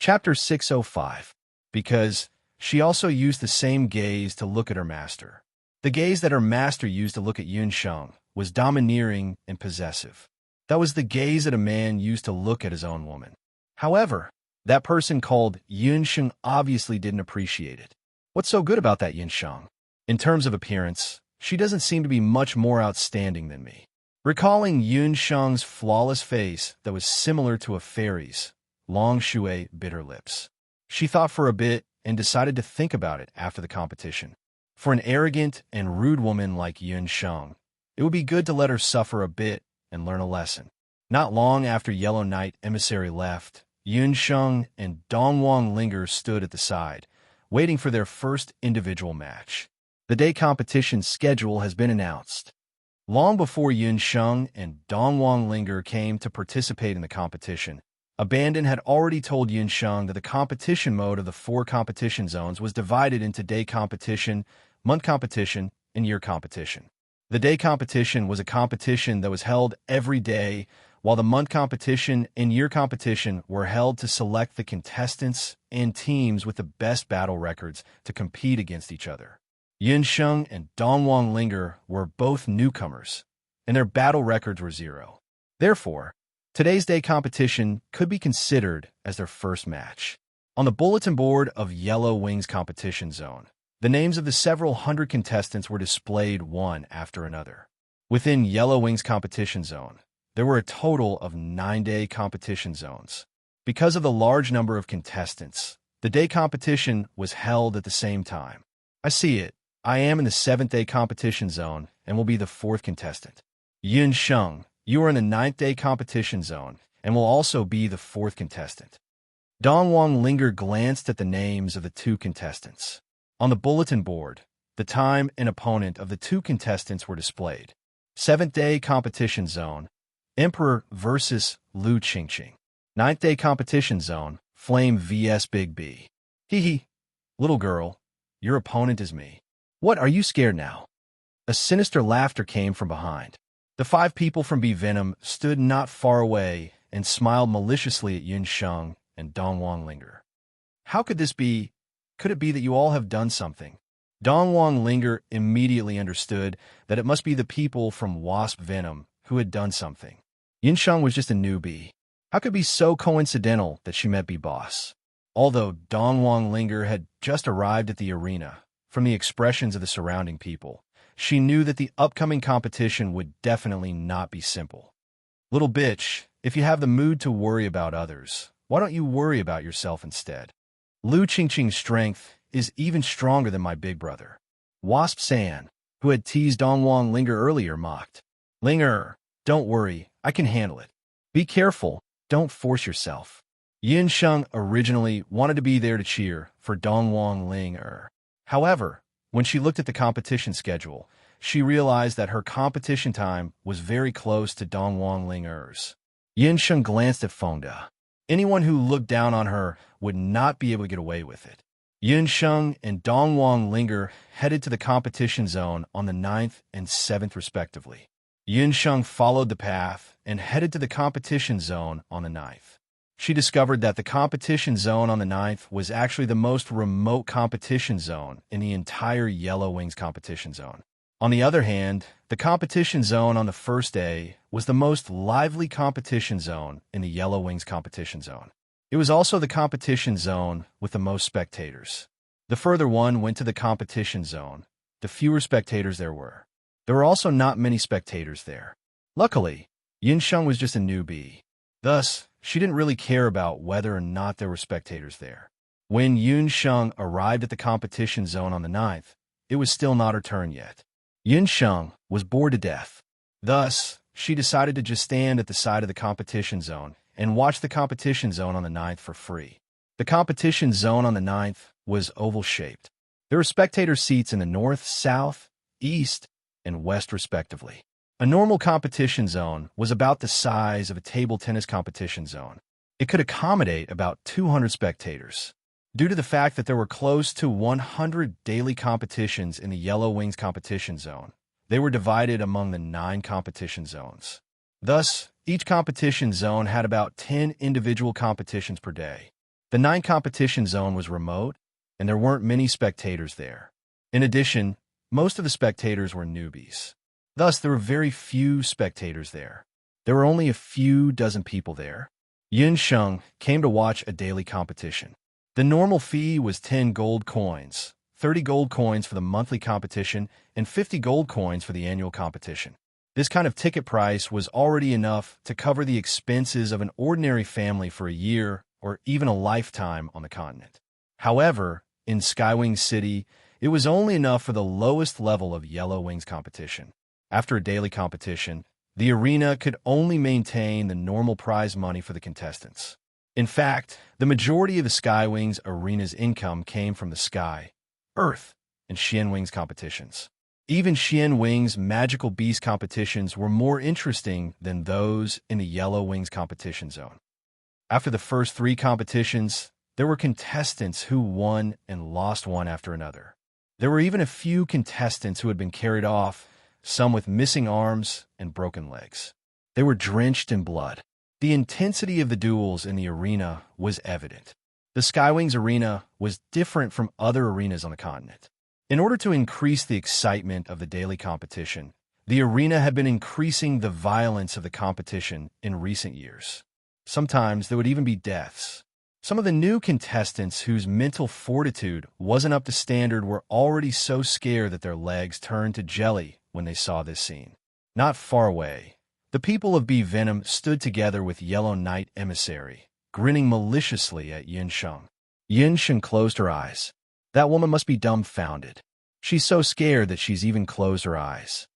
Chapter 605. Because she also used the same gaze to look at her master. The gaze that her master used to look at Yun Sheng was domineering and possessive. That was the gaze that a man used to look at his own woman. However, that person called Yun Sheng obviously didn't appreciate it. What's so good about that Yun Sheng? In terms of appearance, she doesn't seem to be much more outstanding than me. Recalling Yun Sheng's flawless face that was similar to a fairy's, Long Shui bit her lips. She thought for a bit and decided to think about it after the competition. For an arrogant and rude woman like Yun Sheng, it would be good to let her suffer a bit and learn a lesson. Not long after Yellow Knight emissary left, Yun Sheng and Dongwang Linger stood at the side, waiting for their first individual match. The day competition schedule has been announced. Long before Yun Sheng and Dongwang Linger came to participate in the competition, Abandon had already told Yun Sheng that the competition mode of the 4 competition zones was divided into day competition, month competition, and year competition. The day competition was a competition that was held every day, while the month competition and year competition were held to select the contestants and teams with the best battle records to compete against each other. Yun Sheng and Dongwang Linger were both newcomers, and their battle records were 0. Therefore, today's day competition could be considered as their first match. On the bulletin board of Yellow Wings competition zone, the names of the several hundred contestants were displayed one after another. Within Yellow Wings competition zone, there were a total of 9 day competition zones. Because of the large number of contestants, the day competition was held at the same time. I see it. I am in the 7th day competition zone and will be the 4th contestant. Yun Sheng, you are in the 9th day competition zone and will also be the 4th contestant. Dongwang Linger glanced at the names of the 2 contestants. On the bulletin board, the time and opponent of the 2 contestants were displayed. 7th day competition zone, Emperor vs. Lu Qingqing. 9th day competition zone, Flame vs. Big B. Hee. Little girl, your opponent is me. What, are you scared now? A sinister laughter came from behind. The 5 people from B Venom stood not far away and smiled maliciously at Yun Sheng and Dongwang Linger. How could this be? Could it be that you all have done something? Dongwang Linger immediately understood that it must be the people from Wasp Venom who had done something. Yun Sheng was just a newbie. How could it be so coincidental that she met B-Boss? Although Dongwang Linger had just arrived at the arena, from the expressions of the surrounding people, she knew that the upcoming competition would definitely not be simple. Little bitch, if you have the mood to worry about others, why don't you worry about yourself instead? Lu Qingqing's strength is even stronger than my big brother. Wasp San, who had teased Dongwang Linger earlier, mocked. Linger, don't worry, I can handle it. Be careful, don't force yourself. Yun Sheng originally wanted to be there to cheer for Dongwang Linger. However, when she looked at the competition schedule, she realized that her competition time was very close to Dongwang Linger's. Yun Sheng glanced at Fengda. Anyone who looked down on her would not be able to get away with it. Yun Sheng and Dongwang Linger headed to the competition zone on the 9th and 7th respectively. Yun Sheng followed the path and headed to the competition zone on the 9th. She discovered that the competition zone on the 9th was actually the most remote competition zone in the entire Yellow Wings competition zone. On the other hand, the competition zone on the first day was the most lively competition zone in the Yellow Wings competition zone. It was also the competition zone with the most spectators. The further one went to the competition zone, the fewer spectators there were. There were also not many spectators there. Luckily, Yun Sheng was just a newbie. Thus, she didn't really care about whether or not there were spectators there. When Yun Sheng arrived at the competition zone on the 9th, it was still not her turn yet. Yun Sheng was bored to death. Thus, she decided to just stand at the side of the competition zone and watch the competition zone on the 9th for free. The competition zone on the 9th was oval-shaped. There were spectator seats in the north, south, east, and west respectively. A normal competition zone was about the size of a table tennis competition zone. It could accommodate about 200 spectators. Due to the fact that there were close to 100 daily competitions in the Yellow Wings competition zone, they were divided among the 9 competition zones. Thus, each competition zone had about 10 individual competitions per day. The 9 competition zone was remote, and there weren't many spectators there. In addition, most of the spectators were newbies. Thus, there were very few spectators there. There were only a few dozen people there. Yun Sheng came to watch a daily competition. The normal fee was 10 gold coins, 30 gold coins for the monthly competition, and 50 gold coins for the annual competition. This kind of ticket price was already enough to cover the expenses of an ordinary family for a year or even a lifetime on the continent. However, in Skywing City, it was only enough for the lowest level of Yellow Wings competition. After a daily competition, the arena could only maintain the normal prize money for the contestants. In fact, the majority of the Skywings arena's income came from the Sky, Earth, and Xian Wings competitions. Even Xian Wings magical beast competitions were more interesting than those in the Yellow Wings competition zone. After the first 3 competitions, there were contestants who won and lost one after another. There were even a few contestants who had been carried off, some with missing arms and broken legs. They were drenched in blood. The intensity of the duels in the arena was evident. The Skywings arena was different from other arenas on the continent. In order to increase the excitement of the daily competition, the arena had been increasing the violence of the competition in recent years. Sometimes there would even be deaths. Some of the new contestants whose mental fortitude wasn't up to standard were already so scared that their legs turned to jelly when they saw this scene. Not far away, the people of Bee Venom stood together with Yellow Knight Emissary, grinning maliciously at Yin Sheng. Yin Sheng closed her eyes. That woman must be dumbfounded. She's so scared that she's even closed her eyes.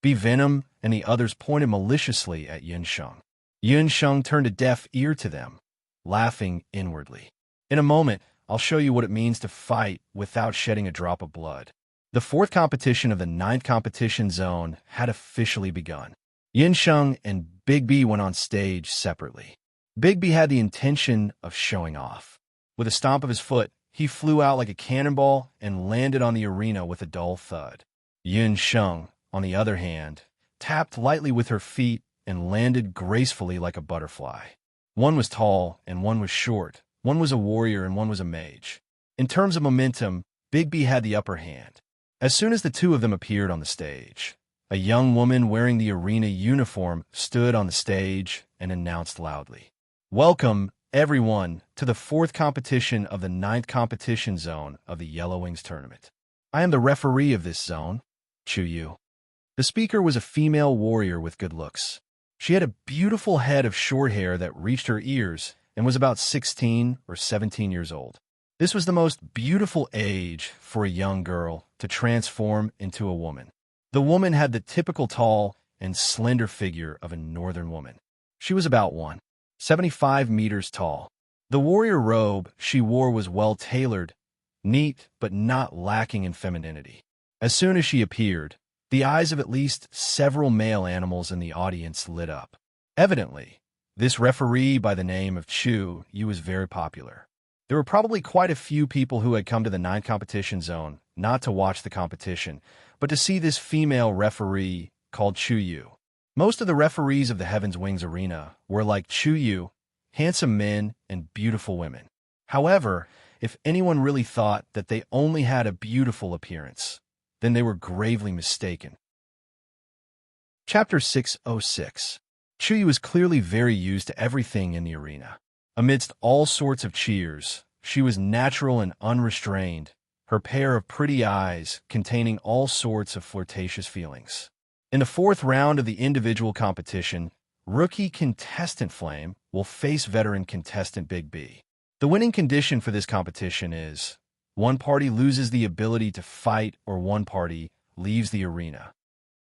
Bee Venom and the others pointed maliciously at Yin Sheng. Yin Sheng turned a deaf ear to them, laughing inwardly. In a moment, I'll show you what it means to fight without shedding a drop of blood. The 4th competition of the 9th competition zone had officially begun. Yin Sheng and Big B went on stage separately. Big B had the intention of showing off. With a stomp of his foot, he flew out like a cannonball and landed on the arena with a dull thud. Yin Sheng, on the other hand, tapped lightly with her feet and landed gracefully like a butterfly. One was tall and one was short. One was a warrior and one was a mage. In terms of momentum, Big B had the upper hand. As soon as the 2 of them appeared on the stage, a young woman wearing the arena uniform stood on the stage and announced loudly, "Welcome, everyone, to the 4th competition of the 9th competition zone of the Yellow Wings tournament. I am the referee of this zone, Chu Yu." The speaker was a female warrior with good looks. She had a beautiful head of short hair that reached her ears and was about 16 or 17 years old. This was the most beautiful age for a young girl to transform into a woman. The woman had the typical tall and slender figure of a northern woman. She was about 1.75 meters tall. The warrior robe she wore was well-tailored, neat, but not lacking in femininity. As soon as she appeared, the eyes of at least several male animals in the audience lit up. Evidently, this referee by the name of Chu Yu was very popular. There were probably quite a few people who had come to the 9th competition zone not to watch the competition, but to see this female referee called Chu Yu. Most of the referees of the Heaven's Wings arena were like Chu Yu, handsome men and beautiful women. However, if anyone really thought that they only had a beautiful appearance, then they were gravely mistaken. Chapter 606. Chu Yu was clearly very used to everything in the arena. Amidst all sorts of cheers, she was natural and unrestrained, her pair of pretty eyes containing all sorts of flirtatious feelings. In the 4th round of the individual competition, rookie contestant Flame will face veteran contestant Big B. The winning condition for this competition is one party loses the ability to fight or one party leaves the arena.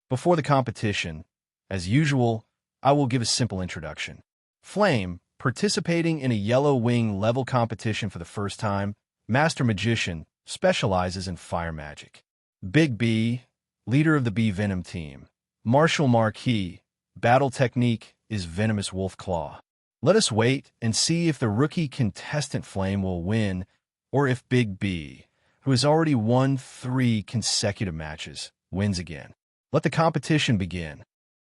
Before the competition, as usual, I will give a simple introduction. Flame, participating in a Yellow Wing level competition for the first time, Master Magician, specializes in fire magic. Big B, leader of the Bee Venom team. Martial Marquis, battle technique is Venomous Wolf Claw. Let us wait and see if the rookie contestant Flame will win, or if Big B, who has already won 3 consecutive matches, wins again. Let the competition begin.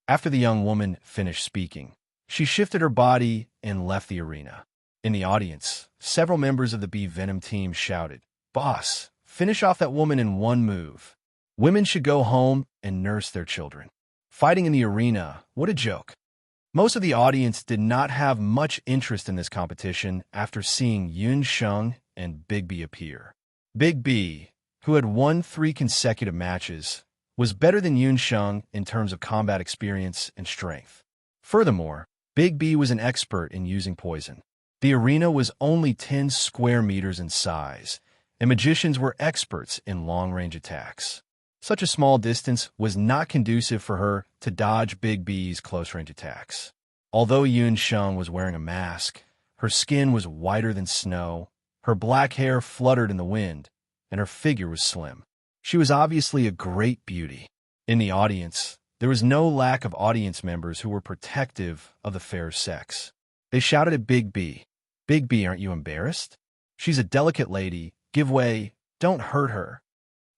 After the young woman finished speaking, she shifted her body and left the arena. In the audience, several members of the bee venom team shouted, "Boss, finish off that woman in one move. Women should go home and nurse their children." Fighting in the arena, what a joke. Most of the audience did not have much interest in this competition after seeing Yun Sheng and Big B appear. Big B, who had won 3 consecutive matches, was better than Yun Sheng in terms of combat experience and strength. Furthermore, Big B was an expert in using poison. The arena was only 10 square meters in size, and magicians were experts in long-range attacks. Such a small distance was not conducive for her to dodge Big B's close-range attacks. Although Yun Sheng was wearing a mask, her skin was whiter than snow, her black hair fluttered in the wind, and her figure was slim. She was obviously a great beauty. In the audience, there was no lack of audience members who were protective of the fair sex. They shouted at Big B, "Big B, aren't you embarrassed? She's a delicate lady. Give way. Don't hurt her."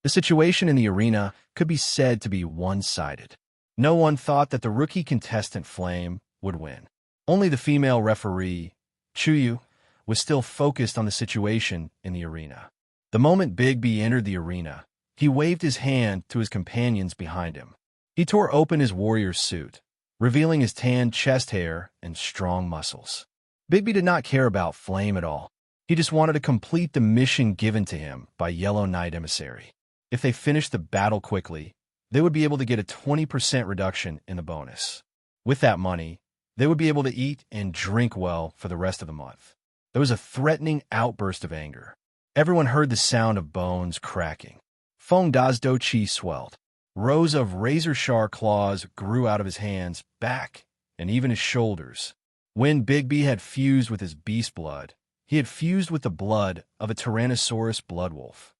The situation in the arena could be said to be one-sided. No one thought that the rookie contestant Flame would win. Only the female referee, Chuyu, was still focused on the situation in the arena. The moment Big B entered the arena, he waved his hand to his companions behind him. He tore open his warrior's suit, revealing his tan chest hair and strong muscles. Big B did not care about Flame at all. He just wanted to complete the mission given to him by Yellow Knight Emissary. If they finished the battle quickly, they would be able to get a 20% reduction in the bonus. With that money, they would be able to eat and drink well for the rest of the month. There was a threatening outburst of anger. Everyone heard the sound of bones cracking. Feng Da's Do Chi swelled. Rows of razor-sharp claws grew out of his hands, back, and even his shoulders. When Big B had fused with his beast blood, he had fused with the blood of a Tyrannosaurus bloodwolf.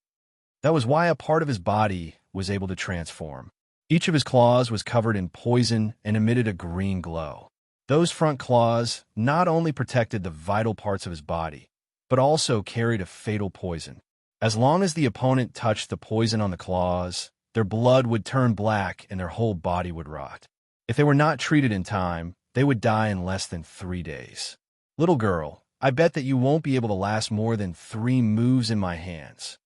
That was why a part of his body was able to transform. Each of his claws was covered in poison and emitted a green glow. Those front claws not only protected the vital parts of his body, but also carried a fatal poison. As long as the opponent touched the poison on the claws, their blood would turn black and their whole body would rot. If they were not treated in time, they would die in less than 3 days. "Little girl, I bet that you won't be able to last more than 3 moves in my hands."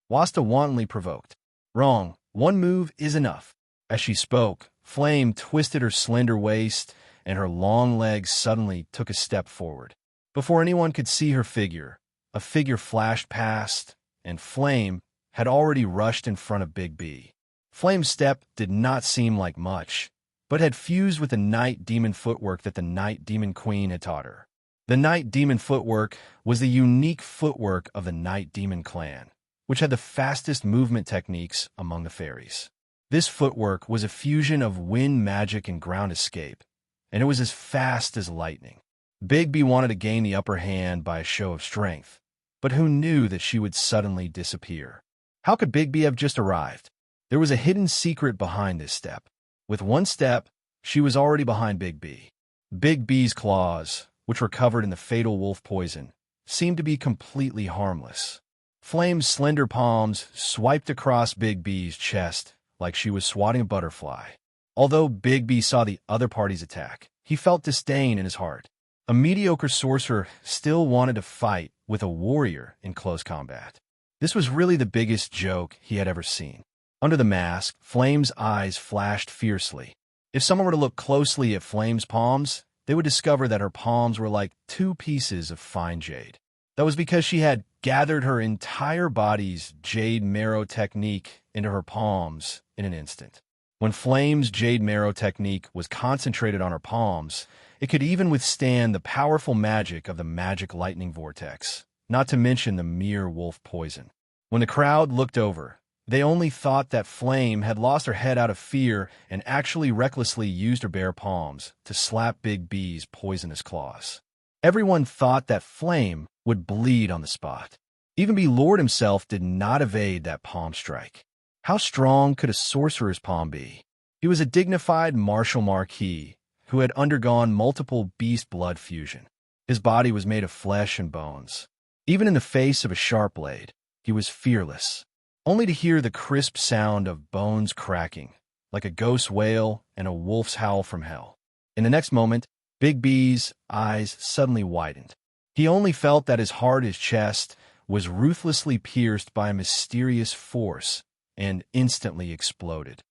Wasta wantonly provoked. "Wrong. 1 move is enough." As she spoke, Flame twisted her slender waist, and her long legs suddenly took a step forward. Before anyone could see her figure, a figure flashed past, and Flame had already rushed in front of Big B. Flame's step did not seem like much, but had fused with the Night Demon footwork that the Night Demon Queen had taught her. The Night Demon footwork was the unique footwork of the Night Demon clan, which had the fastest movement techniques among the fairies. This footwork was a fusion of wind magic and ground escape, and it was as fast as lightning. Big B wanted to gain the upper hand by a show of strength, but who knew that she would suddenly disappear? How could Big B have just arrived? There was a hidden secret behind this step. With 1 step, she was already behind Big B. Big B's claws, which were covered in the fatal wolf poison, seemed to be completely harmless. Flame's slender palms swiped across Big B's chest like she was swatting a butterfly. Although Big B saw the other party's attack, he felt disdain in his heart. A mediocre sorcerer still wanted to fight with a warrior in close combat. This was really the biggest joke he had ever seen. Under the mask, Flame's eyes flashed fiercely. If someone were to look closely at Flame's palms, they would discover that her palms were like 2 pieces of fine jade. That was because she had gathered her entire body's jade marrow technique into her palms in an instant. When Flame's jade marrow technique was concentrated on her palms, it could even withstand the powerful magic of the magic lightning vortex, not to mention the mere wolf poison. When the crowd looked over, they only thought that Flame had lost her head out of fear and actually recklessly used her bare palms to slap Big B's poisonous claws. Everyone thought that Flame would bleed on the spot. Even B. Lord himself did not evade that palm strike. How strong could a sorcerer's palm be? He was a dignified martial marquis who had undergone multiple beast blood fusion. His body was made of flesh and bones. Even in the face of a sharp blade, he was fearless, only to hear the crisp sound of bones cracking, like a ghost wail and a wolf's howl from hell. In the next moment, Big B's eyes suddenly widened. He only felt that his heart, his chest, was ruthlessly pierced by a mysterious force and instantly exploded.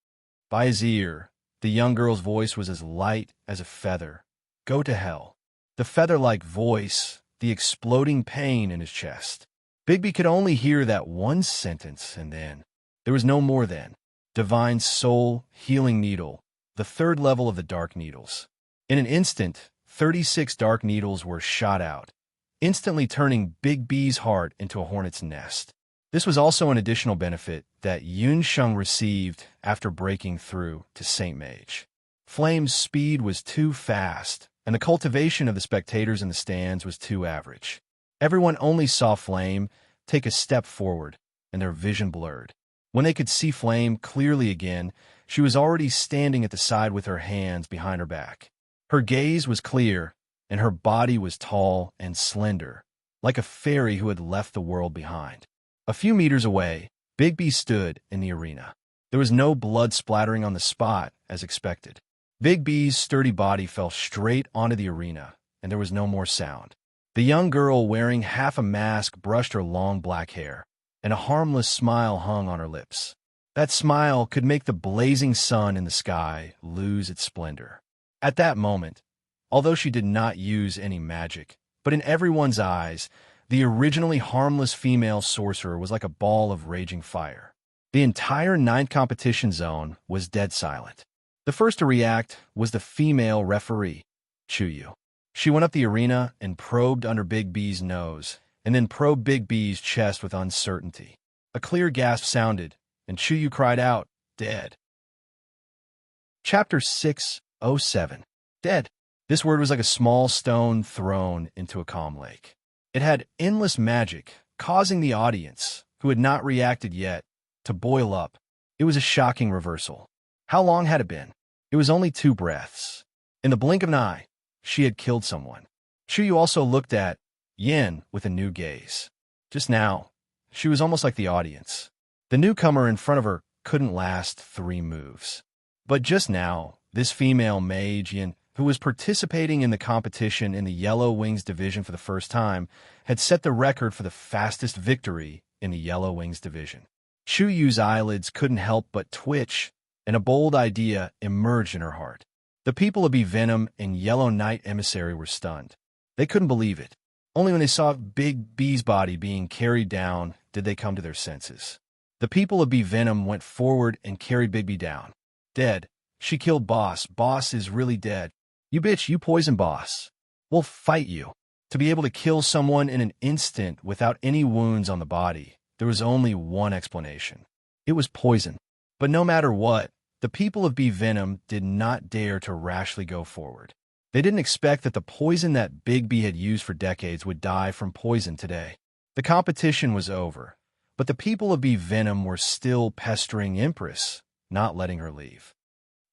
By his ear, the young girl's voice was as light as a feather. Go to hell. The feather-like voice, the exploding pain in his chest. Bigby could only hear that one sentence, and then there was no more then. Divine soul, healing needle, the third level of the dark needles. In an instant, 36 dark needles were shot out, instantly turning Bigby's heart into a hornet's nest. This was also an additional benefit that Yunsheng received after breaking through to Saint Mage. Flame's speed was too fast, and the cultivation of the spectators in the stands was too average. Everyone only saw Flame take a step forward, and their vision blurred. When they could see Flame clearly again, she was already standing at the side with her hands behind her back. Her gaze was clear, and her body was tall and slender, like a fairy who had left the world behind. A few meters away, Bigby stood in the arena. There was no blood splattering on the spot, as expected. Bigby's sturdy body fell straight onto the arena, and there was no more sound. The young girl wearing half a mask brushed her long black hair, and a harmless smile hung on her lips. That smile could make the blazing sun in the sky lose its splendor. At that moment, although she did not use any magic, but in everyone's eyes, the originally harmless female sorcerer was like a ball of raging fire. The entire ninth competition zone was dead silent. The first to react was the female referee, Chuyu. She went up the arena and probed under Bigby's nose, and then probed Bigby's chest with uncertainty. A clear gasp sounded, and Chuyu cried out, "Dead." Chapter 607. Dead. This word was like a small stone thrown into a calm lake. It had endless magic, causing the audience, who had not reacted yet, to boil up. It was a shocking reversal. How long had it been? It was only 2 breaths. In the blink of an eye, she had killed someone. Chuyu also looked at Yin with a new gaze. Just now, she was almost like the audience. The newcomer in front of her couldn't last 3 moves. But just now, this female mage, Yin, who was participating in the competition in the Yellow Wings division for the first time, had set the record for the fastest victory in the Yellow Wings division. Chuyu's eyelids couldn't help but twitch, and a bold idea emerged in her heart. The people of Bee Venom and Yellow Knight Emissary were stunned. They couldn't believe it. Only when they saw Big B's body being carried down did they come to their senses. The people of Bee Venom went forward and carried Big B down. Dead. She killed Boss. Boss is really dead. You bitch, you poison Boss. We'll fight you. To be able to kill someone in an instant without any wounds on the body, there was only one explanation. It was poison. But no matter what, the people of Bee Venom did not dare to rashly go forward. They didn't expect that the poison that Big B had used for decades would die from poison today. The competition was over, but the people of Bee Venom were still pestering Empress, not letting her leave.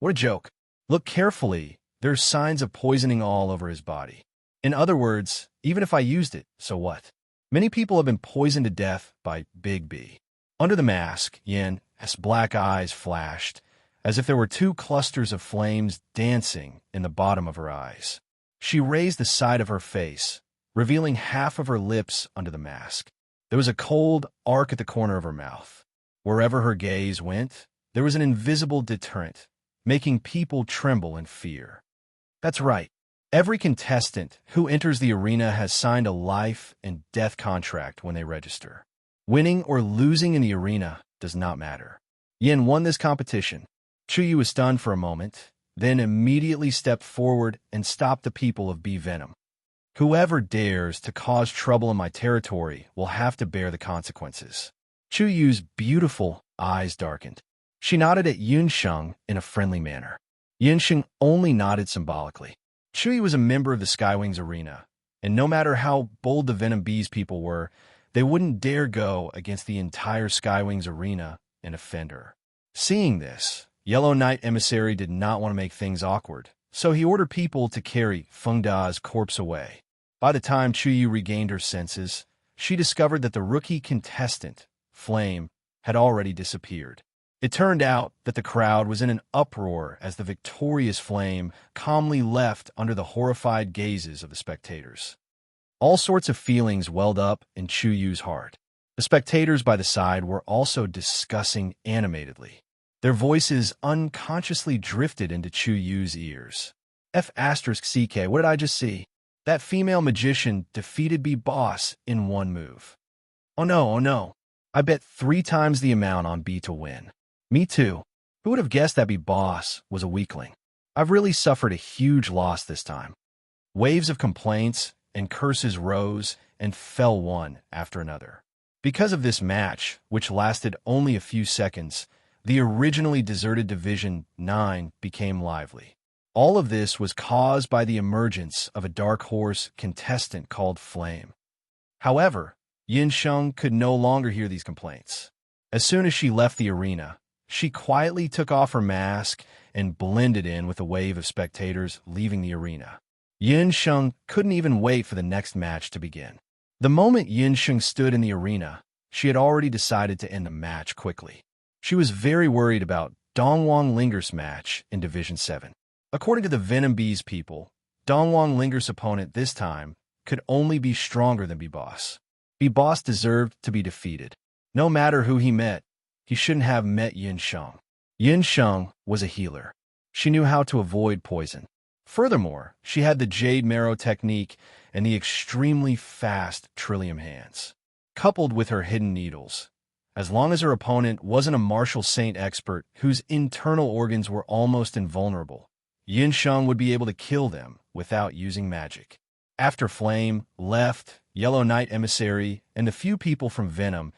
What a joke. Look carefully. There's signs of poisoning all over his body. In other words, even if I used it, so what? Many people have been poisoned to death by Big B. Under the mask, Yin, his black eyes flashed, as if there were 2 clusters of flames dancing in the bottom of her eyes. She raised the side of her face, revealing half of her lips under the mask. There was a cold arc at the corner of her mouth. Wherever her gaze went, there was an invisible deterrent, making people tremble in fear. That's right. Every contestant who enters the arena has signed a life and death contract when they register. Winning or losing in the arena does not matter. Yin won this competition. Chuyu was stunned for a moment, then immediately stepped forward and stopped the people of Bee Venom. Whoever dares to cause trouble in my territory will have to bear the consequences. Chuyu's beautiful eyes darkened. She nodded at Yunsheng in a friendly manner. Yunsheng only nodded symbolically. Chuyu was a member of the Skywings Arena, and no matter how bold the Venom Bees people were, they wouldn't dare go against the entire Skywings Arena and offend her. Seeing this, Yellow Knight Emissary did not want to make things awkward, so he ordered people to carry Feng Da's corpse away. By the time Chuyu regained her senses, she discovered that the rookie contestant, Flame, had already disappeared. It turned out that the crowd was in an uproar as the victorious Flame calmly left under the horrified gazes of the spectators. All sorts of feelings welled up in Chu Yu's heart. The spectators by the side were also discussing animatedly. Their voices unconsciously drifted into Chu Yu's ears. F***CK, what did I just see? That female magician defeated B Boss in one move. Oh no, oh no. I bet 3 times the amount on B to win. Me too. Who would have guessed that B Boss was a weakling? I've really suffered a huge loss this time. Waves of complaints and curses rose and fell one after another. Because of this match, which lasted only a few seconds, the originally deserted Division 9 became lively. All of this was caused by the emergence of a dark horse contestant called Flame. However, Yin Sheng could no longer hear these complaints. As soon as she left the arena, she quietly took off her mask and blended in with a wave of spectators leaving the arena. Yin Sheng couldn't even wait for the next match to begin. The moment Yin Sheng stood in the arena, she had already decided to end the match quickly. She was very worried about Dongwang Linger's match in Division 7. According to the Venom Bees people, Dongwang Linger's opponent this time could only be stronger than B-Boss. B-Boss deserved to be defeated. No matter who he met, he shouldn't have met Yin Sheng. Yin Sheng was a healer. She knew how to avoid poison. Furthermore, she had the Jade Marrow technique and the extremely fast Trillium hands. Coupled with her hidden needles, as long as her opponent wasn't a martial saint expert whose internal organs were almost invulnerable, Yin Sheng would be able to kill them without using magic. After Flame left, Yellow Knight Emissary and the few people from Venom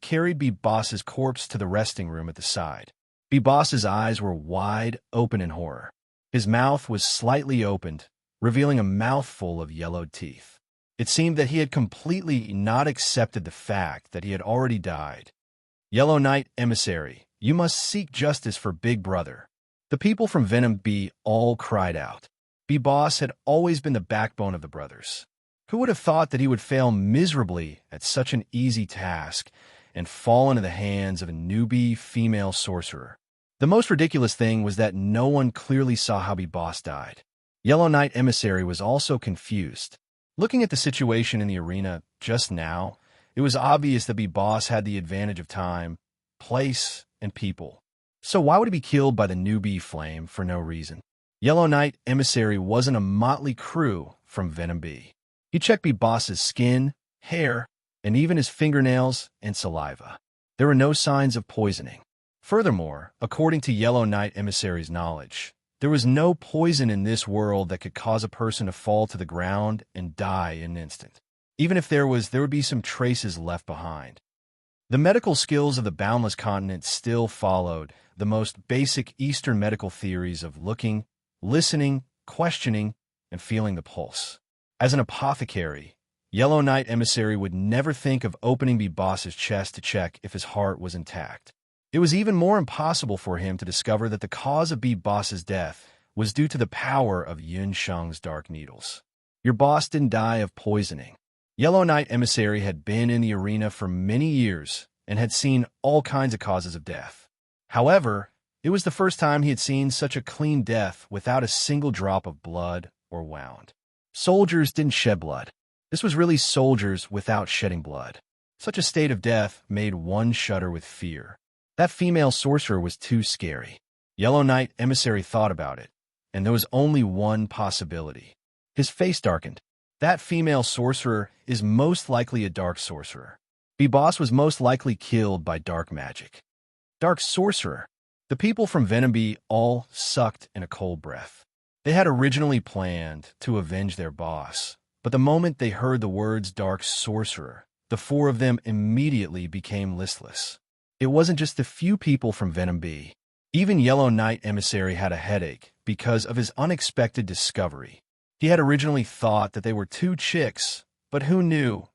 carried B-Boss's corpse to the resting room at the side. B-Boss's eyes were wide open in horror. His mouth was slightly opened, revealing a mouthful of yellowed teeth. It seemed that he had completely not accepted the fact that he had already died. Yellow Knight Emissary, you must seek justice for Big Brother. The people from Venom B all cried out. B-Boss had always been the backbone of the brothers. Who would have thought that he would fail miserably at such an easy task and fall into the hands of a newbie female sorcerer? The most ridiculous thing was that no one clearly saw how B-Boss died. Yellow Knight Emissary was also confused. Looking at the situation in the arena just now, it was obvious that B-Boss had the advantage of time, place, and people. So why would he be killed by the newbie Flame for no reason? Yellow Knight Emissary wasn't a motley crew from Venom B. He checked B-Boss's skin, hair, and even his fingernails and saliva. There were no signs of poisoning. Furthermore, according to Yellow Knight Emissary's knowledge, there was no poison in this world that could cause a person to fall to the ground and die in an instant. Even if there would be some traces left behind. The medical skills of the Boundless Continent still followed the most basic Eastern medical theories of looking, listening, questioning, and feeling the pulse. As an apothecary, Yellow Knight Emissary would never think of opening B-Boss's chest to check if his heart was intact. It was even more impossible for him to discover that the cause of B-Boss's death was due to the power of Yin Sheng's dark needles. Your boss didn't die of poisoning. Yellow Knight Emissary had been in the arena for many years and had seen all kinds of causes of death. However, it was the first time he had seen such a clean death without a single drop of blood or wound. Soldiers didn't shed blood. This was really soldiers without shedding blood. Such a state of death made one shudder with fear. That female sorcerer was too scary. Yellow Knight Emissary thought about it, and there was only one possibility. His face darkened. That female sorcerer is most likely a dark sorcerer. B-Boss was most likely killed by dark magic. Dark sorcerer. The people from Venom B all sucked in a cold breath. They had originally planned to avenge their boss, but the moment they heard the words dark sorcerer, the 4 of them immediately became listless. It wasn't just the few people from Venom B. Even Yellow Knight Emissary had a headache because of his unexpected discovery. He had originally thought that they were 2 chicks, but who knew?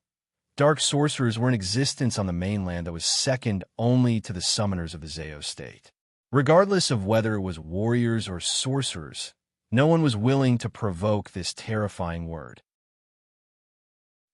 Dark sorcerers were in existence on the mainland that was second only to the summoners of the Zeo state. Regardless of whether it was warriors or sorcerers, no one was willing to provoke this terrifying word.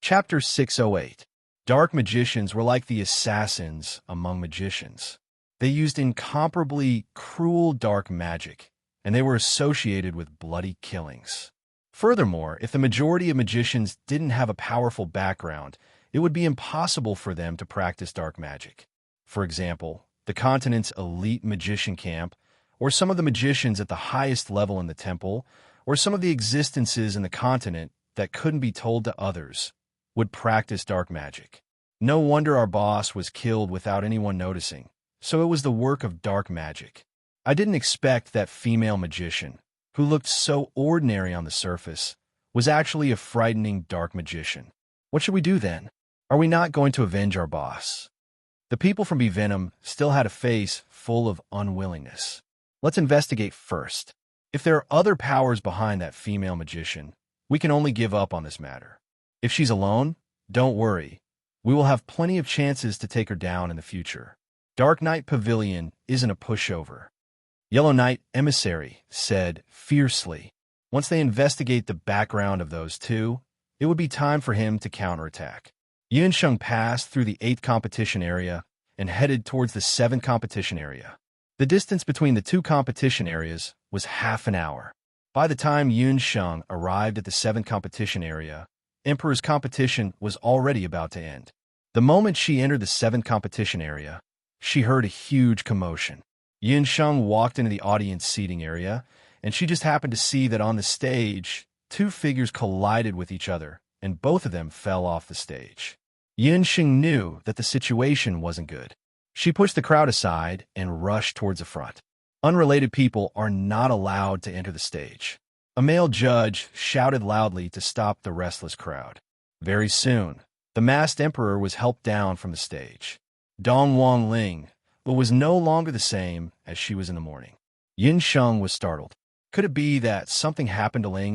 Chapter 608. Dark magicians were like the assassins among magicians. They used incomparably cruel dark magic, and they were associated with bloody killings. Furthermore, if the majority of magicians didn't have a powerful background, it would be impossible for them to practice dark magic. For example, the continent's elite magician camp, or some of the magicians at the highest level in the temple, or some of the existences in the continent that couldn't be told to others, would practice dark magic. No wonder our boss was killed without anyone noticing. So it was the work of dark magic. I didn't expect that female magician, who looked so ordinary on the surface, was actually a frightening dark magician. What should we do then? Are we not going to avenge our boss? The people from Bee Venom still had a face full of unwillingness. Let's investigate first. If there are other powers behind that female magician, we can only give up on this matter. If she's alone, don't worry. We will have plenty of chances to take her down in the future. Dark Knight Pavilion isn't a pushover. Yellow Knight Emissary said fiercely. Once they investigate the background of those two, it would be time for him to counterattack. Yunsheng passed through the 8th competition area and headed towards the 7th competition area. The distance between the two competition areas was half an hour. By the time Yunsheng arrived at the 7th competition area, Emperor's competition was already about to end. The moment she entered the 7th competition area, she heard a huge commotion. Yunsheng walked into the audience seating area, and she just happened to see that on the stage, two figures collided with each other, and both of them fell off the stage. Yunsheng knew that the situation wasn't good. She pushed the crowd aside and rushed towards the front. Unrelated people are not allowed to enter the stage. A male judge shouted loudly to stop the restless crowd. Very soon, the masked emperor was helped down from the stage. Dong Wang Ling was no longer the same as she was in the morning. Yunsheng was startled. Could it be that something happened to Ling?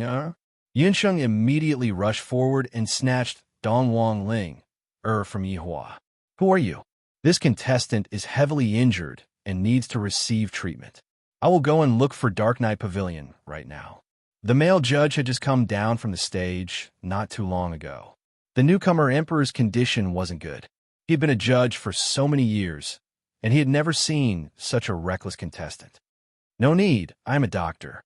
Yunsheng immediately rushed forward and snatched Dong Wang Ling from Yihua. Who are you? This contestant is heavily injured and needs to receive treatment. I will go and look for Dark Knight Pavilion right now. The male judge had just come down from the stage not too long ago. The newcomer emperor's condition wasn't good. He had been a judge for so many years, and he had never seen such a reckless contestant. No need, I am a doctor.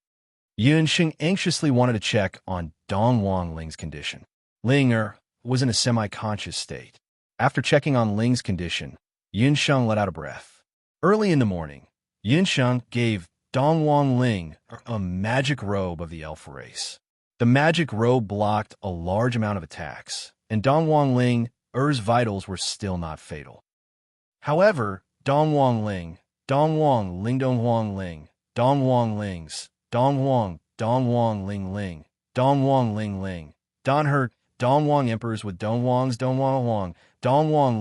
Yunsheng anxiously wanted to check on Dong Wang Ling's condition. Ling was in a semi-conscious state. After checking on Ling's condition, Yunsheng let out a breath. Early in the morning, Yunsheng gave Dong Wang Ling a magic robe of the elf race. The magic robe blocked a large amount of attacks, and Dong Wang Ling's vitals were still not fatal. However, Dong Wang Ling, Dong Wang Ling, Dong Wang Ling, Dong Wang Ling's, Dong Wang Ling Ling, Dong Wang Ling Ling, Dong Wang Emperors with Dong Wang's, Dong Wang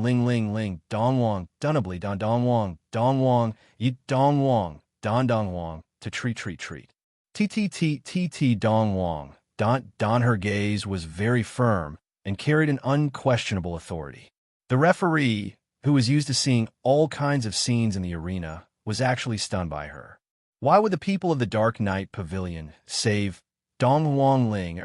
Ling Ling Ling, Dong Wang, Dunably, Dong Wang, Yi Dong Wang, Dong Wang, to treat. Dong Wang, her gaze was very firm and carried an unquestionable authority. The referee, who was used to seeing all kinds of scenes in the arena, was actually stunned by her. Why would the people of the Dark Knight Pavilion save Dong Wang Ling?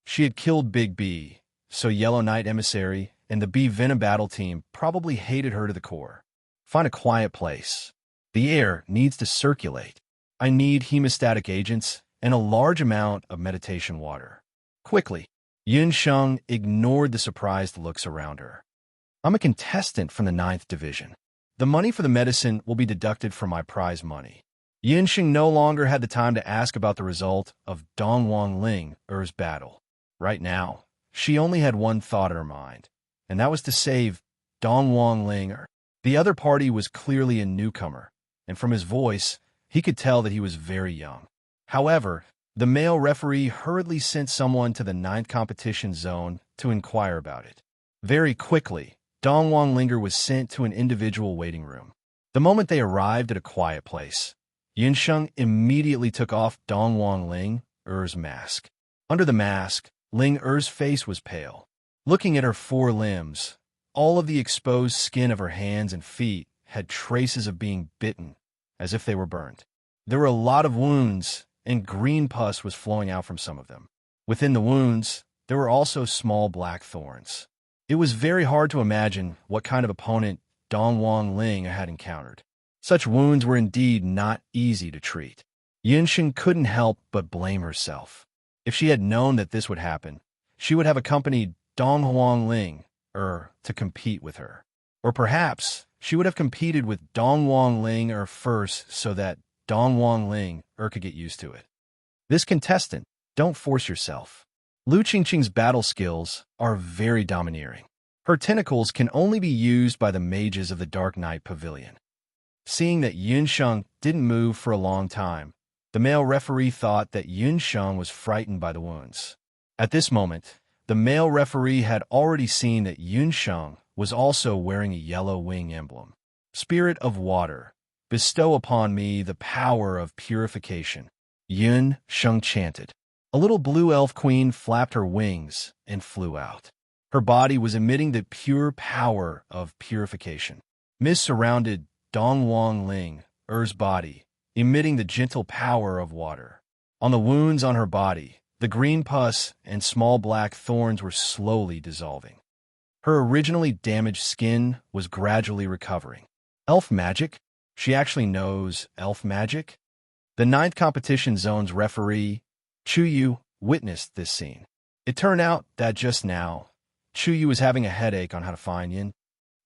She had killed Big B, so Yellow Knight Emissary and the Bee Venom battle team probably hated her to the core. Find a quiet place. The air needs to circulate. I need hemostatic agents and a large amount of meditation water. Quickly. Yunsheng ignored the surprised looks around her. I'm a contestant from the 9th division. The money for the medicine will be deducted from my prize money. Yunsheng no longer had the time to ask about the result of Dong Wang Ling's battle. Right now, she only had one thought in her mind, and that was to save Dong Wang Ling. The other party was clearly a newcomer, and from his voice, he could tell that he was very young. However, the male referee hurriedly sent someone to the 9th competition zone to inquire about it. Very quickly, Dong Wang Ling was sent to an individual waiting room. The moment they arrived at a quiet place, Yunsheng immediately took off Dong Wang Ling's mask. Under the mask, Ling's face was pale. Looking at her 4 limbs, all of the exposed skin of her hands and feet had traces of being bitten, as if they were burned. There were a lot of wounds, and green pus was flowing out from some of them. Within the wounds, there were also small black thorns. It was very hard to imagine what kind of opponent Dong Wang Ling had encountered. Such wounds were indeed not easy to treat. Yunsheng couldn't help but blame herself. If she had known that this would happen, she would have accompanied Dong Huang Ling to compete with her. Or perhaps she would have competed with Dong Huang Ling first so that Dong Huang Ling could get used to it. This contestant, don't force yourself. Lu Qingqing's battle skills are very domineering. Her tentacles can only be used by the mages of the Dark Knight Pavilion. Seeing that Yun Sheng didn't move for a long time, the male referee thought that Yun Sheng was frightened by the wounds. At this moment, the male referee had already seen that Yun Sheng was also wearing a yellow wing emblem. Spirit of water, bestow upon me the power of purification, Yun Sheng chanted. A little blue elf queen flapped her wings and flew out. Her body was emitting the pure power of purification. Mist surrounded Dong Huang Ling's body, emitting the gentle power of water. On the wounds on her body, the green pus and small black thorns were slowly dissolving. Her originally damaged skin was gradually recovering. Elf magic? She actually knows elf magic? The 9th competition zone's referee, Chu Yu, witnessed this scene. It turned out that just now, Chu Yu was having a headache on how to find Yin.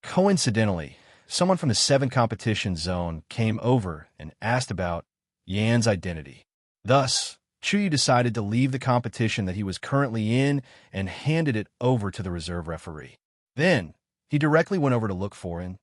Coincidentally, someone from the 7th competition zone came over and asked about Yan's identity. Thus, Chu Yu decided to leave the competition that he was currently in and handed it over to the reserve referee. Then, he directly went over to look for Yin.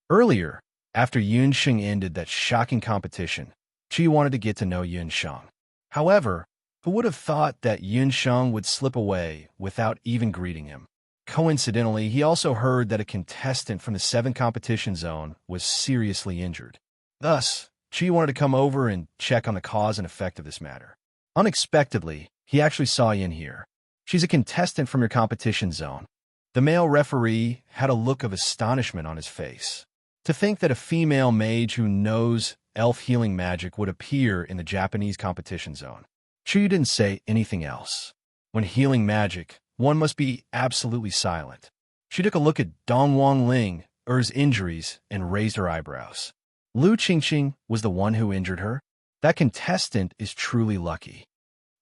Earlier, after Yun Sheng ended that shocking competition, Chu Yu wanted to get to know Yun Sheng. However, who would have thought that Yun Sheng would slip away without even greeting him? Coincidentally, he also heard that a contestant from the 7th competition zone was seriously injured. Thus, Chu wanted to come over and check on the cause and effect of this matter. Unexpectedly, he actually saw Yin here. She's a contestant from your competition zone. The male referee had a look of astonishment on his face. To think that a female mage who knows elf healing magic would appear in the Japanese competition zone. Chu didn't say anything else. When healing magic, one must be absolutely silent. She took a look at Dong Huang Ling's injuries and raised her eyebrows. Lu Qingqing was the one who injured her. That contestant is truly lucky.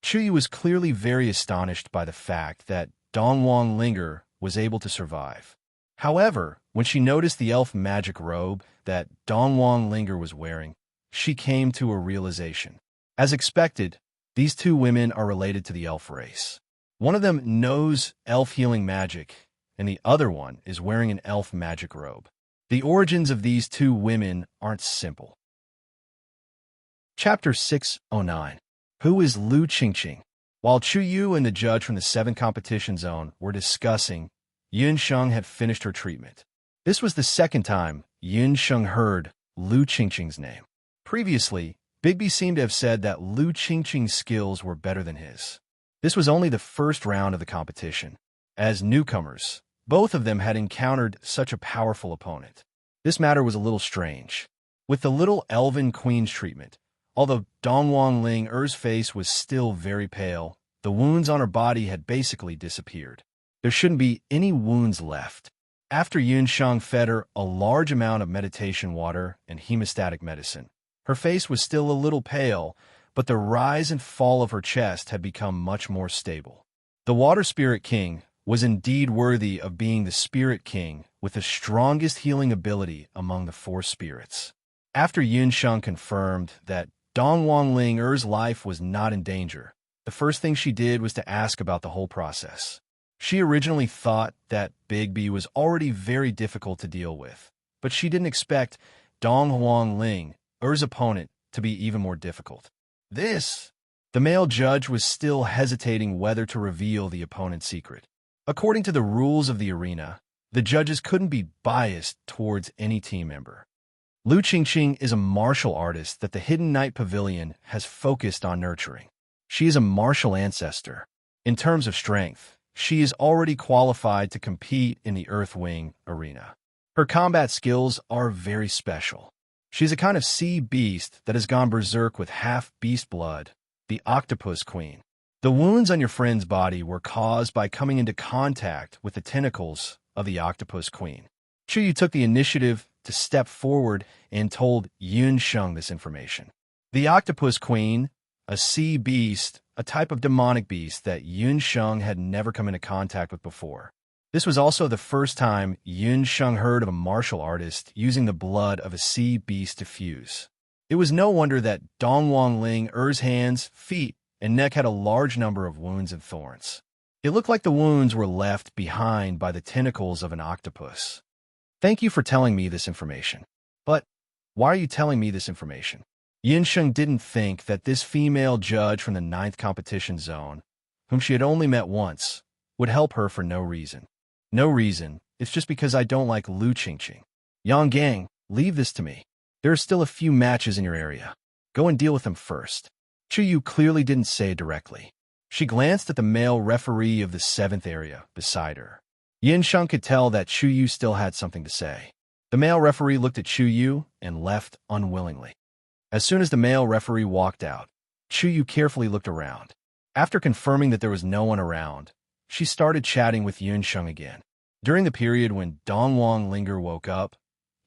Chu Yu was clearly very astonished by the fact that Dong Huang Ling was able to survive. However, when she noticed the elf magic robe that Dong Huang Ling was wearing, she came to a realization. As expected, these two women are related to the elf race. One of them knows elf healing magic, and the other one is wearing an elf magic robe. The origins of these two women aren't simple. Chapter 609. Who is Lu Qingqing? While Chu Yu and the judge from the 7th competition zone were discussing, Yun Sheng had finished her treatment. This was the second time Yun Sheng heard Lu Qingqing's name. Previously, Bigby seemed to have said that Lu Qingqing's skills were better than his. This was only the first round of the competition. As newcomers, both of them had encountered such a powerful opponent. This matter was a little strange. With the little elven queen's treatment, although Dong Huang Ling's face was still very pale, the wounds on her body had basically disappeared. There shouldn't be any wounds left. After Yun Sheng fed her a large amount of meditation water and hemostatic medicine, her face was still a little pale, but the rise and fall of her chest had become much more stable. The Water Spirit King was indeed worthy of being the Spirit King with the strongest healing ability among the 4 spirits. After Yun Sheng confirmed that Dong Huang Ling's life was not in danger, the first thing she did was to ask about the whole process. She originally thought that Bigby was already very difficult to deal with, but she didn't expect Dong Huang Ling's opponent to be even more difficult. The male judge was still hesitating whether to reveal the opponent's secret. According to the rules of the arena, the judges couldn't be biased towards any team member. Lu Qingqing is a martial artist that the Hidden Night Pavilion has focused on nurturing. She is a martial ancestor. In terms of strength, she is already qualified to compete in the Earthwing arena. Her combat skills are very special. She's a kind of sea beast that has gone berserk with half-beast blood, the Octopus Queen. The wounds on your friend's body were caused by coming into contact with the tentacles of the Octopus Queen. Chu Yu took the initiative to step forward and told Yun Sheng this information. The Octopus Queen, a sea beast, a type of demonic beast that Yun Sheng had never come into contact with before. This was also the first time Yun Sheng heard of a martial artist using the blood of a sea beast to fuse. It was no wonder that Dongwang Ling Er's hands, feet, and neck had a large number of wounds and thorns. It looked like the wounds were left behind by the tentacles of an octopus. Thank you for telling me this information. But why are you telling me this information? Yin Sheng didn't think that this female judge from the 9th competition zone, whom she had only met once, would help her for no reason. No reason, it's just because I don't like Lu Qingqing. Yang Gang, leave this to me. There are still a few matches in your area. Go and deal with them first. Chu Yu clearly didn't say it directly. She glanced at the male referee of the 7th area beside her. Yin Sheng could tell that Chu Yu still had something to say. The male referee looked at Chu Yu and left unwillingly. As soon as the male referee walked out, Chu Yu carefully looked around. After confirming that there was no one around, she started chatting with Yun Sheng again. During the period when Dongwang Linger woke up,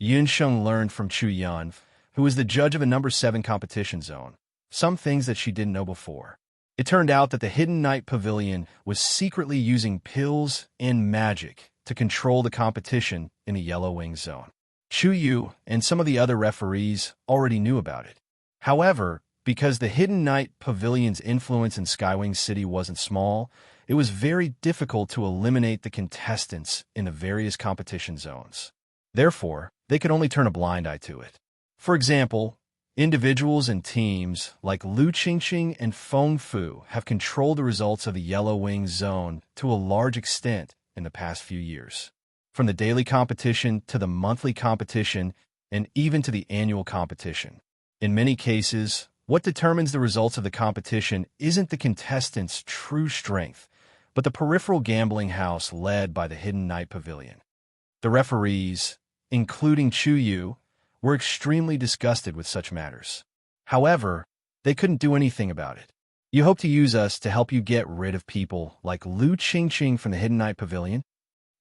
Yun Sheng learned from Chu Yun, who was the judge of a number 7 competition zone, some things that she didn't know before. It turned out that the Hidden Night Pavilion was secretly using pills and magic to control the competition in the Yellow Wing Zone. Chu Yu and some of the other referees already knew about it. However, because the Hidden Night Pavilion's influence in Skywing City wasn't small, it was very difficult to eliminate the contestants in the various competition zones. Therefore, they could only turn a blind eye to it. For example, individuals and teams like Lu Qingqing and Feng Fu have controlled the results of the Yellow Wing Zone to a large extent in the past few years. From the daily competition to the monthly competition and even to the annual competition. In many cases, what determines the results of the competition isn't the contestant's true strength, but the peripheral gambling house led by the Hidden Night Pavilion. The referees, including Chu Yu, were extremely disgusted with such matters. However, they couldn't do anything about it. You hope to use us to help you get rid of people like Lu Qingqing from the Hidden Night Pavilion?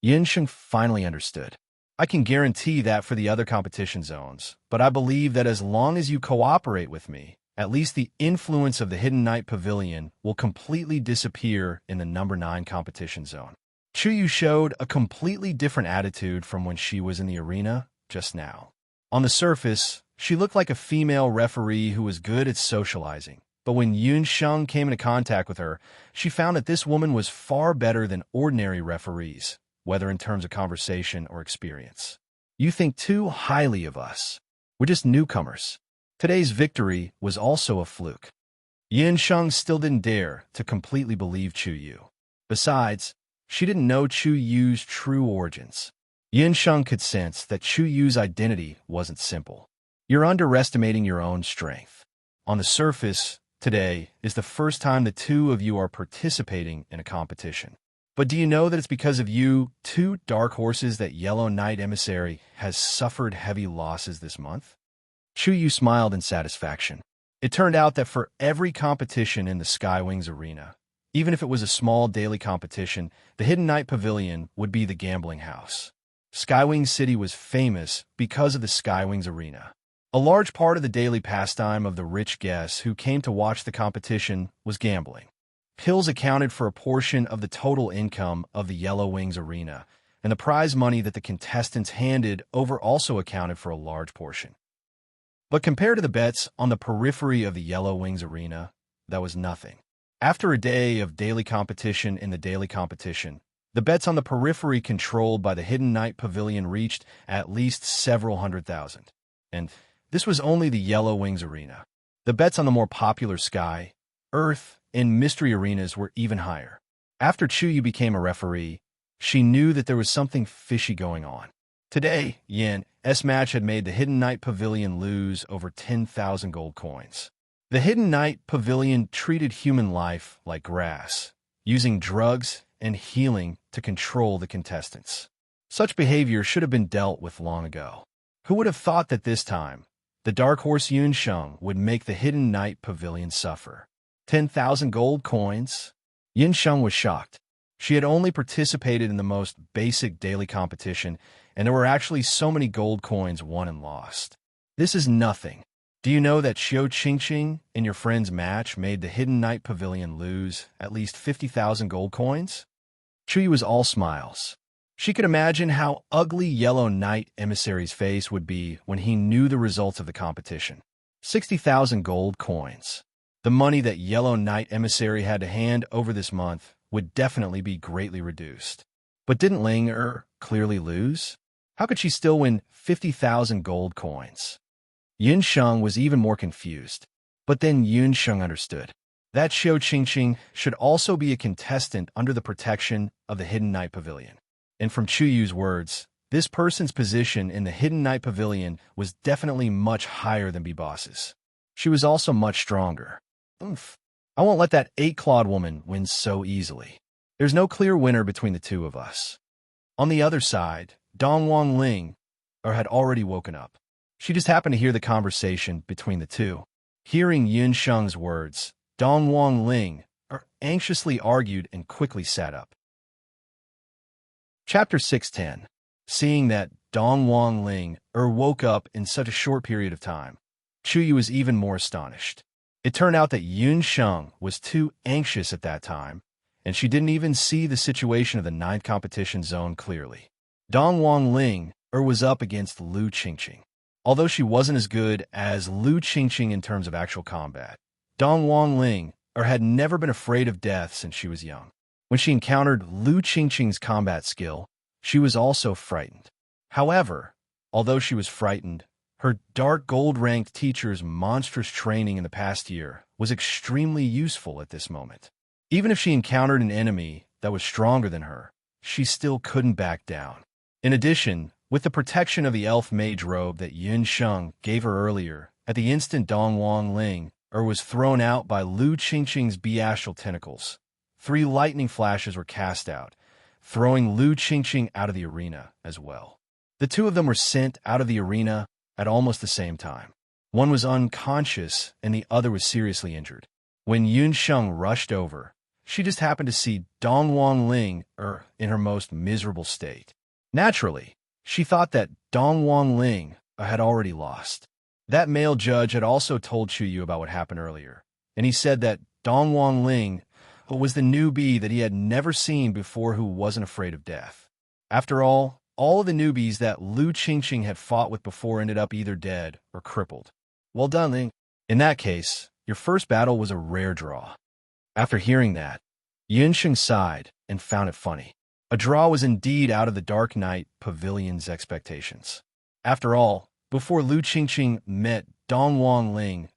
Yin Sheng finally understood. I can guarantee that for the other competition zones, but I believe that as long as you cooperate with me, at least the influence of the Hidden Night Pavilion will completely disappear in the number 9 competition zone. Chu Yu showed a completely different attitude from when she was in the arena just now. On the surface, she looked like a female referee who was good at socializing, but when Yun Sheng came into contact with her, she found that this woman was far better than ordinary referees, whether in terms of conversation or experience. You think too highly of us. We're just newcomers. Today's victory was also a fluke. Yin Sheng still didn't dare to completely believe Chu Yu. Besides, she didn't know Chu Yu's true origins. Yin Sheng could sense that Chu Yu's identity wasn't simple. You're underestimating your own strength. On the surface, today is the first time the two of you are participating in a competition. But do you know that it's because of you, 2 dark horses, that Yellow Knight Emissary has suffered heavy losses this month? Chu Yu smiled in satisfaction. It turned out that for every competition in the Skywings arena, even if it was a small daily competition, the Hidden Night Pavilion would be the gambling house. Skywing City was famous because of the Skywings arena. A large part of the daily pastime of the rich guests who came to watch the competition was gambling. Pills accounted for a portion of the total income of the Yellow Wings arena, and the prize money that the contestants handed over also accounted for a large portion. But compared to the bets on the periphery of the Yellow Wings arena, that was nothing. After a day of daily competition in the daily competition, the bets on the periphery controlled by the Hidden Night Pavilion reached at least several hundred thousand. And this was only the Yellow Wings arena. The bets on the more popular Sky, Earth, and Mystery arenas were even higher. After Chu Yu became a referee, she knew that there was something fishy going on. Today, Yin's match had made the Hidden Night Pavilion lose over 10,000 gold coins. The Hidden Night Pavilion treated human life like grass, using drugs and healing to control the contestants. Such behavior should have been dealt with long ago. Who would have thought that this time, the dark horse Yun Sheng would make the Hidden Night Pavilion suffer? 10,000 gold coins? Yin Sheng was shocked. She had only participated in the most basic daily competition, and there were actually so many gold coins won and lost. This is nothing. Do you know that Xiao Qingqing in your friend's match made the Hidden Knight Pavilion lose at least 50,000 gold coins? Chuyi was all smiles. She could imagine how ugly Yellow Knight Emissary's face would be when he knew the results of the competition. 60,000 gold coins. The money that Yellow Knight Emissary had to hand over this month would definitely be greatly reduced. But didn't Ling clearly lose? How could she still win 50,000 gold coins? Yun Sheng was even more confused. But then Yun Sheng understood. That Xiao Qingqing should also be a contestant under the protection of the Hidden Knight Pavilion. And from Chuyu's words, this person's position in the Hidden Knight Pavilion was definitely much higher than B-Boss's. She was also much stronger. Oomph. I won't let that 8-clawed woman win so easily. There's no clear winner between the two of us. On the other side, Dongwang Ling had already woken up. She just happened to hear the conversation between the two. Hearing Yun Sheng's words, Dongwang Ling anxiously argued and quickly sat up. Chapter 610. Seeing that Dongwang Ling woke up in such a short period of time, Chuyu was even more astonished. It turned out that Yun Sheng was too anxious at that time, and she didn't even see the situation of the 9th competition zone clearly. Dongwang Ling was up against Lu Qingqing. Although she wasn't as good as Lu Qingqing in terms of actual combat, Dongwang Ling had never been afraid of death since she was young. When she encountered Lu Qingqing's combat skill, she was also frightened. However, although she was frightened, her dark gold-ranked teacher's monstrous training in the past year was extremely useful at this moment. Even if she encountered an enemy that was stronger than her, she still couldn't back down. In addition, with the protection of the elf mage robe that Yun Sheng gave her earlier, at the instant Dongwang Ling was thrown out by Lu Qingqing's bestial tentacles, 3 lightning flashes were cast out, throwing Lu Qingqing out of the arena as well. The two of them were sent out of the arena at almost the same time. One was unconscious and the other was seriously injured. When Yun Sheng rushed over, she just happened to see Dongwang Ling in her most miserable state. Naturally, she thought that Dongwang Ling had already lost. That male judge had also told Chuyu about what happened earlier, and he said that Dongwang Ling was the newbie that he had never seen before who wasn't afraid of death. After all of the newbies that Lu Qingqing had fought with before ended up either dead or crippled. Well done, Ling. In that case, your first battle was a rare draw. After hearing that, Yun Sheng sighed and found it funny. A draw was indeed out of the Dark Knight Pavilion's expectations. After all, before Lu Qingqing met Dongwang Ling,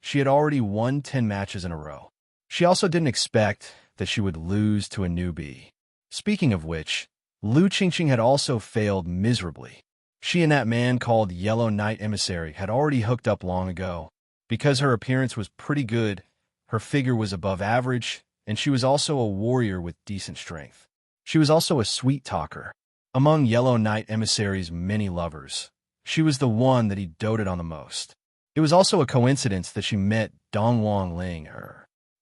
she had already won 10 matches in a row. She also didn't expect that she would lose to a newbie. Speaking of which, Lu Qingqing had also failed miserably. She and that man called Yellow Knight Emissary had already hooked up long ago. Because her appearance was pretty good, her figure was above average, and she was also a warrior with decent strength. She was also a sweet talker. Among Yellow Knight Emissary's many lovers, she was the one that he doted on the most. It was also a coincidence that she met Dongwang Ling.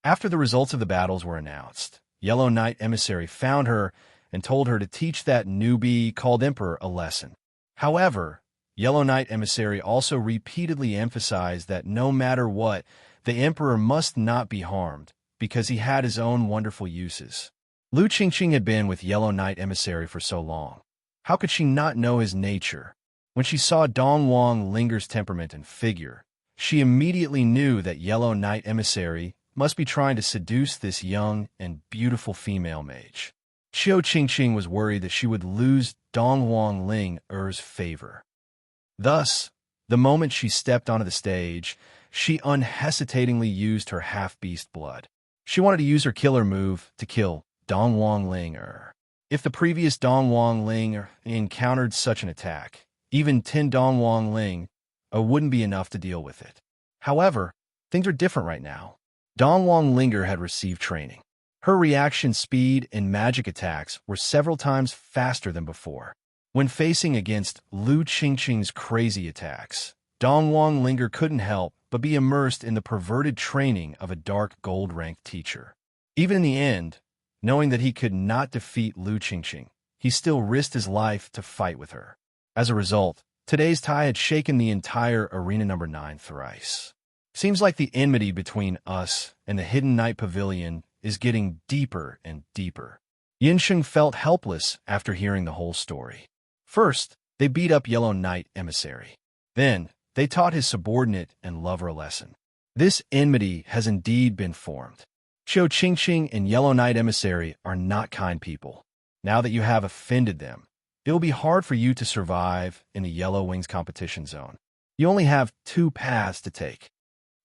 After the results of the battles were announced, Yellow Knight Emissary found her and told her to teach that newbie called Emperor a lesson. However, Yellow Knight Emissary also repeatedly emphasized that no matter what, the Emperor must not be harmed, because he had his own wonderful uses. Lu Qingqing had been with Yellow Knight Emissary for so long. How could she not know his nature? When she saw Dongwang Linger's temperament and figure, she immediately knew that Yellow Knight Emissary must be trying to seduce this young and beautiful female mage. Xiao Qingqing was worried that she would lose Dongwang Linger's favor. Thus, the moment she stepped onto the stage, she unhesitatingly used her half-beast blood. She wanted to use her killer move to kill Dongwang Linger. If the previous Dongwang Ling encountered such an attack, even 10 Dongwang Ling wouldn't be enough to deal with it. However, things are different right now. Dongwang Linger had received training. Her reaction speed and magic attacks were several times faster than before. When facing against Lu Qingqing's crazy attacks, Dongwang Linger couldn't help but be immersed in the perverted training of a dark gold-ranked teacher. Even in the end, knowing that he could not defeat Lu Qingqing, he still risked his life to fight with her. As a result, Today's tie had shaken the entire Arena Number 9 thrice. Seems like the enmity between us and the Hidden Night Pavilion is getting deeper and deeper. Yinsheng felt helpless after hearing the whole story. First, they beat up Yellow Knight Emissary. Then, they taught his subordinate and lover a lesson. This enmity has indeed been formed. Qiu Qingqing and Yellow Knight Emissary are not kind people. Now that you have offended them, it will be hard for you to survive in the Yellow Wings competition zone. You only have 2 paths to take.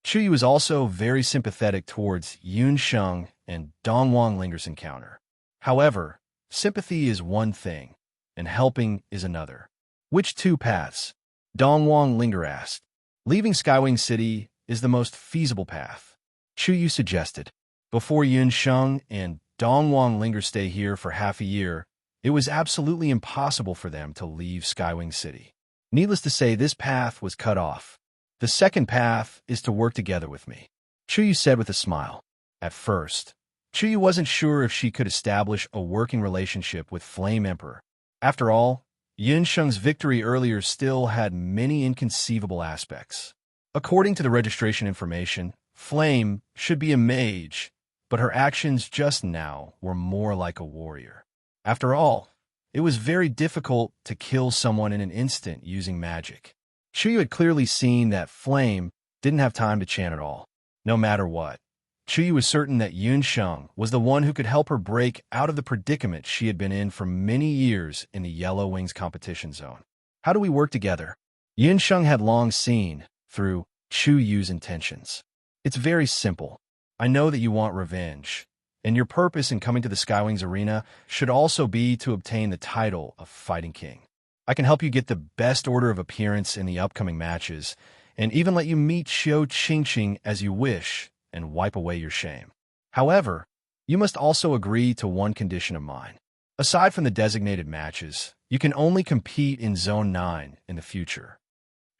Chu Yu is also very sympathetic towards Yun Sheng and Dongwang Linger's encounter. However, sympathy is one thing, and helping is another. Which 2 paths? Dongwang Linger asked. Leaving Skywing City is the most feasible path, Chu Yu suggested. Before Yun Sheng and Dongwang Linger stay here for half a year, it was absolutely impossible for them to leave Skywing City. Needless to say, this path was cut off. The second path is to work together with me, Chu Yu said with a smile. At first, Chu Yu wasn't sure if she could establish a working relationship with Flame Emperor. After all, Yun Sheng's victory earlier still had many inconceivable aspects. According to the registration information, Flame should be a mage, but her actions just now were more like a warrior. After all, it was very difficult to kill someone in an instant using magic. Chu Yu had clearly seen that Flame didn't have time to chant at all. No matter what, Chu Yu was certain that Yun Sheng was the one who could help her break out of the predicament she had been in for many years in the Yellow Wings competition zone. How do we work together? Yun Sheng had long seen through Chu Yu's intentions. It's very simple. I know that you want revenge, and your purpose in coming to the Skywings Arena should also be to obtain the title of Fighting King. I can help you get the best order of appearance in the upcoming matches, and even let you meet Qiu Qingqing as you wish and wipe away your shame. However, you must also agree to one condition of mine. Aside from the designated matches, you can only compete in Zone 9 in the future.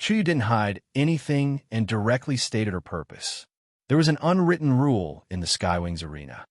Chu Yu didn't hide anything and directly stated her purpose. There was an unwritten rule in the Skywings Arena.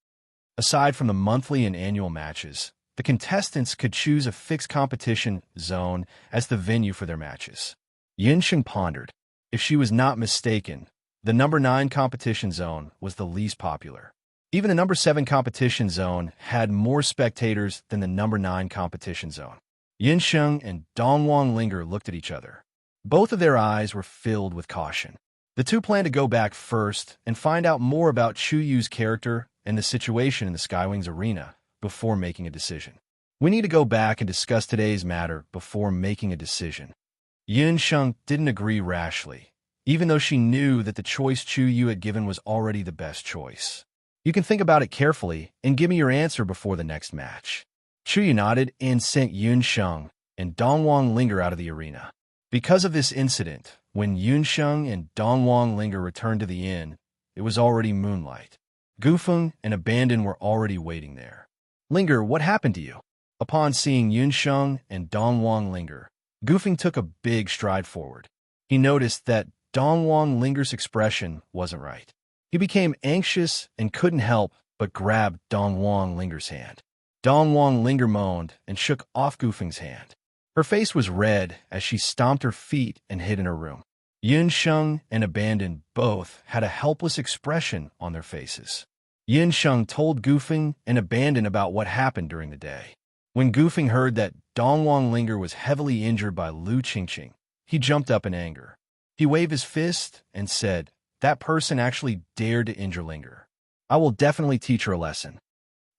Aside from the monthly and annual matches, the contestants could choose a fixed competition zone as the venue for their matches. Yinsheng pondered. If she was not mistaken, the number 9 competition zone was the least popular. Even the number 7 competition zone had more spectators than the number 9 competition zone. Yinsheng and Dongwang Linger looked at each other. Both of their eyes were filled with caution. The two planned to go back first and find out more about Chu Yu's character and the situation in the Skywings Arena before making a decision. We need to go back and discuss today's matter before making a decision. Yun Sheng didn't agree rashly, even though she knew that the choice Chu Yu had given was already the best choice. You can think about it carefully and give me your answer before the next match. Chu Yu nodded and sent Yun Sheng and Dongwang Linger out of the arena. Because of this incident, when Yun Sheng and Dongwang Linger returned to the inn, it was already moonlight. Gufeng and Abandon were already waiting there. Linger, what happened to you? Upon seeing Yun Sheng and Dongwang Linger, Gufeng took a big stride forward. He noticed that Dongwang Linger's expression wasn't right. He became anxious and couldn't help but grab Dongwang Linger's hand. Dongwang Linger moaned and shook off Gufeng's hand. Her face was red as she stomped her feet and hid in her room. Yun Sheng and Abandon both had a helpless expression on their faces. Yun Sheng told Gufeng and Abandon about what happened during the day. When Gufeng heard that Dongwang Linger was heavily injured by Lu Qingqing, he jumped up in anger. He waved his fist and said, "That person actually dared to injure Linger. I will definitely teach her a lesson."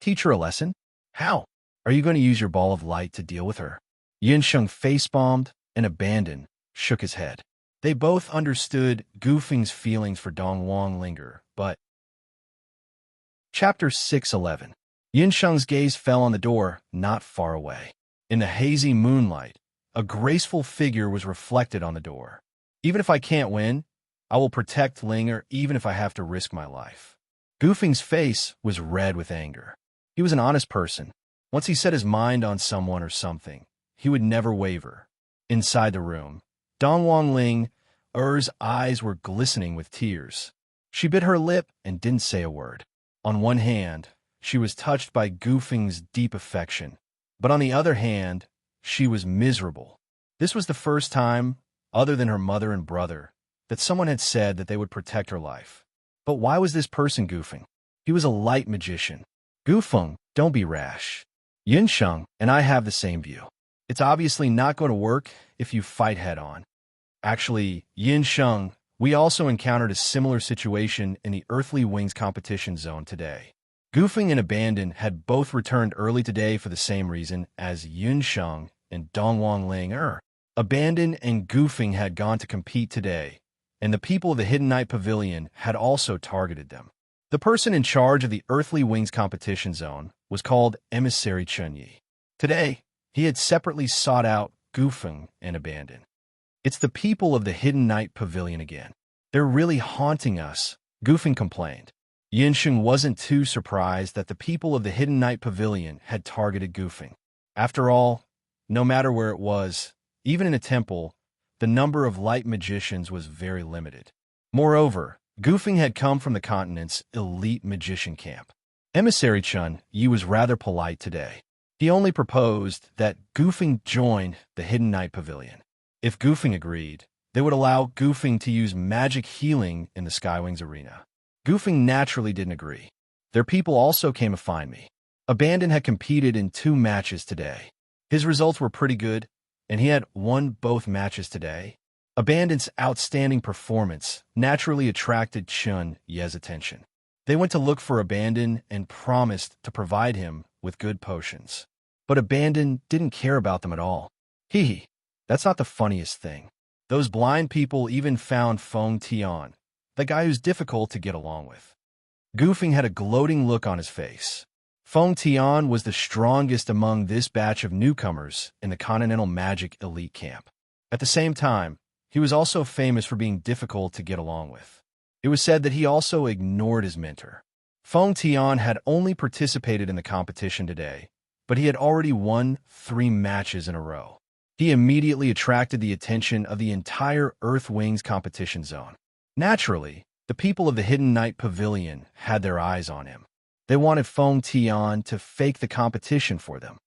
Teach her a lesson? How? Are you going to use your ball of light to deal with her? Yun Sheng face-bombed and Abandon shook his head. They both understood Gufeng's feelings for Dongwang Linger, but... Chapter 611. Yun Sheng's gaze fell on the door not far away. In the hazy moonlight, a graceful figure was reflected on the door. Even if I can't win, I will protect Linger even if I have to risk my life. Gufeng's face was red with anger. He was an honest person. Once he set his mind on someone or something, he would never waver. Inside the room, Dongwang Linger's eyes were glistening with tears. She bit her lip and didn't say a word. On one hand, she was touched by Gufeng's deep affection, but on the other hand, she was miserable. This was the first time, other than her mother and brother, that someone had said that they would protect her life. But why was this person goofing? He was a light magician. Goofeng, don't be rash. Yunsheng and I have the same view. It's obviously not going to work if you fight head-on. Actually, Yunsheng, we also encountered a similar situation in the Earthly Wings competition zone today. Goofeng and Abandon had both returned early today for the same reason as Yunsheng and Dongwang Ling. Abandon and Goofeng had gone to compete today, and the people of the Hidden Night Pavilion had also targeted them. The person in charge of the Earthly Wings competition zone was called Emissary Chunyi. Today, he had separately sought out Goofeng and Abandon. It's the people of the Hidden Night Pavilion again. They're really haunting us, Goofeng complained. Yunsheng wasn't too surprised that the people of the Hidden Night Pavilion had targeted Goofeng. After all, no matter where it was, even in a temple, the number of light magicians was very limited. Moreover, Goofeng had come from the continent's elite magician camp. Emissary Chun Yi was rather polite today. He only proposed that Goofeng join the Hidden Night Pavilion. If Goofeng agreed, they would allow Goofeng to use magic healing in the Skywings arena. Goofeng naturally didn't agree. Their people also came to find me. Abandon had competed in 2 matches today. His results were pretty good, and he had won both matches today. Abandon's outstanding performance naturally attracted Chun Ye's attention. They went to look for Abandon and promised to provide him with good potions. But Abandon didn't care about them at all. Hee, that's not the funniest thing. Those blind people even found Feng Tian, the guy who's difficult to get along with. Goofeng had a gloating look on his face. Feng Tian was the strongest among this batch of newcomers in the Continental Magic Elite Camp. At the same time, he was also famous for being difficult to get along with. It was said that he also ignored his mentor. Feng Tian had only participated in the competition today, but he had already won 3 matches in a row. He immediately attracted the attention of the entire Earth Wings competition zone. Naturally, the people of the Hidden Night Pavilion had their eyes on him. They wanted Feng Tian to fake the competition for them.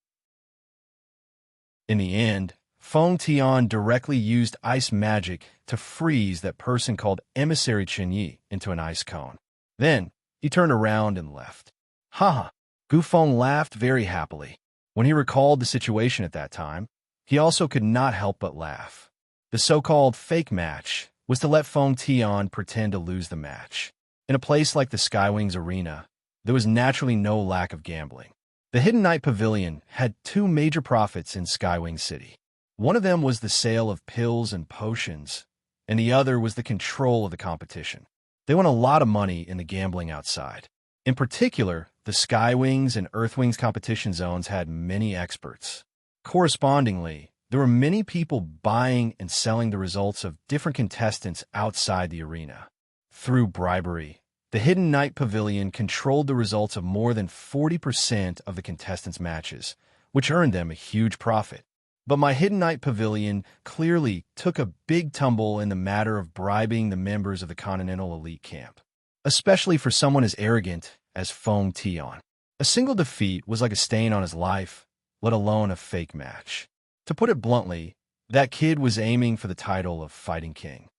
In the end, Feng Tian directly used ice magic to freeze that person called Emissary Chunyi into an ice cone. Then, he turned around and left. Haha, Goofeng laughed very happily. When he recalled the situation at that time, he also could not help but laugh. The so-called fake match was to let Feng Tian pretend to lose the match. In a place like the Skywings Arena, there was naturally no lack of gambling. The Hidden Night Pavilion had 2 major profits in Skywing City. One of them was the sale of pills and potions, and the other was the control of the competition. They won a lot of money in the gambling outside. In particular, the Skywings and Earthwings competition zones had many experts. Correspondingly, there were many people buying and selling the results of different contestants outside the arena. Through bribery, the Hidden Night Pavilion controlled the results of more than 40% of the contestants' matches, which earned them a huge profit. But my Hidden Night Pavilion clearly took a big tumble in the matter of bribing the members of the Continental Elite Camp, especially for someone as arrogant as Feng Tian. A single defeat was like a stain on his life, let alone a fake match. To put it bluntly, that kid was aiming for the title of Fighting King.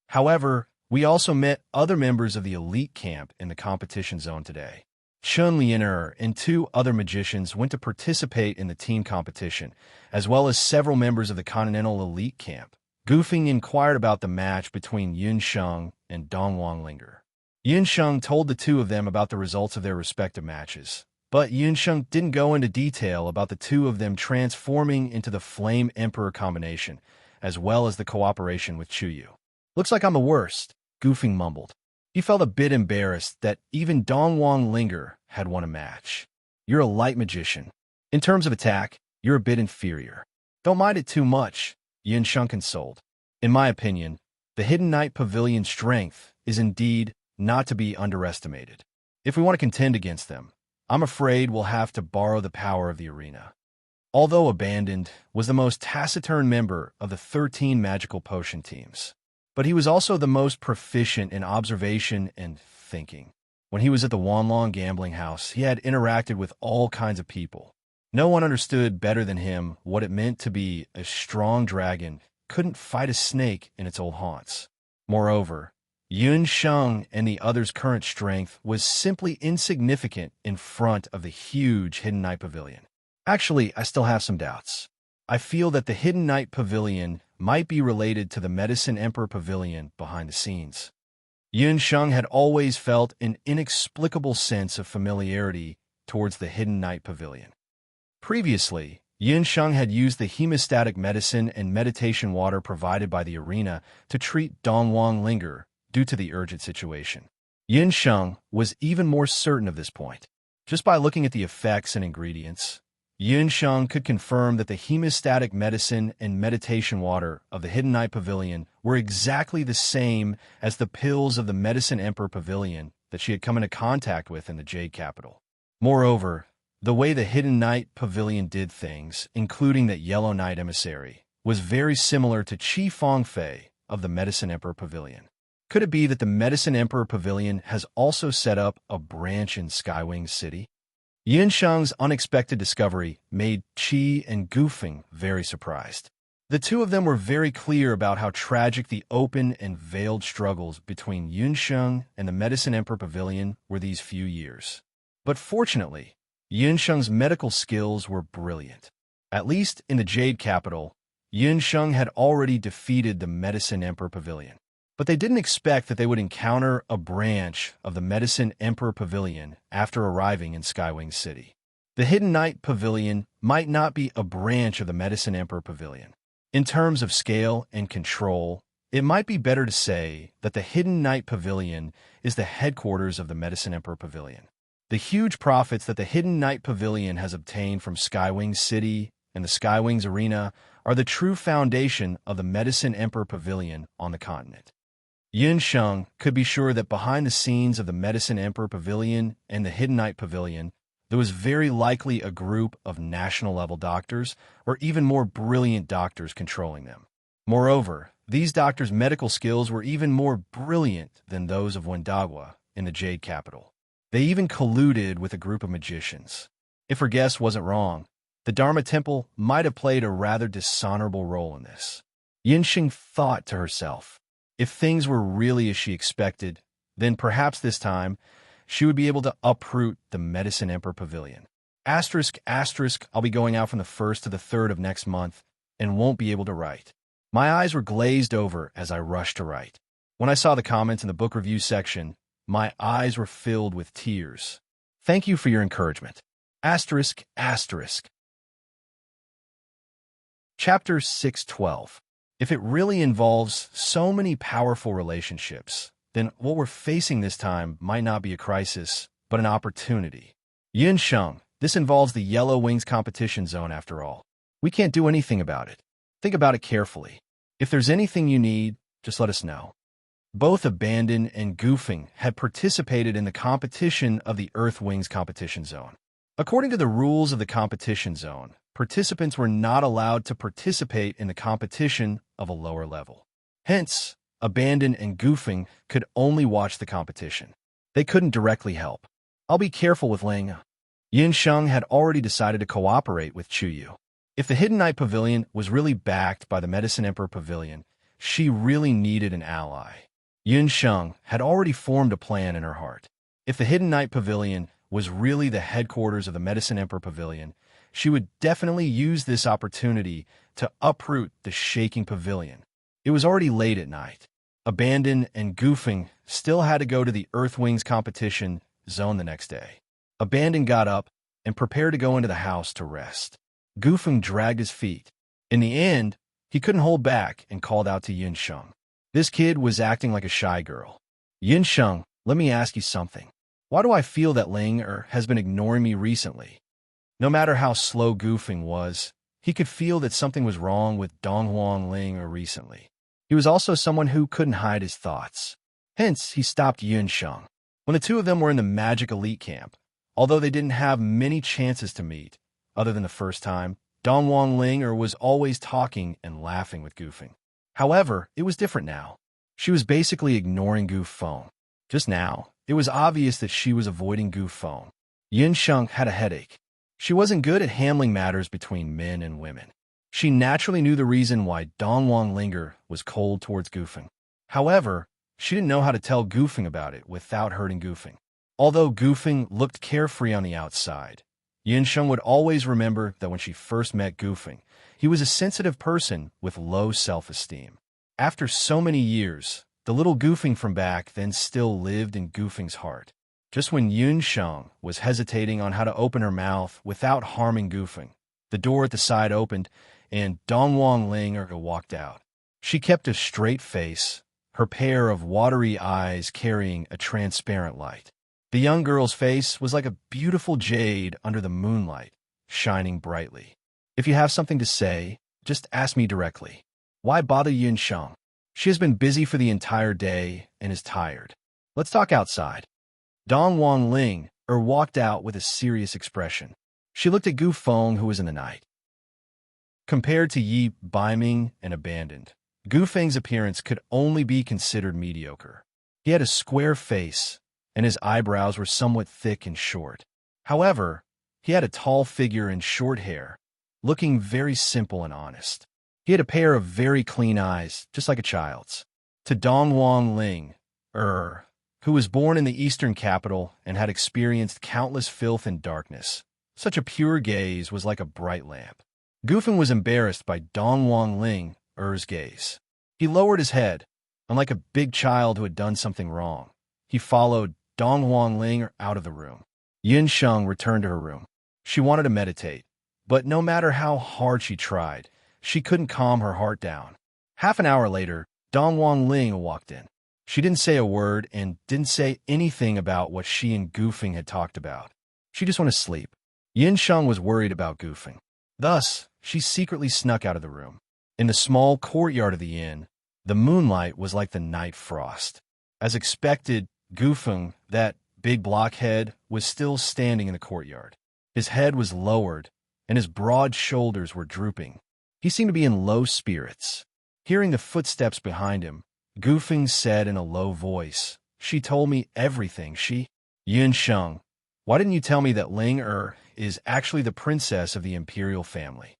However, we also met other members of the elite camp in the competition zone today. Chun Lianer and 2 other magicians went to participate in the team competition, as well as several members of the Continental Elite Camp. Goofeng inquired about the match between Yunsheng and Dongwang Linger. Yunsheng told the 2 of them about the results of their respective matches, but Yunsheng didn't go into detail about the 2 of them transforming into the Flame Emperor combination, as well as the cooperation with Chuyu. Looks like I'm the worst, Goofeng mumbled. He felt a bit embarrassed that even Dongwang Linger had won a match. You're a light magician. In terms of attack, you're a bit inferior. Don't mind it too much, Yunsheng consoled. In my opinion, the Hidden Night Pavilion's strength is indeed not to be underestimated. If we want to contend against them, I'm afraid we'll have to borrow the power of the arena. Although Abandoned was the most taciturn member of the 13 magical potion teams, but he was also the most proficient in observation and thinking. When he was at the Wanlong gambling house, he had interacted with all kinds of people. No one understood better than him what it meant to be a strong dragon couldn't fight a snake in its old haunts. Moreover, Yun Sheng and the others' current strength was simply insignificant in front of the huge Hidden Night Pavilion. Actually, I still have some doubts. I feel that the Hidden Night Pavilion might be related to the Medicine Emperor Pavilion behind the scenes. Yun Sheng had always felt an inexplicable sense of familiarity towards the Hidden Night Pavilion. Previously, Yun Sheng had used the hemostatic medicine and meditation water provided by the arena to treat Dongwang Linger due to the urgent situation. Yun Sheng was even more certain of this point. Just by looking at the effects and ingredients, Yun Sheng could confirm that the hemostatic medicine and meditation water of the Hidden Night Pavilion were exactly the same as the pills of the Medicine Emperor Pavilion that she had come into contact with in the Jade Capital. Moreover, the way the Hidden Night Pavilion did things, including that Yellow Knight emissary, was very similar to Qi Fangfei of the Medicine Emperor Pavilion. Could it be that the Medicine Emperor Pavilion has also set up a branch in Skywing City? Yun Sheng's unexpected discovery made Qi and Gufeng very surprised. The two of them were very clear about how tragic the open and veiled struggles between Yun Sheng and the Medicine Emperor Pavilion were these few years. But fortunately, Yun Sheng's medical skills were brilliant. At least in the Jade Capital, Yun Sheng had already defeated the Medicine Emperor Pavilion. But they didn't expect that they would encounter a branch of the Medicine Emperor Pavilion after arriving in Skywing City. The Hidden Night Pavilion might not be a branch of the Medicine Emperor Pavilion. In terms of scale and control, it might be better to say that the Hidden Night Pavilion is the headquarters of the Medicine Emperor Pavilion. The huge profits that the Hidden Night Pavilion has obtained from Skywing City and the Skywings Arena are the true foundation of the Medicine Emperor Pavilion on the continent. Yun Sheng could be sure that behind the scenes of the Medicine Emperor Pavilion and the Hidden Night Pavilion, there was very likely a group of national-level doctors or even more brilliant doctors controlling them. Moreover, these doctors' medical skills were even more brilliant than those of Wendagua in the Jade Capital. They even colluded with a group of magicians. If her guess wasn't wrong, the Dharma Temple might have played a rather dishonorable role in this. Yun Sheng thought to herself, if things were really as she expected, then perhaps this time she would be able to uproot the Medicine Emperor Pavilion. Asterisk, I'll be going out from the 1st to the 3rd of next month and won't be able to write. My eyes were glazed over as I rushed to write. When I saw the comments in the book review section, my eyes were filled with tears. Thank you for your encouragement. Asterisk. Chapter 612. If it really involves so many powerful relationships, then what we're facing this time might not be a crisis, but an opportunity. Yun Sheng, this involves the Yellow Wings competition zone after all. We can't do anything about it. Think about it carefully. If there's anything you need, just let us know. Both Abandon and Gufeng had participated in the competition of the Earth Wings competition zone. According to the rules of the competition zone, participants were not allowed to participate in the competition of a lower level. Hence, Abandon and Gufeng could only watch the competition. They couldn't directly help. I'll be careful with Ling. Yun Sheng had already decided to cooperate with Chuyu. If the Hidden Night Pavilion was really backed by the Medicine Emperor Pavilion, she really needed an ally. Yun Sheng had already formed a plan in her heart. If the Hidden Night Pavilion was really the headquarters of the Medicine Emperor Pavilion, she would definitely use this opportunity to uproot the shaking pavilion. It was already late at night. Abandon and Gufeng still had to go to the Earthwings competition zone the next day. Abandon got up and prepared to go into the house to rest. Gufeng dragged his feet. In the end, he couldn't hold back and called out to Yun Sheng. This kid was acting like a shy girl. Yun Sheng, let me ask you something. Why do I feel that Ling has been ignoring me recently? No matter how slow Gufeng was, he could feel that something was wrong with Donghuang Ling recently. He was also someone who couldn't hide his thoughts. Hence, he stopped Yun Sheng. When the two of them were in the Magic Elite Camp, although they didn't have many chances to meet, other than the first time, Donghuang Ling was always talking and laughing with Gufeng. However, it was different now. She was basically ignoring Gufeng. Just now, it was obvious that she was avoiding Gufeng. Yun Sheng had a headache. She wasn't good at handling matters between men and women. She naturally knew the reason why Dongwang Linger was cold towards Gufeng. However, she didn't know how to tell Gufeng about it without hurting Gufeng. Although Gufeng looked carefree on the outside, Yunsheng would always remember that when she first met Gufeng, he was a sensitive person with low self-esteem. After so many years, the little Gufeng from back then still lived in Gufeng's heart. Just when Yunsheng was hesitating on how to open her mouth without harming Gufeng, the door at the side opened and Dongwang Linger walked out. She kept a straight face, her pair of watery eyes carrying a transparent light. The young girl's face was like a beautiful jade under the moonlight, shining brightly. If you have something to say, just ask me directly. Why bother Yunsheng? She has been busy for the entire day and is tired. Let's talk outside. Dongwang Linger walked out with a serious expression. She looked at Gu Feng, who was in the night. Compared to Yi Baiming and abandoned, Gu Feng's appearance could only be considered mediocre. He had a square face, and his eyebrows were somewhat thick and short. However, he had a tall figure and short hair, looking very simple and honest. He had a pair of very clean eyes, just like a child's. To Dongwang Linger, who was born in the eastern capital and had experienced countless filth and darkness, such a pure gaze was like a bright lamp. Gufeng was embarrassed by Dongwang Linger's gaze. He lowered his head, unlike a big child who had done something wrong. He followed Dongwang Linger out of the room. Yunsheng returned to her room. She wanted to meditate, but no matter how hard she tried, she couldn't calm her heart down. Half an hour later, Dongwang Linger walked in. She didn't say a word and didn't say anything about what she and Gufeng had talked about. She just wanted to sleep. Yunsheng was worried about Gufeng. Thus, she secretly snuck out of the room. In the small courtyard of the inn, the moonlight was like the night frost. As expected, Gufeng, that big blockhead, was still standing in the courtyard. His head was lowered, and his broad shoulders were drooping. He seemed to be in low spirits. Hearing the footsteps behind him, Gufeng said in a low voice, "She told me everything, Yunsheng, why didn't you tell me that Linger is actually the princess of the imperial family?"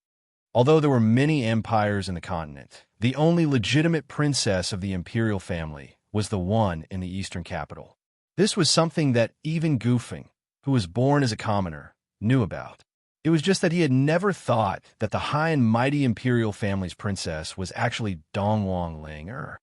Although there were many empires in the continent, the only legitimate princess of the imperial family was the one in the eastern capital. This was something that even Gufeng, who was born as a commoner, knew about. It was just that he had never thought that the high and mighty imperial family's princess was actually Dongwang Linger.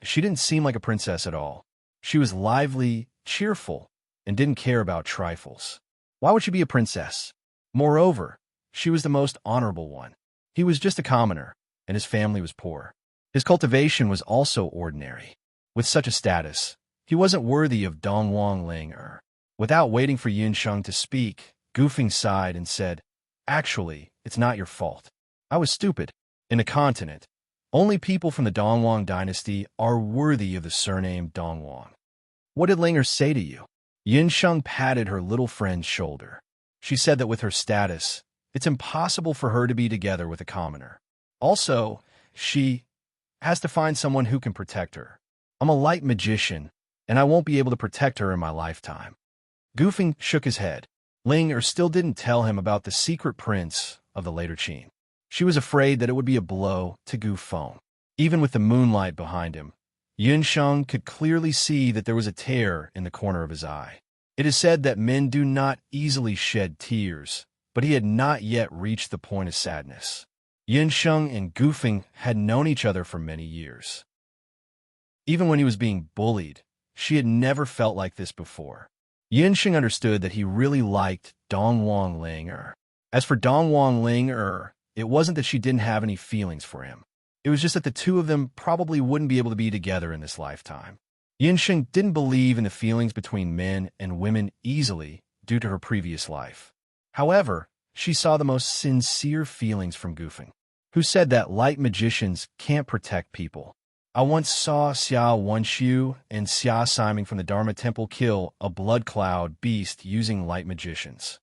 She didn't seem like a princess at all. She was lively, cheerful, and didn't care about trifles. Why would she be a princess? Moreover, she was the most honorable one. He was just a commoner, and his family was poor. His cultivation was also ordinary. With such a status, he wasn't worthy of Dongwang Linger. Without waiting for Yunsheng to speak, Gufeng sighed and said, "Actually, it's not your fault. I was stupid. In the continent, only people from the Dongwang dynasty are worthy of the surname Dongwang." "What did Linger say to you?" Yunsheng patted her little friend's shoulder. She said that with her status, it's impossible for her to be together with a commoner. Also, she has to find someone who can protect her. I'm a light magician, and I won't be able to protect her in my lifetime. Gufeng shook his head. Linger still didn't tell him about the secret prince of the later Qin. She was afraid that it would be a blow to Gu Feng. Even with the moonlight behind him, Yunsheng could clearly see that there was a tear in the corner of his eye. It is said that men do not easily shed tears, but he had not yet reached the point of sadness. Yunsheng and Gufeng had known each other for many years. Even when he was being bullied, she had never felt like this before. Yunsheng understood that he really liked Dongwang Linger. As for Dongwang Linger, it wasn't that she didn't have any feelings for him. It was just that the two of them probably wouldn't be able to be together in this lifetime. Yunsheng didn't believe in the feelings between men and women easily due to her previous life. However, she saw the most sincere feelings from Gufeng, who said that light magicians can't protect people. "I once saw Xia Wenxiu and Xia Siming from the Dharma Temple kill a blood cloud beast using light magicians."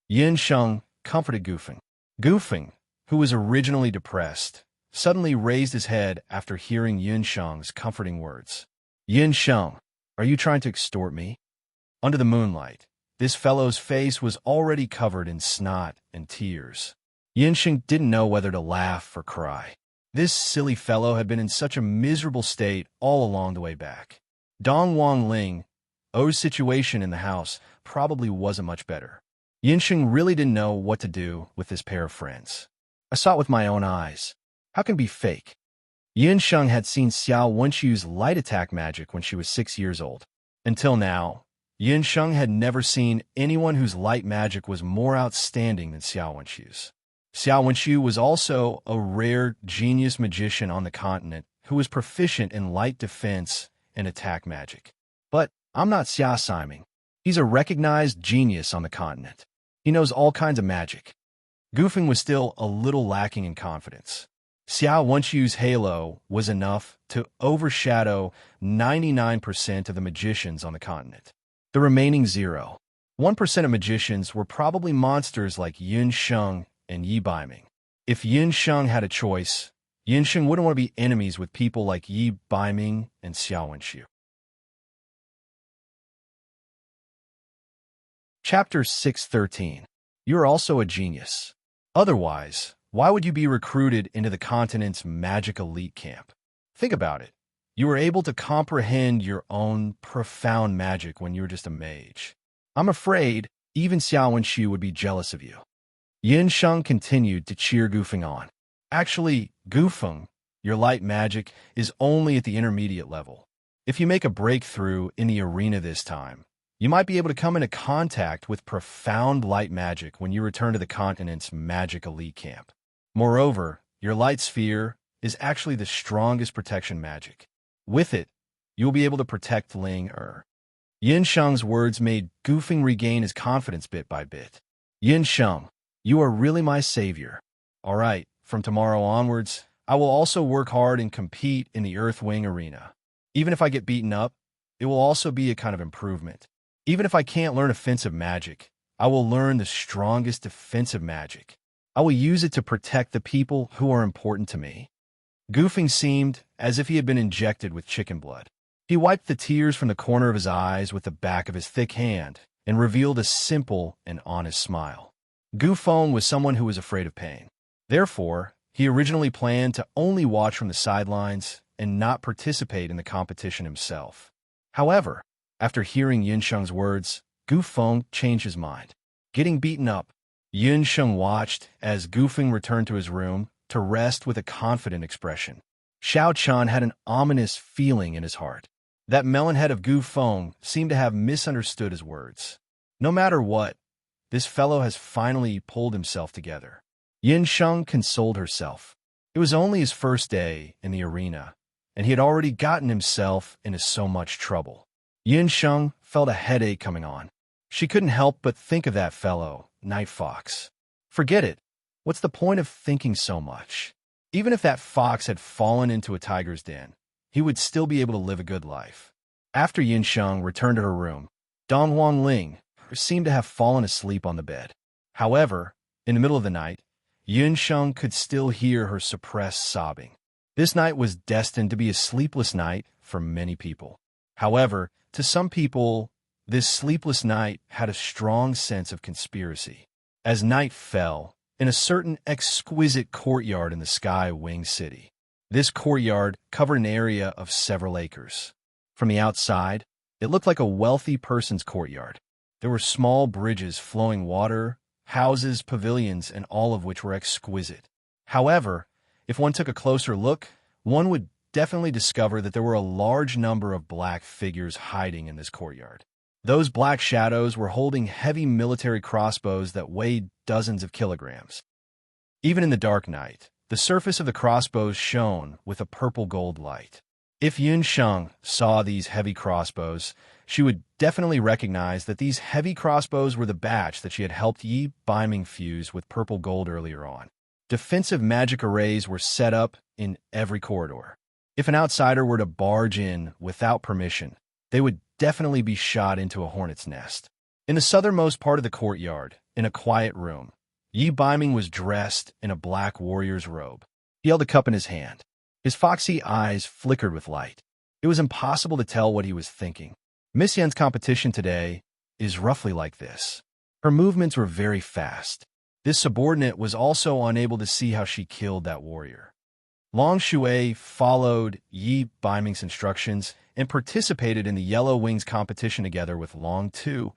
Yunsheng comforted Gufeng. Gufeng, who was originally depressed, suddenly raised his head after hearing Yunsheng's comforting words. "Yunsheng, are you trying to extort me?" Under the moonlight, This fellow's face was already covered in snot and tears. Yinsheng didn't know whether to laugh or cry. This silly fellow had been in such a miserable state all along the way back. Dong Wangling, O's situation in the house probably wasn't much better. Yinsheng really didn't know what to do with this pair of friends. I saw it with my own eyes. How can it be fake? Yinsheng had seen Xiao Wenchu's light attack magic when she was 6 years old. Until now, Yinsheng had never seen anyone whose light magic was more outstanding than Xiao Wenchu's. Xiao Wenchu was also a rare genius magician on the continent who was proficient in light defense and attack magic. But I'm not Xia Siming. He's a recognized genius on the continent. He knows all kinds of magic. Goofing was still a little lacking in confidence. Xiao Wenchu's halo was enough to overshadow 99% of the magicians on the continent. The remaining 1% of magicians were probably monsters like Yinsheng and Yi Baiming. If Yinsheng had a choice, Yinsheng wouldn't want to be enemies with people like Yi Baiming and Xiao Wenchu. Chapter 613. You're also a genius. Otherwise, why would you be recruited into the continent's magic elite camp? Think about it. You were able to comprehend your own profound magic when you were just a mage. I'm afraid even Xiao Wenchu would be jealous of you. Yinsheng continued to cheer Goofing on. Actually, Goofeng, your light magic is only at the intermediate level. If you make a breakthrough in the arena this time, you might be able to come into contact with profound light magic when you return to the continent's magic elite camp. Moreover, your light sphere is actually the strongest protection magic. With it, you will be able to protect Ling Er. Yinsheng's words made Goofing regain his confidence bit by bit. Yinsheng, you are really my savior. All right, from tomorrow onwards, I will also work hard and compete in the Earthwing arena. Even if I get beaten up, it will also be a kind of improvement. Even if I can't learn offensive magic, I will learn the strongest defensive magic. I will use it to protect the people who are important to me. Goofing seemed as if he had been injected with chicken blood. He wiped the tears from the corner of his eyes with the back of his thick hand and revealed a simple and honest smile. Goofeng was someone who was afraid of pain. Therefore, he originally planned to only watch from the sidelines and not participate in the competition himself. However, after hearing Yinsheng's words, Goofeng changed his mind. Getting beaten up, Yinsheng watched as Goofeng returned to his room to rest with a confident expression. Xiao Chan had an ominous feeling in his heart. That melonhead of Goofeng seemed to have misunderstood his words. No matter what, this fellow has finally pulled himself together. Yinsheng consoled herself. It was only his first day in the arena, and he had already gotten himself into so much trouble. Yinsheng felt a headache coming on. She couldn't help but think of that fellow, Night Fox. Forget it. What's the point of thinking so much? Even if that fox had fallen into a tiger's den, he would still be able to live a good life. After Yinsheng returned to her room, Dong Wangling seemed to have fallen asleep on the bed. However, in the middle of the night, Yinsheng could still hear her suppressed sobbing. This night was destined to be a sleepless night for many people. However, to some people, this sleepless night had a strong sense of conspiracy. As night fell, in a certain exquisite courtyard in the Sky Wing City. This courtyard covered an area of several acres. From the outside, it looked like a wealthy person's courtyard. There were small bridges flowing water, houses, pavilions, and all of which were exquisite. However, if one took a closer look, one would definitely discover that there were a large number of black figures hiding in this courtyard. Those black shadows were holding heavy military crossbows that weighed dozens of kilograms. Even in the dark night, the surface of the crossbows shone with a purple-gold light. If Yinsheng saw these heavy crossbows, she would definitely recognize that these heavy crossbows were the batch that she had helped Yi Baiming fuse with purple gold earlier on. Defensive magic arrays were set up in every corridor. If an outsider were to barge in without permission, they would definitely be shot into a hornet's nest. In the southernmost part of the courtyard, in a quiet room, Yi Baiming was dressed in a black warrior's robe. He held a cup in his hand. His foxy eyes flickered with light. It was impossible to tell what he was thinking. Miss Yen's competition today is roughly like this. Her movements were very fast. This subordinate was also unable to see how she killed that warrior. Long Shui followed Yi Baiming's instructions and participated in the Yellow Wings competition together with Long Tu,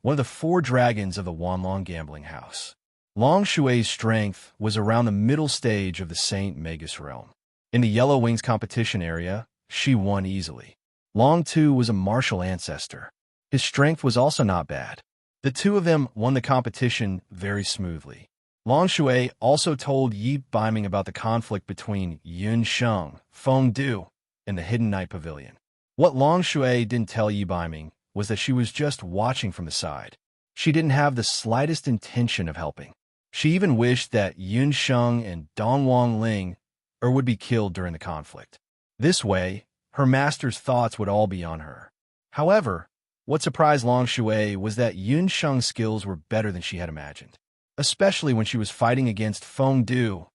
one of the 4 dragons of the Wanlong gambling house. Long Shui's strength was around the middle stage of the Saint Magus realm. In the Yellow Wings competition area, she won easily. Long Tu was a martial ancestor. His strength was also not bad. The two of them won the competition very smoothly. Long Shui also told Yi Baiming about the conflict between Yun Sheng, Feng Du, and the Hidden Night Pavilion. What Long Shui didn't tell Yi Baiming was that she was just watching from the side. She didn't have the slightest intention of helping. She even wished that Yun Sheng and Dong Wang Ling would be killed during the conflict. This way, her master's thoughts would all be on her. However, what surprised Long Shui was that Yun Sheng's skills were better than she had imagined, especially when she was fighting against Feng Du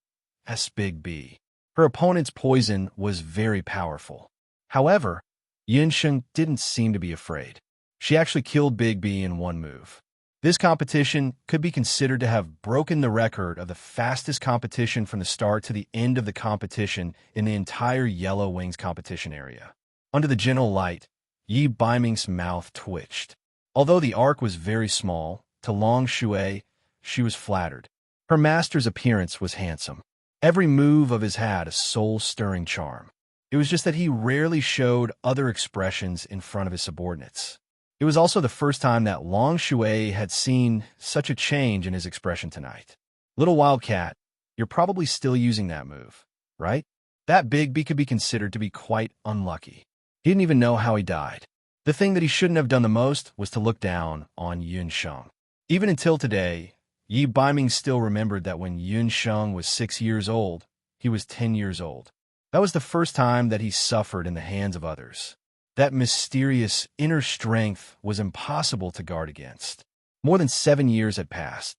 as Big B. Her opponent's poison was very powerful. However, Yun Sheng didn't seem to be afraid. She actually killed Big B in one move. This competition could be considered to have broken the record of the fastest competition from the start to the end of the competition in the entire Yellow Wings competition area. Under the gentle light, Yi Baiming's mouth twitched. Although the arc was very small, to Long Shui, she was flattered. Her master's appearance was handsome. Every move of his had a soul-stirring charm. It was just that he rarely showed other expressions in front of his subordinates. It was also the first time that Long Shui had seen such a change in his expression tonight. Little Wildcat, you're probably still using that move, right? That Big B could be considered to be quite unlucky. He didn't even know how he died. The thing that he shouldn't have done the most was to look down on Yun Sheng. Even until today, Yi Baiming still remembered that when Yun Sheng was 6 years old, he was 10 years old. That was the first time that he suffered in the hands of others. That mysterious inner strength was impossible to guard against. More than 7 years had passed.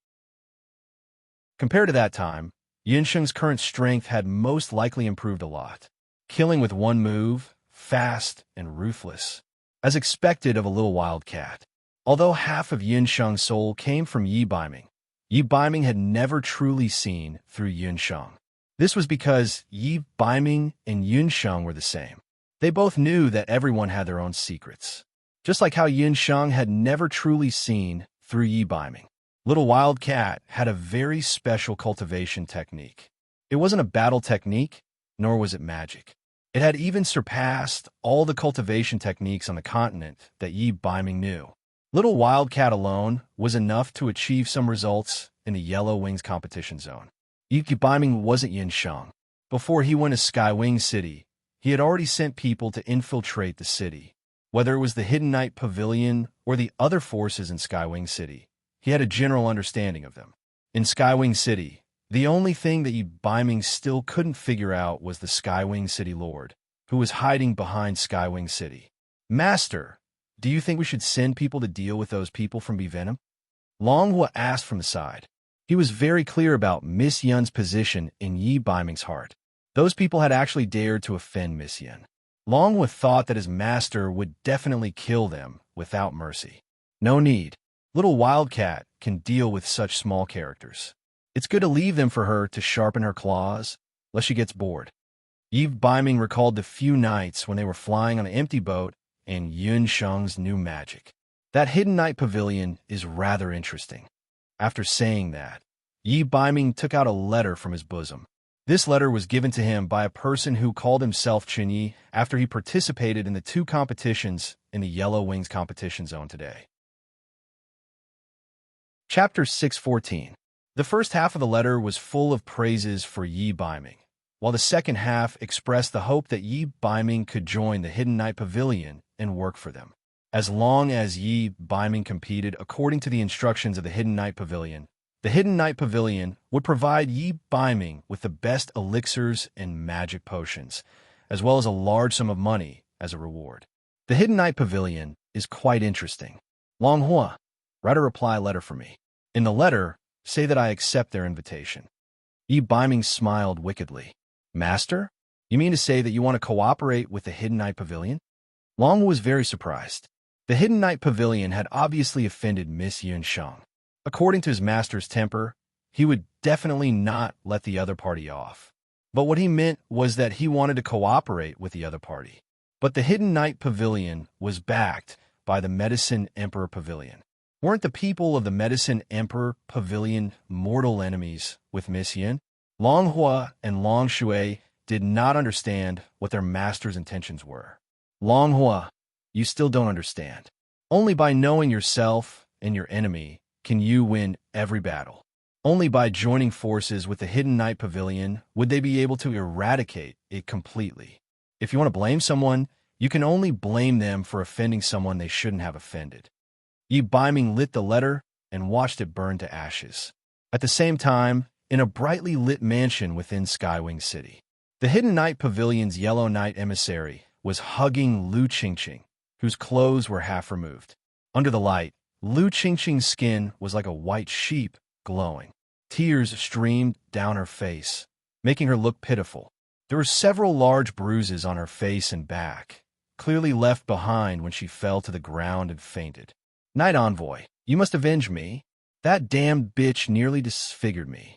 Compared to that time, Yun Sheng's current strength had most likely improved a lot. Killing with one move, fast and ruthless, as expected of a little wildcat. Although half of Yun Sheng's soul came from Yi Baiming had never truly seen through Yun Sheng. This was because Yi Baiming and Yun Sheng were the same. They both knew that everyone had their own secrets. Just like how Yun Sheng had never truly seen through Yi Baiming. Little Wildcat had a very special cultivation technique. It wasn't a battle technique, nor was it magic. It had even surpassed all the cultivation techniques on the continent that Yi Baiming knew. Little Wildcat alone was enough to achieve some results in the Yellow Wings competition zone. Yi Baiming wasn't Yun Sheng. Before he went to Skywing City, he had already sent people to infiltrate the city. Whether it was the Hidden Night Pavilion or the other forces in Skywing City, he had a general understanding of them. In Skywing City, the only thing that Yi Baiming still couldn't figure out was the Skywing City Lord, who was hiding behind Skywing City. Master, do you think we should send people to deal with those people from Venom? Long Hua asked from the side. He was very clear about Miss Yun's position in Yi Baiming's heart. Those people had actually dared to offend Miss Yun. Long Hua thought that his master would definitely kill them without mercy. No need. Little Wildcat can deal with such small characters. It's good to leave them for her to sharpen her claws, lest she gets bored. Yi Baiming recalled the few nights when they were flying on an empty boat and Yun Sheng's new magic. That Hidden Night Pavilion is rather interesting. After saying that, Yi Baiming took out a letter from his bosom. This letter was given to him by a person who called himself Chunyi after he participated in the 2 competitions in the Yellow Wings competition zone today. Chapter 614. The first half of the letter was full of praises for Yi Baiming, while the second half expressed the hope that Yi Baiming could join the Hidden Night Pavilion and work for them. As long as Yi Baiming competed according to the instructions of the Hidden Night Pavilion, the Hidden Night Pavilion would provide Yi Baiming with the best elixirs and magic potions, as well as a large sum of money as a reward. The Hidden Night Pavilion is quite interesting. Long Hua, write a reply letter for me. In the letter, say that I accept their invitation. Yi Baiming smiled wickedly. Master, you mean to say that you want to cooperate with the Hidden Night Pavilion? Long Hua was very surprised. The Hidden Night Pavilion had obviously offended Miss Yunsheng. According to his master's temper, he would definitely not let the other party off. But what he meant was that he wanted to cooperate with the other party. But the Hidden Night Pavilion was backed by the Medicine Emperor Pavilion. Weren't the people of the Medicine Emperor Pavilion mortal enemies with Miss Yin? Long Hua and Long Shui did not understand what their master's intentions were. Long Hua, you still don't understand. Only by knowing yourself and your enemy can you win every battle. Only by joining forces with the Hidden Night Pavilion would they be able to eradicate it completely. If you want to blame someone, you can only blame them for offending someone they shouldn't have offended. Yi Baiming lit the letter and watched it burn to ashes. At the same time, in a brightly lit mansion within Skywing City, the Hidden Night Pavilion's Yellow Knight emissary was hugging Lu Qingqing, whose clothes were half removed. Under the light, Lu Qingqing's skin was like a white sheep, glowing. Tears streamed down her face, making her look pitiful. There were several large bruises on her face and back, clearly left behind when she fell to the ground and fainted. Knight Envoy, you must avenge me. That damned bitch nearly disfigured me.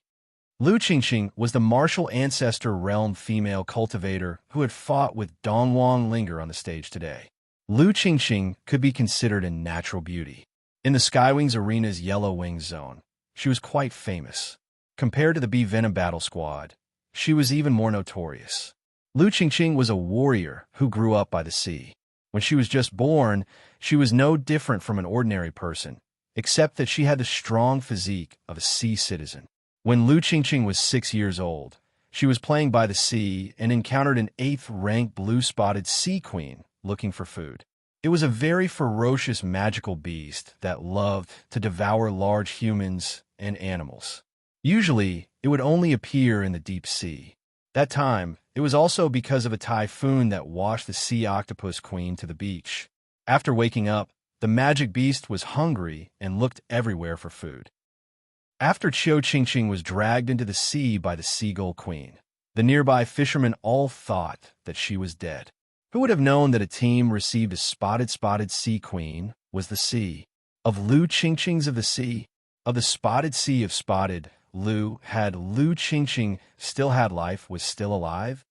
Lu Qingqing was the martial ancestor realm female cultivator who had fought with Dongwang Linger on the stage today. Lu Qingqing could be considered a natural beauty. In the Skywings Arena's Yellow Wing Zone, she was quite famous. Compared to the Bee Venom Battle Squad, she was even more notorious. Lu Qingqing was a warrior who grew up by the sea. When she was just born, she was no different from an ordinary person, except that she had the strong physique of a sea citizen. When Lu Qingqing was 6 years old, she was playing by the sea and encountered an 8th-rank blue-spotted sea queen looking for food. It was a very ferocious magical beast that loved to devour large humans and animals. Usually, it would only appear in the deep sea. That time, it was also because of a typhoon that washed the sea octopus queen to the beach. After waking up, the magic beast was hungry and looked everywhere for food. After Qiu Qingqing was dragged into the sea by the seagull queen, the nearby fishermen all thought that she was dead. Who would have known that a team received a spotted sea queen was the sea? Of Lu Qingqing's of the sea, of the spotted sea of spotted, Lu Qingqing still had life, was still alive?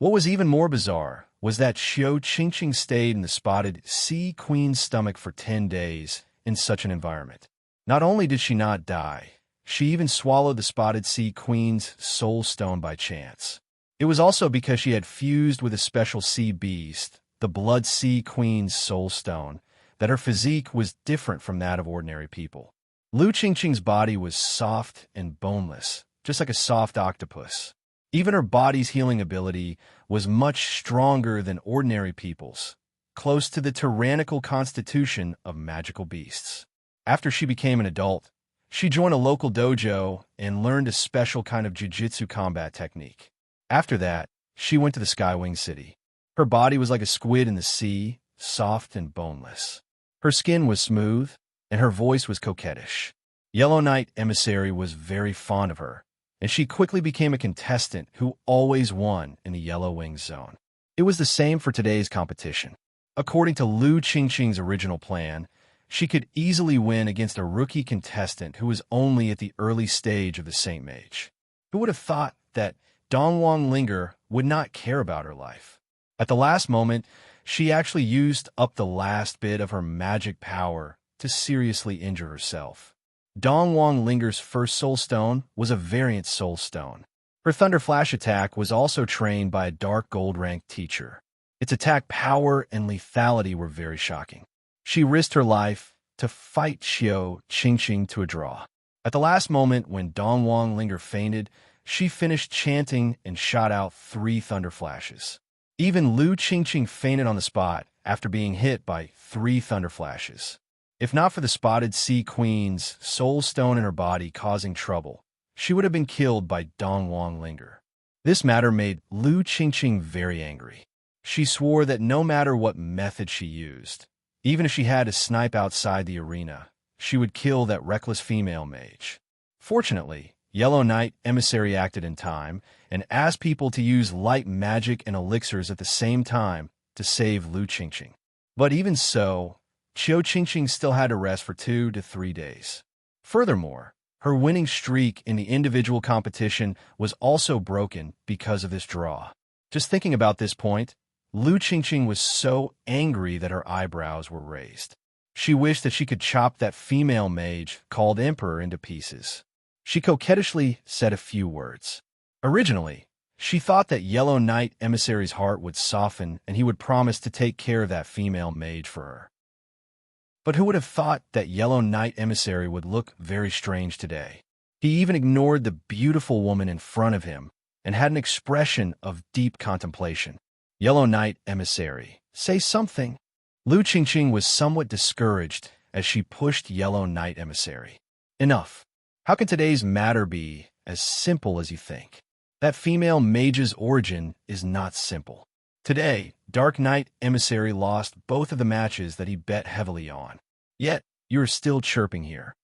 What was even more bizarre was that Qiu Qingqing stayed in the spotted sea queen's stomach for 10 days in such an environment. Not only did she not die, she even swallowed the spotted sea queen's soul stone by chance. It was also because she had fused with a special sea beast, the blood sea queen's soul stone, that her physique was different from that of ordinary people. Lu Qingqing's body was soft and boneless, just like a soft octopus. Even her body's healing ability was much stronger than ordinary people's, close to the tyrannical constitution of magical beasts. After she became an adult, she joined a local dojo and learned a special kind of jiu-jitsu combat technique. After that, she went to the Skywing City. Her body was like a squid in the sea, soft and boneless. Her skin was smooth, and her voice was coquettish. Yellow Knight Emissary was very fond of her, and she quickly became a contestant who always won in the Yellow Wing Zone. It was the same for today's competition. According to Lu Qingqing's original plan, she could easily win against a rookie contestant who was only at the early stage of the Saint Mage. Who would have thought that Dongwang Linger would not care about her life? At the last moment, she actually used up the last bit of her magic power to seriously injure herself. Dongwang Linger's first soul stone was a variant soul stone. Her Thunder Flash attack was also trained by a dark gold-ranked teacher. Its attack power and lethality were very shocking. She risked her life to fight Qiu Qingqing to a draw. At the last moment, when Dongwang Linger fainted, she finished chanting and shot out 3 thunder flashes. Even Lu Qingqing fainted on the spot after being hit by 3 thunder flashes. If not for the spotted sea queen's soul stone in her body causing trouble, she would have been killed by Dongwang Linger. This matter made Lu Qingqing very angry. She swore that no matter what method she used, even if she had to snipe outside the arena, she would kill that reckless female mage. Fortunately, Yellow Knight Emissary acted in time and asked people to use light magic and elixirs at the same time to save Lu Qingqing. But even so, Qiu Qingqing still had to rest for 2 to 3 days. Furthermore, her winning streak in the individual competition was also broken because of this draw. Just thinking about this point, Lu Qingqing was so angry that her eyebrows were raised. She wished that she could chop that female mage called Emperor into pieces. She coquettishly said a few words. Originally, she thought that Yellow Knight Emissary's heart would soften and he would promise to take care of that female mage for her. But who would have thought that Yellow Knight Emissary would look very strange today? He even ignored the beautiful woman in front of him and had an expression of deep contemplation. Yellow Knight Emissary, say something. Lu Qingqing was somewhat discouraged as she pushed Yellow Knight Emissary. Enough. How can today's matter be as simple as you think? That female mage's origin is not simple. Today, Dark Knight Emissary lost both of the matches that he bet heavily on. Yet, you're still chirping here.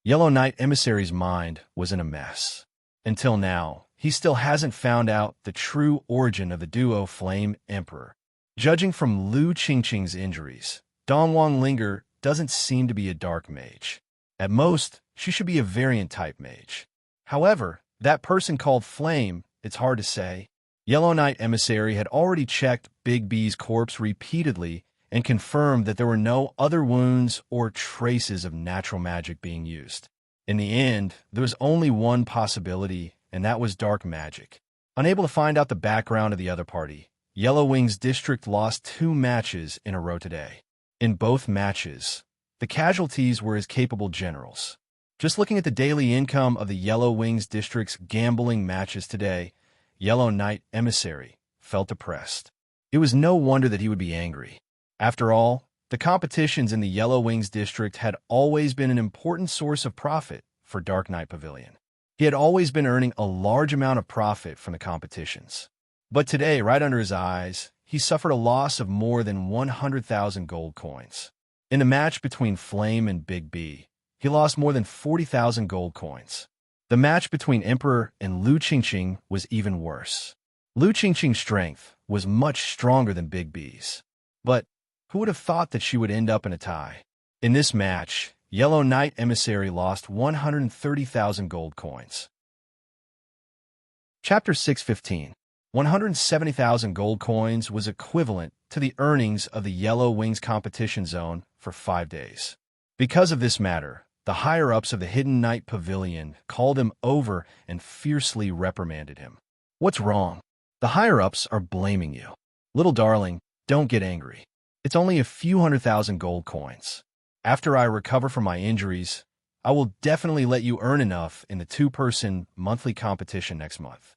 Yellow Knight Emissary's mind was in a mess. Until now, he still hasn't found out the true origin of the duo Flame Emperor. Judging from Lu Qingqing's injuries, Dongwang Linger doesn't seem to be a dark mage. At most, she should be a variant-type mage. However, that person called Flame, it's hard to say. Yellow Knight Emissary had already checked Big B's corpse repeatedly and confirmed that there were no other wounds or traces of natural magic being used. In the end, there was only one possibility, and that was dark magic. Unable to find out the background of the other party, Yellow Wings District lost 2 matches in a row today. In both matches, the casualties were as capable generals. Just looking at the daily income of the Yellow Wings District's gambling matches today, Yellow Knight Emissary felt depressed. It was no wonder that he would be angry. After all, the competitions in the Yellow Wings District had always been an important source of profit for Dark Knight Pavilion. He had always been earning a large amount of profit from the competitions. But today, right under his eyes, he suffered a loss of more than 100,000 gold coins. In the match between Flame and Big B, he lost more than 40,000 gold coins. The match between Emperor and Lu Qingqing was even worse. Lu Qingqing's strength was much stronger than Big B's. But who would have thought that she would end up in a tie? In this match, Yellow Knight Emissary lost 130,000 gold coins. Chapter 615. 170,000 gold coins was equivalent to the earnings of the Yellow Wings competition zone for 5 days. Because of this matter, the higher-ups of the Hidden Knight Pavilion called him over and fiercely reprimanded him. What's wrong? The higher-ups are blaming you. Little darling, don't get angry. It's only a few 100,000 gold coins. After I recover from my injuries, I will definitely let you earn enough in the 2-person monthly competition next month.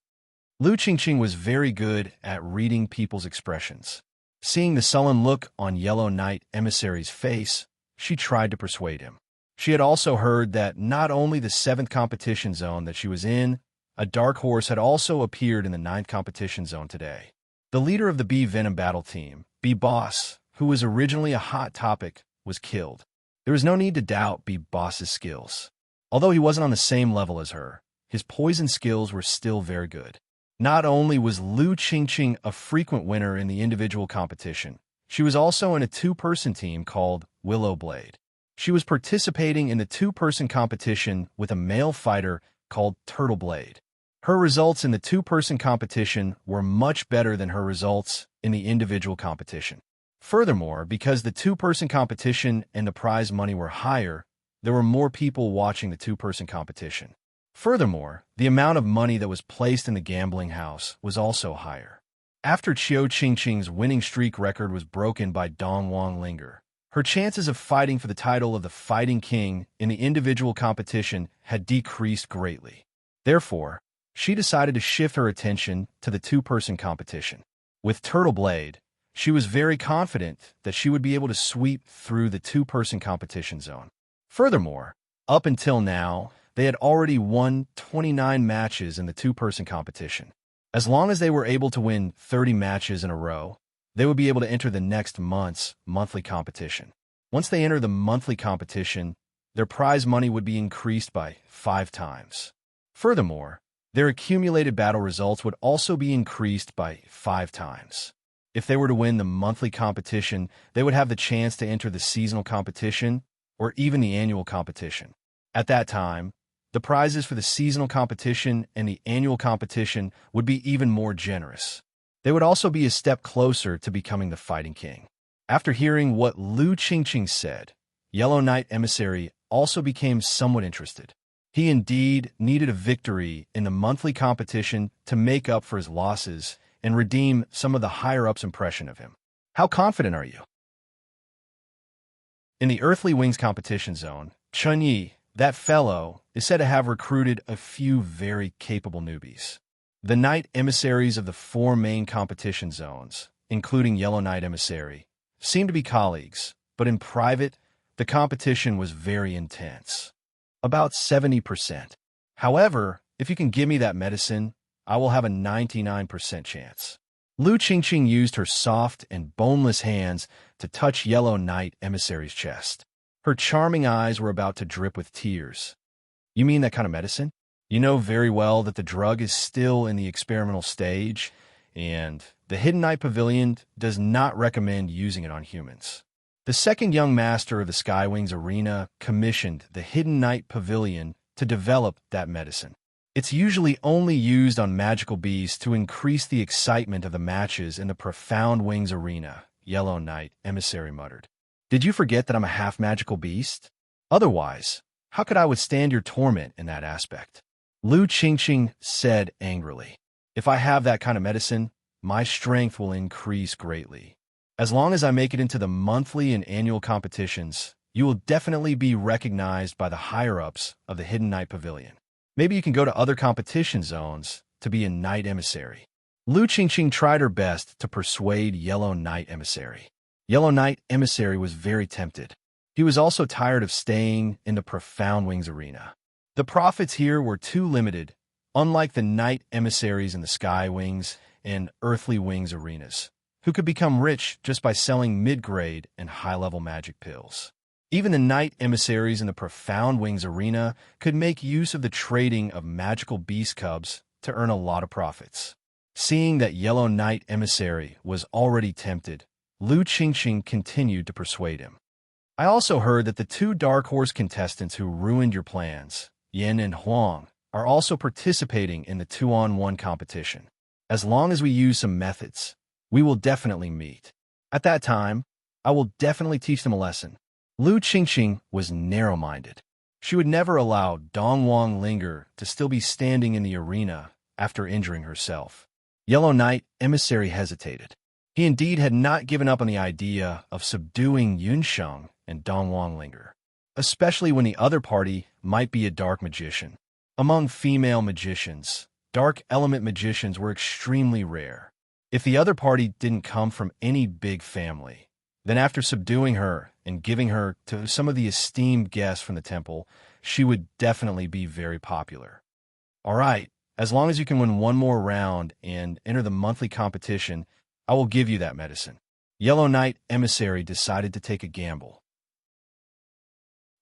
Lu Qingqing was very good at reading people's expressions. Seeing the sullen look on Yellow Knight Emissary's face, she tried to persuade him. She had also heard that not only the 7th competition zone that she was in, a dark horse had also appeared in the 9th competition zone today. The leader of the B Venom battle team, B Boss, who was originally a hot topic, was killed. There was no need to doubt B Boss's skills. Although he wasn't on the same level as her, his poison skills were still very good. Not only was Lu Qingqing a frequent winner in the individual competition, she was also in a 2-person team called Willow Blade. She was participating in the 2-person competition with a male fighter called Turtle Blade. Her results in the 2-person competition were much better than her results in the individual competition. Furthermore, because the 2-person competition and the prize money were higher, there were more people watching the 2-person competition. Furthermore, the amount of money that was placed in the gambling house was also higher. After Qiu Qingqing's winning streak record was broken by Dongwang Linger, her chances of fighting for the title of the Fighting King in the individual competition had decreased greatly. Therefore, she decided to shift her attention to the 2-person competition. With Turtle Blade, she was very confident that she would be able to sweep through the 2-person competition zone. Furthermore, up until now, they had already won 29 matches in the 2-person competition. As long as they were able to win 30 matches in a row, they would be able to enter the next month's monthly competition. Once they enter the monthly competition, their prize money would be increased by 5 times. Furthermore, their accumulated battle results would also be increased by 5 times. If they were to win the monthly competition, they would have the chance to enter the seasonal competition or even the annual competition. At that time, the prizes for the seasonal competition and the annual competition would be even more generous. They would also be a step closer to becoming the fighting king. After hearing what Lu Qingqing said, Yellow Knight Emissary also became somewhat interested. He indeed needed a victory in the monthly competition to make up for his losses and redeem some of the higher-ups' impression of him. How confident are you? In the Earthly Wings competition zone, Chunyi, that fellow, is said to have recruited a few very capable newbies. The Knight Emissaries of the 4 main competition zones, including Yellow Knight Emissary, seemed to be colleagues, but in private, the competition was very intense. About 70%. However, if you can give me that medicine, I will have a 99% chance. Lu Qingqing used her soft and boneless hands to touch Yellow Knight Emissary's chest. Her charming eyes were about to drip with tears. You mean that kind of medicine? You know very well that the drug is still in the experimental stage, and the Hidden Knight Pavilion does not recommend using it on humans. The second young master of the Skywings Arena commissioned the Hidden Knight Pavilion to develop that medicine. It's usually only used on magical beasts to increase the excitement of the matches in the Profound Wings Arena, Yellow Knight Emissary muttered. Did you forget that I'm a half-magical beast? Otherwise, how could I withstand your torment in that aspect? Lu Qingqing said angrily. If I have that kind of medicine, my strength will increase greatly. As long as I make it into the monthly and annual competitions, you will definitely be recognized by the higher-ups of the Hidden Knight Pavilion. Maybe you can go to other competition zones to be a Knight Emissary. Lu Qingqing tried her best to persuade Yellow Knight Emissary. Yellow Knight Emissary was very tempted. He was also tired of staying in the Profound Wings Arena. The profits here were too limited, unlike the Knight Emissaries in the Sky Wings and Earthly Wings arenas, who could become rich just by selling mid-grade and high-level magic pills. Even the Knight Emissaries in the Profound Wings Arena could make use of the trading of magical beast cubs to earn a lot of profits. Seeing that Yellow Knight Emissary was already tempted, Lu Qingqing continued to persuade him. I also heard that the 2 Dark Horse contestants who ruined your plans, Yin and Huang, are also participating in the 2-on-1 competition. As long as we use some methods, we will definitely meet. At that time, I will definitely teach them a lesson. Lu Qingqing was narrow-minded. She would never allow Dongwang Linger to still be standing in the arena after injuring herself. Yellow Knight Emissary hesitated. He indeed had not given up on the idea of subduing Yunsheng and Dongwang Linger, especially when the other party might be a dark magician. Among female magicians, dark element magicians were extremely rare. If the other party didn't come from any big family, then after subduing her and giving her to some of the esteemed guests from the temple, she would definitely be very popular. All right, as long as you can win one more round and enter the monthly competition, I will give you that medicine. Yellow Knight Emissary decided to take a gamble.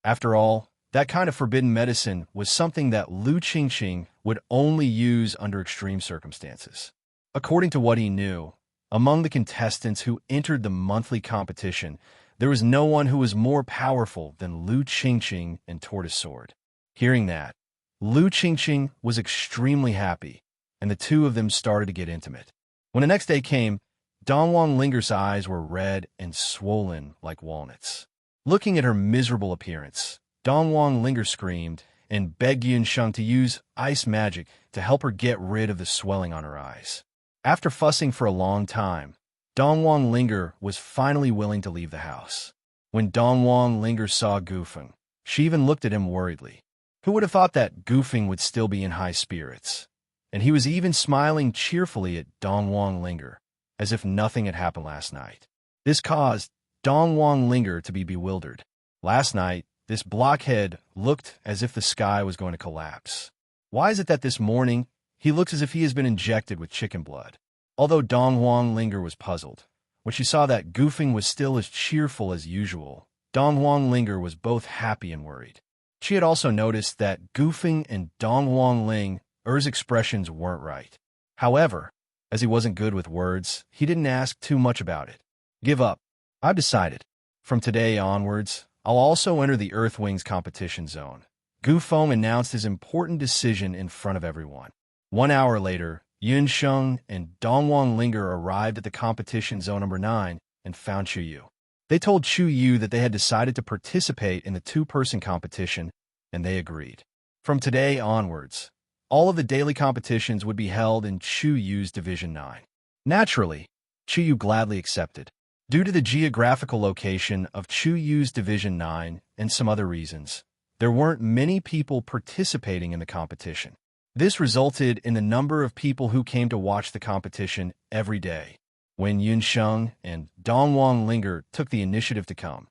After all, that kind of forbidden medicine was something that Lu Qingqing would only use under extreme circumstances. According to what he knew, among the contestants who entered the monthly competition, there was no one who was more powerful than Lu Qingqing and Tortoise Sword. Hearing that, Lu Qingqing was extremely happy, and the two of them started to get intimate. When the next day came, Dongwang Linger's eyes were red and swollen like walnuts. Looking at her miserable appearance, Dongwang Linger screamed and begged Yunsheng to use ice magic to help her get rid of the swelling on her eyes. After fussing for a long time, Dongwang Linger was finally willing to leave the house. When Dongwang Linger saw Gufeng, she even looked at him worriedly. Who would have thought that Gufeng would still be in high spirits? And he was even smiling cheerfully at Dongwang Linger, as if nothing had happened last night. This caused Dongwang Linger to be bewildered. Last night, this blockhead looked as if the sky was going to collapse. Why is it that this morning, he looks as if he has been injected with chicken blood? Although Dongwang Linger was puzzled, when she saw that Gufeng was still as cheerful as usual, Dongwang Linger was both happy and worried. She had also noticed that Gufeng and Dongwang Linger's expressions weren't right. However, As he wasn't good with words, he didn't ask too much about it. Give up. I've decided. From today onwards, I'll also enter the Earthwings competition zone. Gu Feng announced his important decision in front of everyone. 1 hour later, Yun Sheng and Dongwang Linger arrived at the competition zone number 9 and found Chu Yu. They told Chu Yu that they had decided to participate in the two-person competition, and they agreed. From today onwards, all of the daily competitions would be held in Chu Yu's Division 9. Naturally, Chu Yu gladly accepted. Due to the geographical location of Chu Yu's Division 9 and some other reasons, there weren't many people participating in the competition. This resulted in the number of people who came to watch the competition every day. When Yun Sheng and Dongwang Linger took the initiative to come,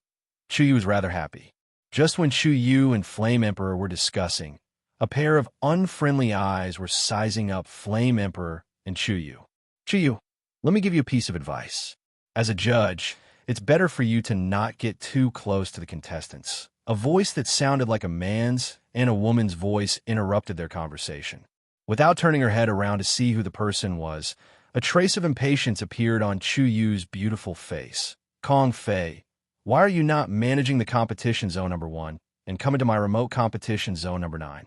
Chu Yu was rather happy. Just when Chu Yu and Flame Emperor were discussing, a pair of unfriendly eyes were sizing up Flame Emperor and Chu Yu. Chu Yu, let me give you a piece of advice. As a judge, it's better for you to not get too close to the contestants. A voice that sounded like a man's and a woman's voice interrupted their conversation. Without turning her head around to see who the person was, a trace of impatience appeared on Chu Yu's beautiful face. Kong Fei, why are you not managing the competition zone number 1 and coming to my remote competition zone number 9?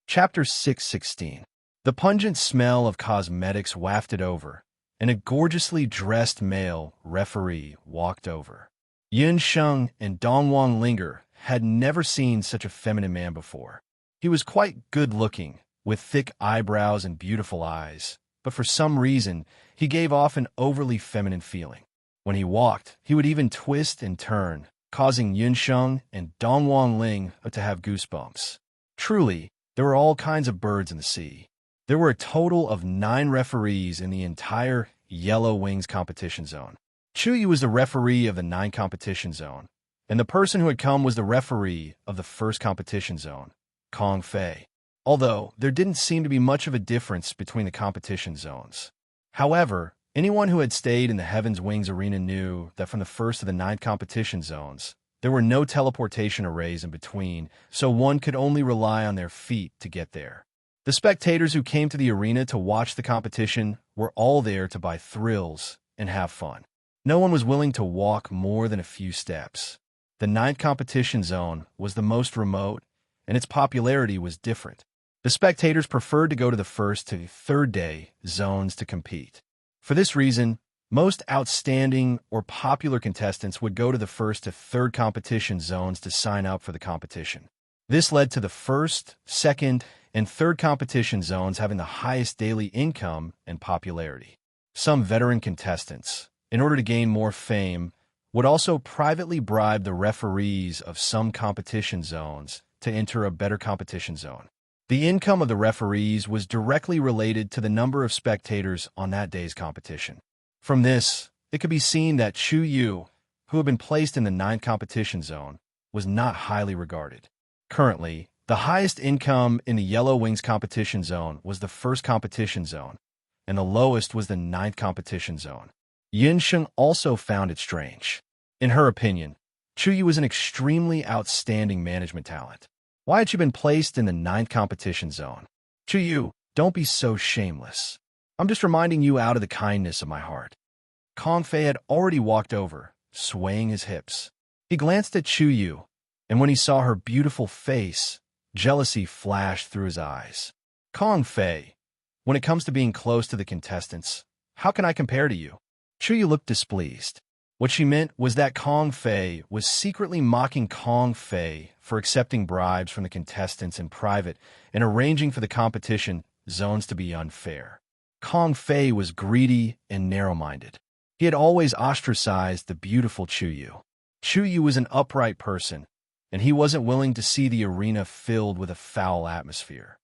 Chapter 6:16. The pungent smell of cosmetics wafted over, and a gorgeously dressed male referee walked over. Yun Sheng and Dongwang Linger had never seen such a feminine man before. He was quite good-looking, with thick eyebrows and beautiful eyes, but for some reason, he gave off an overly feminine feeling. When he walked, he would even twist and turn, causing Yun Sheng and Dongwang Ling to have goosebumps. Truly, there were all kinds of birds in the sea. There were a total of 9 referees in the entire Yellow Wings competition zone. Chu Yu was the referee of the 9 competition zone, and the person who had come was the referee of the first competition zone, Kong Fei. Although there didn't seem to be much of a difference between the competition zones. However, anyone who had stayed in the Heaven's Wings arena knew that from the first of the 9 competition zones, there were no teleportation arrays in between, so one could only rely on their feet to get there. The spectators who came to the arena to watch the competition were all there to buy thrills and have fun. No one was willing to walk more than a few steps. The 9th competition zone was the most remote, and its popularity was different. The spectators preferred to go to the first to third day zones to compete. For this reason, most outstanding or popular contestants would go to the first to third competition zones to sign up for the competition. This led to the first, second, and third competition zones having the highest daily income and popularity. Some veteran contestants, in order to gain more fame, would also privately bribe the referees of some competition zones to enter a better competition zone. The income of the referees was directly related to the number of spectators on that day's competition. From this, it could be seen that Chu Yu, who had been placed in the 9th competition zone, was not highly regarded. Currently, the highest income in the Yellow Wings competition zone was the first competition zone, and the lowest was the 9th competition zone. Yun Sheng also found it strange. In her opinion, Chu Yu was an extremely outstanding management talent. Why had she been placed in the 9th competition zone? Chu Yu, don't be so shameless. I'm just reminding you out of the kindness of my heart. Kong Fei had already walked over, swaying his hips. He glanced at Chu Yu, and when he saw her beautiful face, jealousy flashed through his eyes. Kong Fei, when it comes to being close to the contestants, how can I compare to you? Chu Yu looked displeased. What she meant was that Kong Fei was secretly mocking Kong Fei for accepting bribes from the contestants in private and arranging for the competition zones to be unfair. Kong Fei was greedy and narrow-minded. He had always ostracized the beautiful Chu Yu. Chu Yu was an upright person, and he wasn't willing to see the arena filled with a foul atmosphere.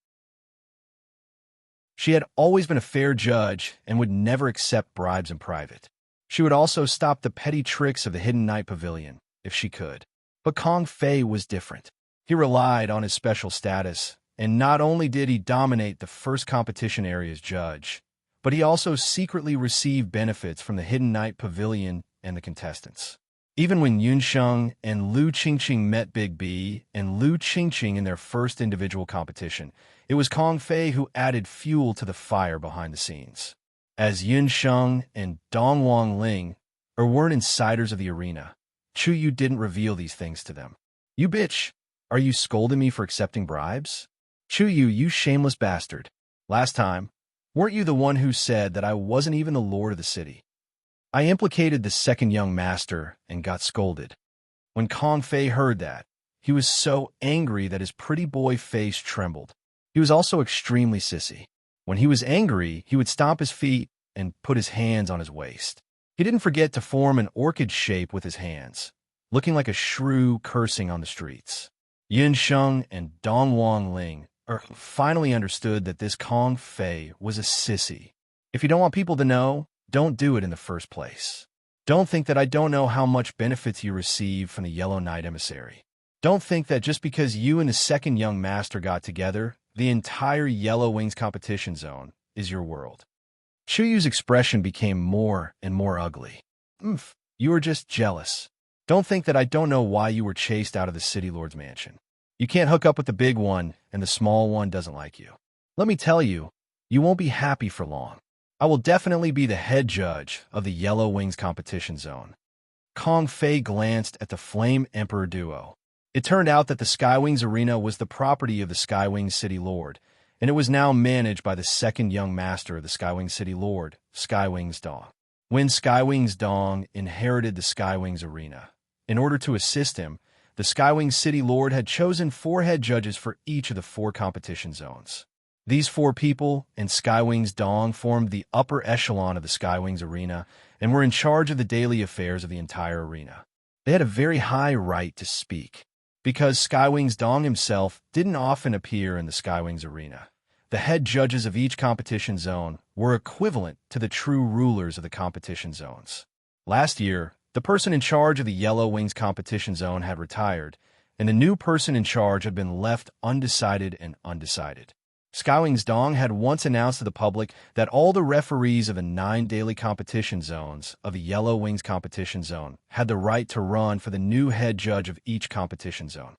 She had always been a fair judge and would never accept bribes in private. She would also stop the petty tricks of the Hidden Night Pavilion, if she could. But Kong Fei was different. He relied on his special status, and not only did he dominate the first competition area's judge, but he also secretly received benefits from the Hidden Night Pavilion and the contestants. Even when Yunsheng and Lu Qingqing met Big B and Lu Qingqing in their first individual competition, it was Kong Fei who added fuel to the fire behind the scenes. As Yunsheng and Dongwang Ling weren't insiders of the arena, Chu Yu didn't reveal these things to them. "You bitch! Are you scolding me for accepting bribes? Chu Yu, you shameless bastard. Last time, weren't you the one who said that I wasn't even the lord of the city? I implicated the second young master and got scolded." When Kong Fei heard that, he was so angry that his pretty boy face trembled. He was also extremely sissy. When he was angry, he would stomp his feet and put his hands on his waist. He didn't forget to form an orchid shape with his hands, looking like a shrew cursing on the streets. Yunsheng and Dongwang Ling finally understood that this Kong Fei was a sissy. If you don't want people to know, don't do it in the first place. Don't think that I don't know how much benefits you receive from the Yellow Knight Emissary. Don't think that just because you and the second young master got together, the entire Yellow Wings competition zone is your world. Chu Yu's expression became more and more ugly. You were just jealous. Don't think that I don't know why you were chased out of the City Lord's mansion. You can't hook up with the big one, and the small one doesn't like you. Let me tell you, you won't be happy for long. I will definitely be the head judge of the Yellow Wings competition zone. Kong Fei glanced at the Flame Emperor duo. It turned out that the Skywings Arena was the property of the Skywings City Lord, and it was now managed by the second young master of the Skywings City Lord, Skywings Dong. When Skywings Dong inherited the Skywings Arena, in order to assist him, the Skywings City Lord had chosen 4 head judges for each of the 4 competition zones. These 4 people and Skywings Dong formed the upper echelon of the Skywings Arena and were in charge of the daily affairs of the entire arena. They had a very high right to speak. Because Skywings Dong himself didn't often appear in the Skywings Arena, the head judges of each competition zone were equivalent to the true rulers of the competition zones. Last year, the person in charge of the Yellow Wings competition zone had retired, and the new person in charge had been left undecided. Skywings Dong had once announced to the public that all the referees of the 9 daily competition zones of the Yellow Wings competition zone had the right to run for the new head judge of each competition zone.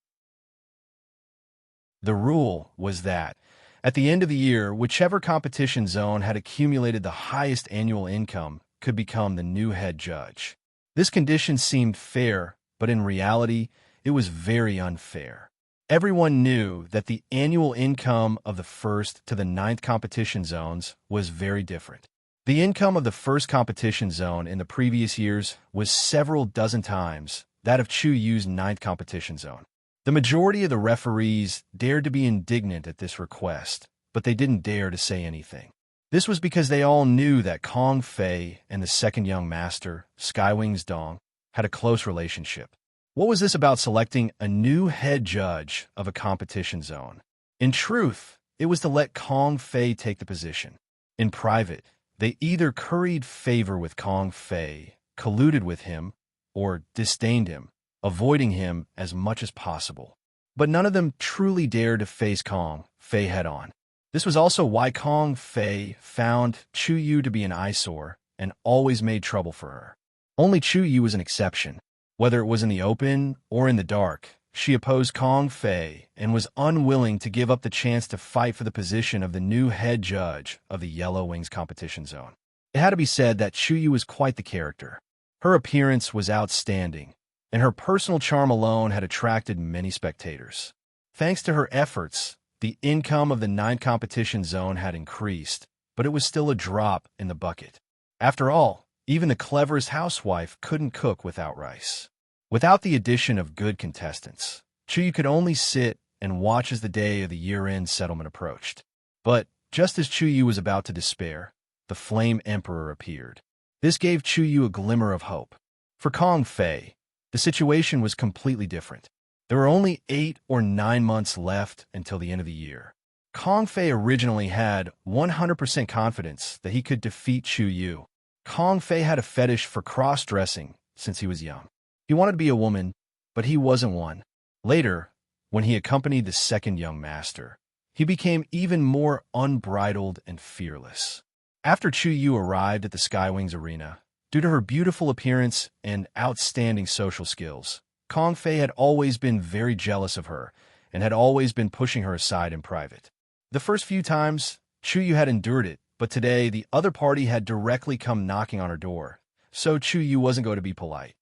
The rule was that, at the end of the year, whichever competition zone had accumulated the highest annual income could become the new head judge. This condition seemed fair, but in reality, it was very unfair. Everyone knew that the annual income of the 1st to the 9th competition zones was very different. The income of the 1st competition zone in the previous years was several dozen times that of Chu Yu's 9th competition zone. The majority of the referees dared to be indignant at this request, but they didn't dare to say anything. This was because they all knew that Kong Fei and the second young master, Skywings Dong, had a close relationship. What was this about selecting a new head judge of a competition zone? In truth, it was to let Kong Fei take the position. In private, they either curried favor with Kong Fei, colluded with him, or disdained him, avoiding him as much as possible. But none of them truly dared to face Kong Fei head-on. This was also why Kong Fei found Chu Yu to be an eyesore and always made trouble for her. Only Chu Yu was an exception. Whether it was in the open or in the dark, she opposed Kong Fei and was unwilling to give up the chance to fight for the position of the new head judge of the Yellow Wings competition zone. It had to be said that Chu Yu was quite the character. Her appearance was outstanding, and her personal charm alone had attracted many spectators. Thanks to her efforts, the income of the 9th competition zone had increased, but it was still a drop in the bucket. After all, even the cleverest housewife couldn't cook without rice. Without the addition of good contestants, Chu Yu could only sit and watch as the day of the year-end settlement approached. But just as Chu Yu was about to despair, the Flame Emperor appeared. This gave Chu Yu a glimmer of hope. For Kong Fei, the situation was completely different. There were only 8 or 9 months left until the end of the year. Kong Fei originally had 100% confidence that he could defeat Chu Yu. Kong Fei had a fetish for cross-dressing since he was young. He wanted to be a woman, but he wasn't one. Later, when he accompanied the second young master, he became even more unbridled and fearless. After Chu Yu arrived at the Skywings Arena, Due to her beautiful appearance and outstanding social skills, Kong Fei had always been very jealous of her and had always been pushing her aside in private. The first few times, Chu Yu had endured it, but today the other party had directly come knocking on her door, so Chu Yu wasn't going to be polite.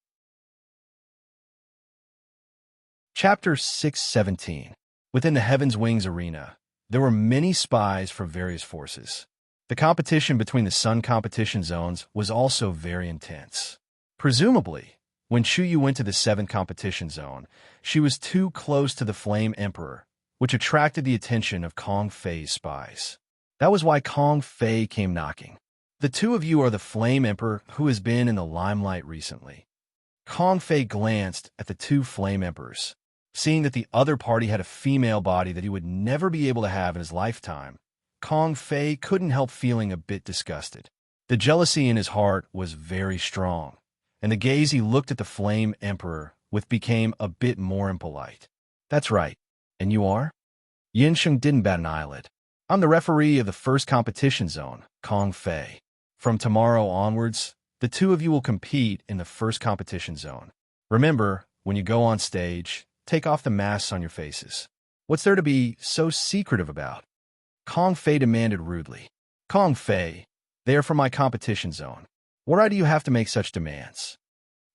Chapter 617. Within the Heaven's Wings arena, there were many spies from various forces. The competition between the Sun competition zones was also very intense. Presumably, when Chu Yu went to the 7th competition zone, she was too close to the Flame Emperor, which attracted the attention of Kong Fei's spies. That was why Kong Fei came knocking. The two of you are the Flame Emperor who has been in the limelight recently. Kong Fei glanced at the two Flame Emperors. Seeing that the other party had a female body that he would never be able to have in his lifetime, Kong Fei couldn't help feeling a bit disgusted. The jealousy in his heart was very strong, and the gaze he looked at the Flame Emperor with became a bit more impolite. That's right. And you are? Yin Sheng didn't bat an eyelid. I'm the referee of the 1st competition zone, Kong Fei. From tomorrow onwards, the two of you will compete in the 1st competition zone. Remember, when you go on stage, take off the masks on your faces. What's there to be so secretive about? Kong Fei demanded rudely. Kong Fei, they are from my competition zone. Why do you have to make such demands?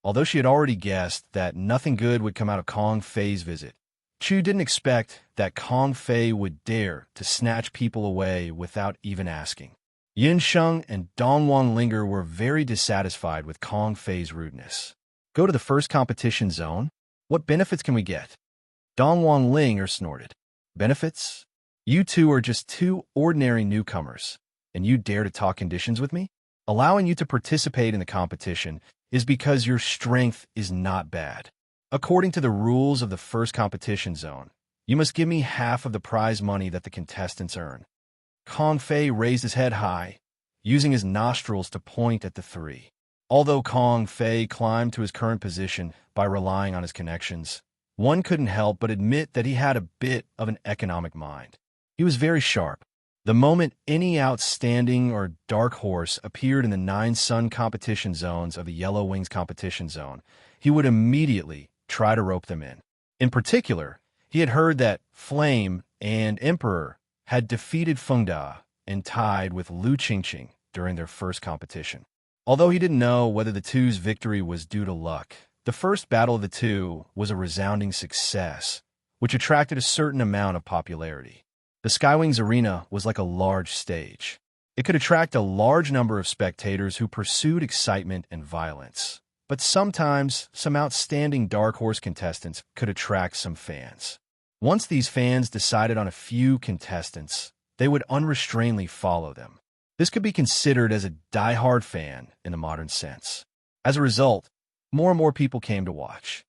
Although she had already guessed that nothing good would come out of Kong Fei's visit, Chu didn't expect that Kong Fei would dare to snatch people away without even asking. Yin Sheng and Dongwon Linger were very dissatisfied with Kong Fei's rudeness. Go to the 1st competition zone? What benefits can we get? Dongwon Linger snorted. Benefits? You two are just two ordinary newcomers, and you dare to talk conditions with me? Allowing you to participate in the competition is because your strength is not bad. According to the rules of the 1st competition zone, you must give me half of the prize money that the contestants earn. Kong Fei raised his head high, using his nostrils to point at the three. Although Kong Fei climbed to his current position by relying on his connections, one couldn't help but admit that he had a bit of an economic mind. He was very sharp. The moment any outstanding or dark horse appeared in the 9 Sun competition zones of the Yellow Wings competition zone, he would immediately try to rope them in. In particular, he had heard that Flame and Emperor had defeated Feng Da and tied with Lu Qingqing during their 1st competition. Although he didn't know whether the two's victory was due to luck, the first battle of the two was a resounding success, which attracted a certain amount of popularity. The Skywings Arena was like a large stage. It could attract a large number of spectators who pursued excitement and violence. But sometimes, some outstanding dark horse contestants could attract some fans. Once these fans decided on a few contestants, they would unrestrainedly follow them. This could be considered as a die-hard fan in the modern sense. As a result, more and more people came to watch.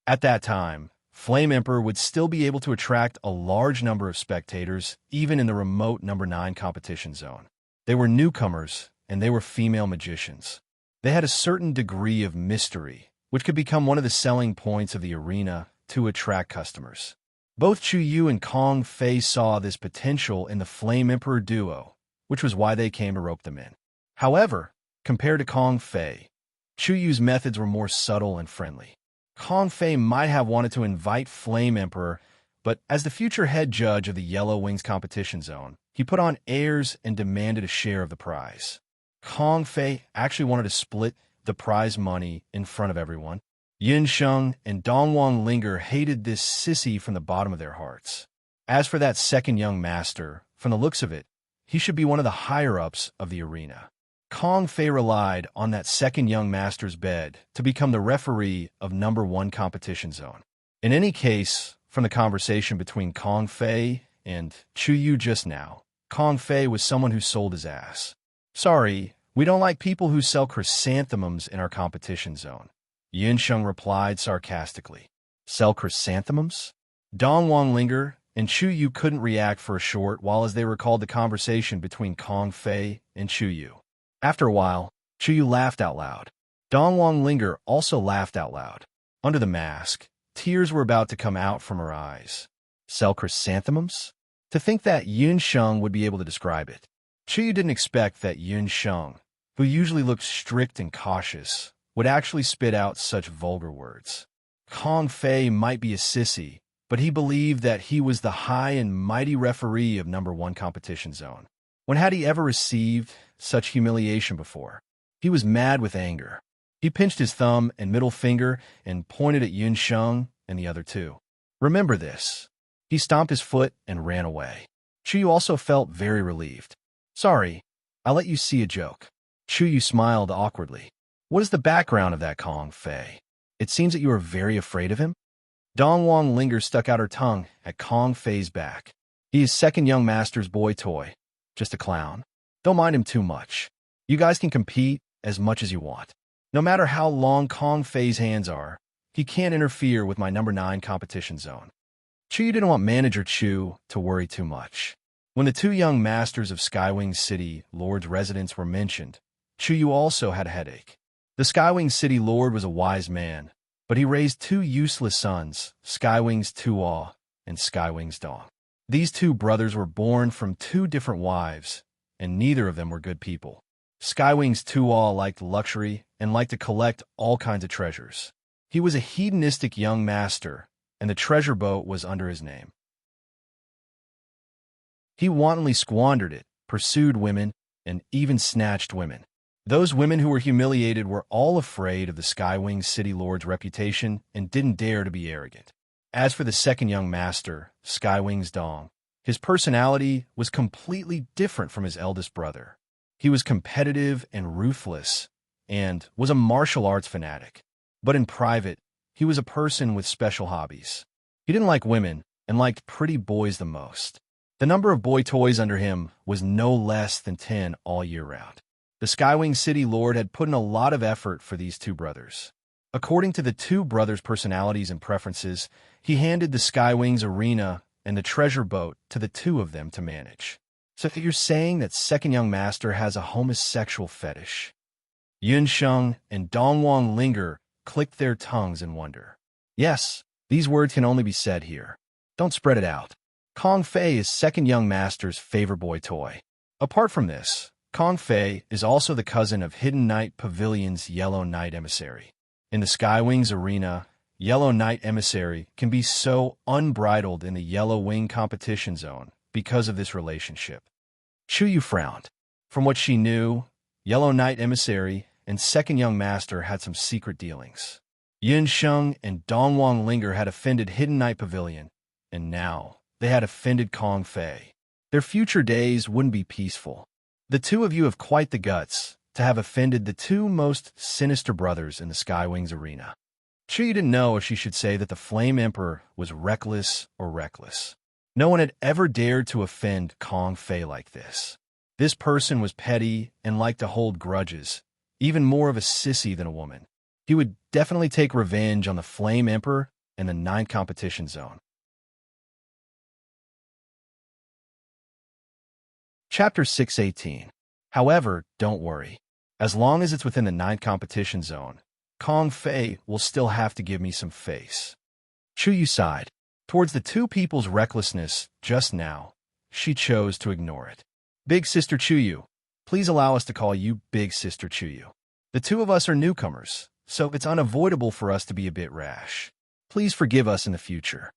At that time, Flame Emperor would still be able to attract a large number of spectators, even in the remote number 9 competition zone. They were newcomers, and they were female magicians. They had a certain degree of mystery, which could become one of the selling points of the arena to attract customers. Both Chu Yu and Kong Fei saw this potential in the Flame Emperor duo, which was why they came to rope them in. However, compared to Kong Fei, Chu Yu's methods were more subtle and friendly. Kong Fei might have wanted to invite Flame Emperor, but as the future head judge of the Yellow Wings competition zone, he put on airs and demanded a share of the prize. Kong Fei actually wanted to split the prize money in front of everyone. Yin Sheng and Dongwon Linger hated this sissy from the bottom of their hearts. As for that second young master, from the looks of it, he should be one of the higher-ups of the arena. Kong Fei relied on that second young master's bed to become the referee of number 1 competition zone. In any case, from the conversation between Kong Fei and Chu Yu just now, Kong Fei was someone who sold his ass. Sorry, we don't like people who sell chrysanthemums in our competition zone. Yin Sheng replied sarcastically. Sell chrysanthemums? Dongwon Linger and Chu Yu couldn't react for a short while as they recalled the conversation between Kong Fei and Chu Yu. After a while, Chu Yu laughed out loud. Dongwon Linger also laughed out loud. Under the mask, tears were about to come out from her eyes. Sell chrysanthemums? To think that Yin Sheng would be able to describe it. Chu Yu didn't expect that Yin Sheng who usually looked strict and cautious, would actually spit out such vulgar words. Kong Fei might be a sissy, but he believed that he was the high and mighty referee of #1 competition zone. When had he ever received such humiliation before? He was mad with anger. He pinched his thumb and middle finger and pointed at Yun Sheng and the other two. Remember this. He stomped his foot and ran away. Chuyu also felt very relieved. Sorry, I let you see a joke. Chuyu smiled awkwardly. What is the background of that Kong Fei? It seems that you are very afraid of him? Dongwang Linger stuck out her tongue at Kong Fei's back. He is second young master's boy toy. Just a clown. Don't mind him too much. You guys can compete as much as you want. No matter how long Kong Fei's hands are, he can't interfere with my #9 competition zone. Chuyu didn't want Manager Chu to worry too much. When the two young masters of Skywing City Lord's residence were mentioned, Chuyu also had a headache. The Skywing City Lord was a wise man, but he raised two useless sons, Skywing's Tuo and Skywing's Dong. These two brothers were born from two different wives, and neither of them were good people. Skywing's Tuo liked luxury and liked to collect all kinds of treasures. He was a hedonistic young master, and the treasure boat was under his name. He wantonly squandered it, pursued women, and even snatched women. Those women who were humiliated were all afraid of the Skywing City Lord's reputation and didn't dare to be arrogant. As for the second young master, Skywing's Dong, his personality was completely different from his eldest brother. He was competitive and ruthless, and was a martial arts fanatic. But in private, he was a person with special hobbies. He didn't like women and liked pretty boys the most. The number of boy toys under him was no less than 10 all year round. The Skywing City Lord had put in a lot of effort for these two brothers. According to the two brothers' personalities and preferences, he handed the Skywing's arena and the treasure boat to the two of them to manage. So you're saying that second young master has a homosexual fetish? Yun Sheng and Dongwang Linger clicked their tongues in wonder. Yes, these words can only be said here. Don't spread it out. Kong Fei is second young master's favorite boy toy. Apart from this, Kong Fei is also the cousin of Hidden Knight Pavilion's Yellow Knight Emissary. In the Skywings arena, Yellow Knight Emissary can be so unbridled in the Yellow Wing competition zone because of this relationship. Chuyu frowned. From what she knew, Yellow Knight Emissary and second young master had some secret dealings. Yun Sheng and Dongwang Linger had offended Hidden Knight Pavilion, and now they had offended Kong Fei. Their future days wouldn't be peaceful. The two of you have quite the guts to have offended the two most sinister brothers in the Skywings arena. Chuyu didn't know if she should say that the Flame Emperor was reckless or reckless. No one had ever dared to offend Kong Fei like this. This person was petty and liked to hold grudges, even more of a sissy than a woman. He would definitely take revenge on the Flame Emperor and the 9th competition zone. Chapter 618. However, don't worry. As long as it's within the 9th competition zone, Kong Fei will still have to give me some face. Chuyu sighed. Towards the two people's recklessness just now, she chose to ignore it. Big Sister Chuyu, please allow us to call you Big Sister Chuyu. The two of us are newcomers, so it's unavoidable for us to be a bit rash. Please forgive us in the future.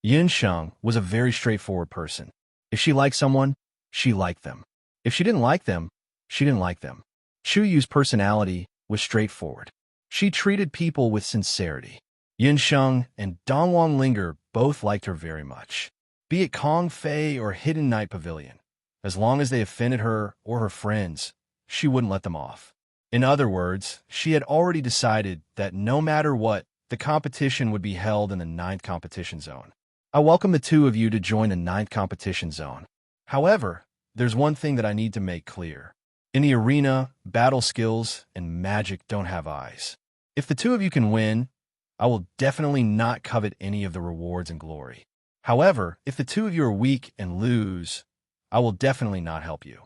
Yun Sheng was a very straightforward person. If she liked someone, she liked them. If she didn't like them, she didn't like them. Chuyu's personality was straightforward. She treated people with sincerity. Yun Sheng and Dongwang Linger both liked her very much. Be it Kong Fei or Hidden Knight Pavilion, as long as they offended her or her friends, she wouldn't let them off. In other words, she had already decided that no matter what, the competition would be held in the 9th competition zone. I welcome the two of you to join the 9th competition zone. However, there's one thing that I need to make clear. In the arena, battle skills and magic don't have eyes. If the two of you can win, I will definitely not covet any of the rewards and glory. However, if the two of you are weak and lose, I will definitely not help you.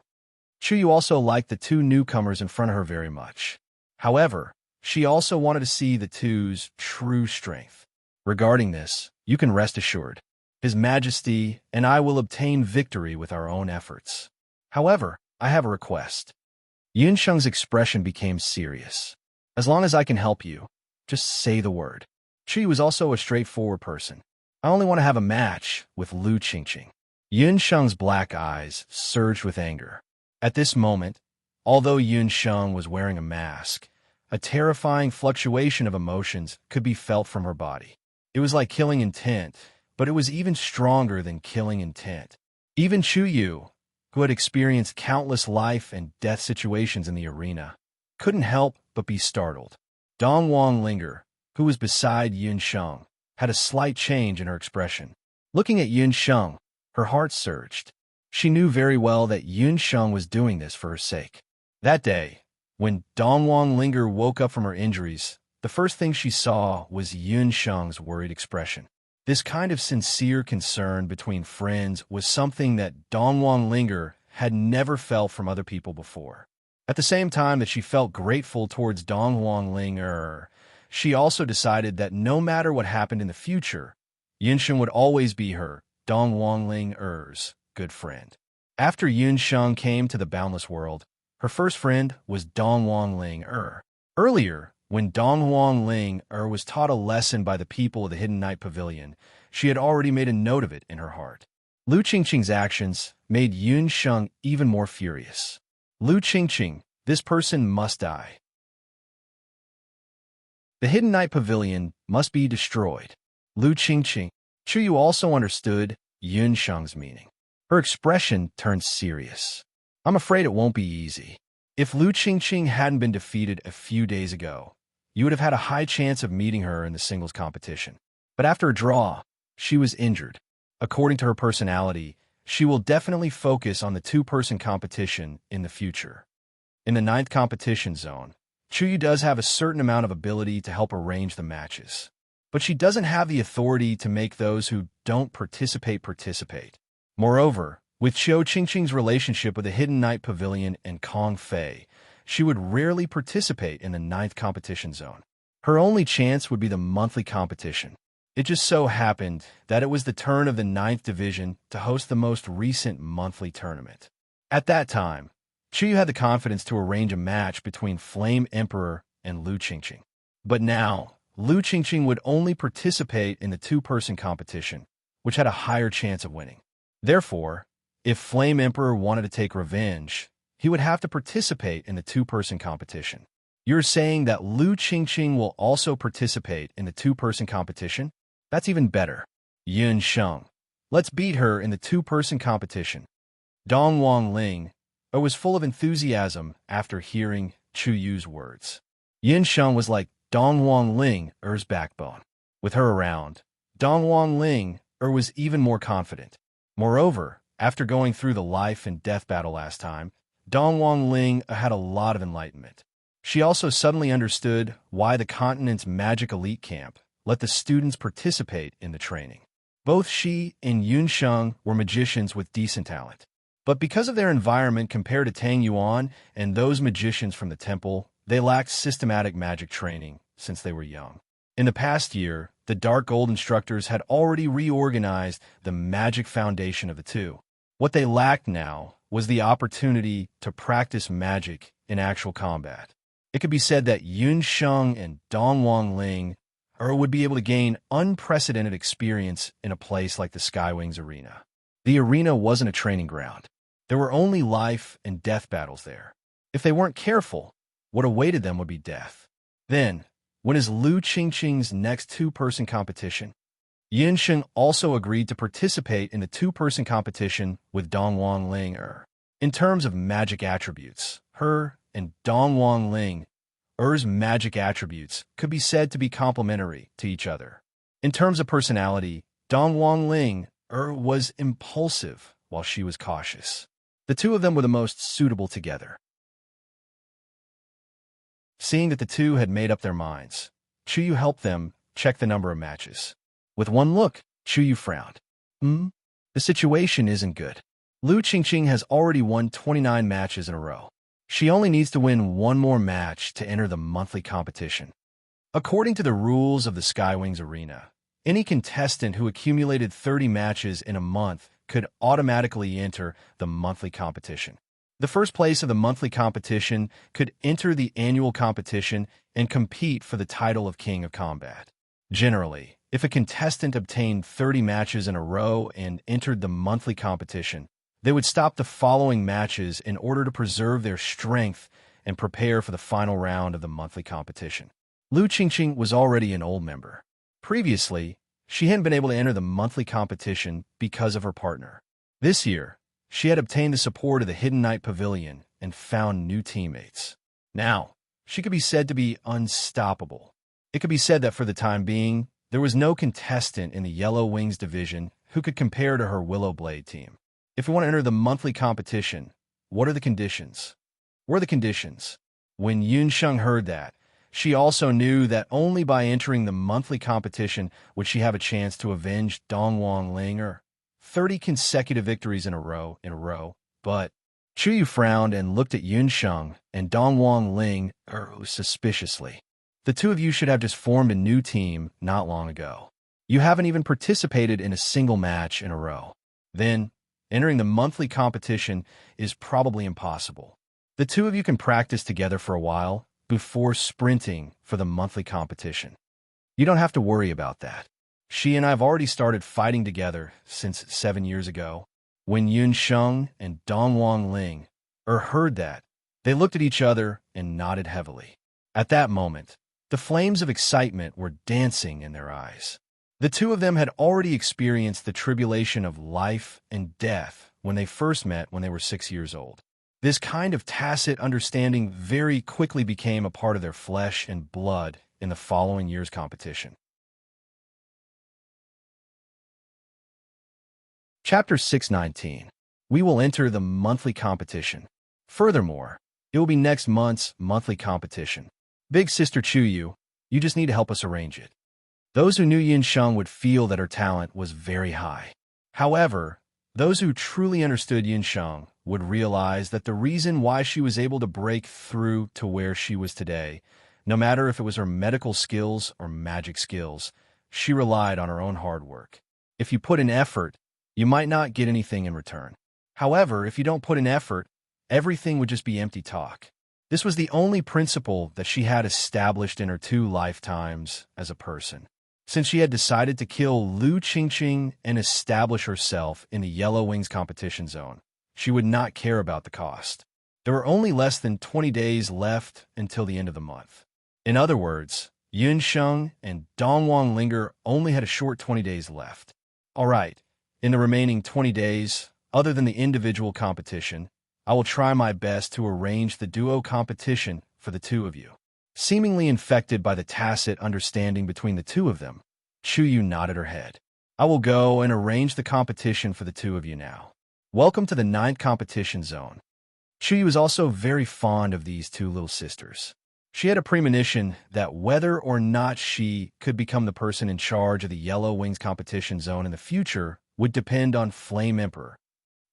Chuyu also liked the two newcomers in front of her very much. However, she also wanted to see the two's true strength. Regarding this, you can rest assured. His Majesty and I will obtain victory with our own efforts. However, I have a request. Yunsheng's expression became serious. As long as I can help you, just say the word. Chu was also a straightforward person. I only want to have a match with Lu Qingqing. Yunsheng's black eyes surged with anger. At this moment, although Yunsheng was wearing a mask, a terrifying fluctuation of emotions could be felt from her body. It was like killing intent, but it was even stronger than killing intent. Even Chu Yu, who had experienced countless life and death situations in the arena, couldn't help but be startled. Dong Wang Linger, who was beside Yunsheng, had a slight change in her expression. Looking at Yunsheng, her heart surged. She knew very well that Yunsheng was doing this for her sake. That day, when Dong Wang Linger woke up from her injuries, the first thing she saw was Yunsheng's worried expression. This kind of sincere concern between friends was something that Dong Wang Linger had never felt from other people before. At the same time that she felt grateful towards Dong Wang Linger, she also decided that no matter what happened in the future, Yunsheng would always be her, Dong Wang Linger's, good friend. After Yunsheng came to the boundless world, her first friend was Dong Wang Linger. Earlier, when Dong Wang Linger was taught a lesson by the people of the Hidden Night Pavilion, she had already made a note of it in her heart. Lu Qingqing's actions made Yunsheng even more furious. Lu Qingqing, this person must die. The Hidden Night Pavilion must be destroyed. Lu Qingqing. Chu Yu also understood Yunsheng's meaning. Her expression turned serious. I'm afraid it won't be easy. If Lu Qingqing hadn't been defeated a few days ago, you would have had a high chance of meeting her in the singles competition. But after a draw, she was injured. According to her personality, she will definitely focus on the two-person competition in the future. In the 9th competition zone, Chu Yu does have a certain amount of ability to help arrange the matches, but she doesn't have the authority to make those who don't participate. Moreover, with Qiu Qingqing's relationship with the Hidden Night Pavilion and Kong Fei, she would rarely participate in the 9th competition zone. Her only chance would be the monthly competition. It just so happened that it was the turn of the 9th division to host the most recent monthly tournament. At that time, Chu Yu had the confidence to arrange a match between Flame Emperor and Lu Qingqing. But now, Lu Qingqing would only participate in the two-person competition, which had a higher chance of winning. Therefore, if Flame Emperor wanted to take revenge, he would have to participate in the two-person competition. You're saying that Lu Qingqing will also participate in the two-person competition? That's even better. Yunsheng. Let's beat her in the two-person competition. Dong Wang Linger was full of enthusiasm after hearing Chu Yu's words. Yunsheng was like Dong Wang Linger's backbone. With her around, Dong Wang Linger was even more confident. Moreover, after going through the life and death battle last time, Dong Wang Linger had a lot of enlightenment. She also suddenly understood why the continent's magic elite camp let the students participate in the training. Both she and Yunsheng were magicians with decent talent. But because of their environment compared to Tang Yuan and those magicians from the temple, they lacked systematic magic training since they were young. In the past year, the Dark Gold instructors had already reorganized the magic foundation of the two. What they lacked now was the opportunity to practice magic in actual combat. It could be said that Yunsheng and Dong Wang Linger would be able to gain unprecedented experience in a place like the Skywings Arena. The arena wasn't a training ground. There were only life and death battles there. If they weren't careful, what awaited them would be death. Then, when is Lu Qingqing's next two-person competition? Yunsheng also agreed to participate in the two-person competition with Dong Wang Linger. In terms of magic attributes, her and Dong Wang Linger's magic attributes could be said to be complementary to each other. In terms of personality, Dong Wang Linger was impulsive while she was cautious. The two of them were the most suitable together. Seeing that the two had made up their minds, Chu Yu helped them check the number of matches. With one look, Chu Yu frowned. The situation isn't good. Lu Qingqing has already won 29 matches in a row. She only needs to win one more match to enter the monthly competition. According to the rules of the Skywings Arena, any contestant who accumulated 30 matches in a month could automatically enter the monthly competition. The first place of the monthly competition could enter the annual competition and compete for the title of King of Combat. Generally, if a contestant obtained 30 matches in a row and entered the monthly competition, they would stop the following matches in order to preserve their strength and prepare for the final round of the monthly competition. Lu Qingqing was already an old member. Previously, she hadn't been able to enter the monthly competition because of her partner. This year, she had obtained the support of the Hidden Knight Pavilion and found new teammates. Now, she could be said to be unstoppable. It could be said that for the time being, there was no contestant in the Yellow Wings division who could compare to her Willow Blade team. If we want to enter the monthly competition, what are the conditions? What are the conditions? When Yun Sheng heard that, she also knew that only by entering the monthly competition would she have a chance to avenge Dongwang Ling 30 consecutive victories in a row, but Chu Yu frowned and looked at Yun Sheng and Dongwang Ling suspiciously. The two of you should have just formed a new team not long ago. You haven't even participated in a single match in a row. Then, entering the monthly competition is probably impossible. The two of you can practice together for a while before sprinting for the monthly competition. You don't have to worry about that. She and I have already started fighting together since 7 years ago. When Yun Sheng and Dongwang Ling heard that, they looked at each other and nodded heavily. At that moment, the flames of excitement were dancing in their eyes. The two of them had already experienced the tribulation of life and death when they first met when they were 6 years old. This kind of tacit understanding very quickly became a part of their flesh and blood in the following year's competition. Chapter 619. We will enter the monthly competition. Furthermore, it will be next month's monthly competition. Big Sister Chu Yu, you just need to help us arrange it. Those who knew Yin Sheng would feel that her talent was very high. However, those who truly understood Yin Sheng would realize that the reason why she was able to break through to where she was today, no matter if it was her medical skills or magic skills, she relied on her own hard work. If you put in effort, you might not get anything in return. However, if you don't put in effort, everything would just be empty talk. This was the only principle that she had established in her 2 lifetimes as a person. Since she had decided to kill Lu Qingqing and establish herself in the Yellow Wings competition zone, she would not care about the cost. There were only less than 20 days left until the end of the month. In other words, Yun Sheng and Dongwang Ling only had a short 20 days left. All right. In the remaining 20 days, other than the individual competition, I will try my best to arrange the duo competition for the two of you. Seemingly infected by the tacit understanding between the two of them, Chu Yu nodded her head. I will go and arrange the competition for the two of you now. Welcome to the 9th competition zone. Chu Yu was also very fond of these two little sisters. She had a premonition that whether or not she could become the person in charge of the Yellow Wings competition zone in the future would depend on Flame Emperor.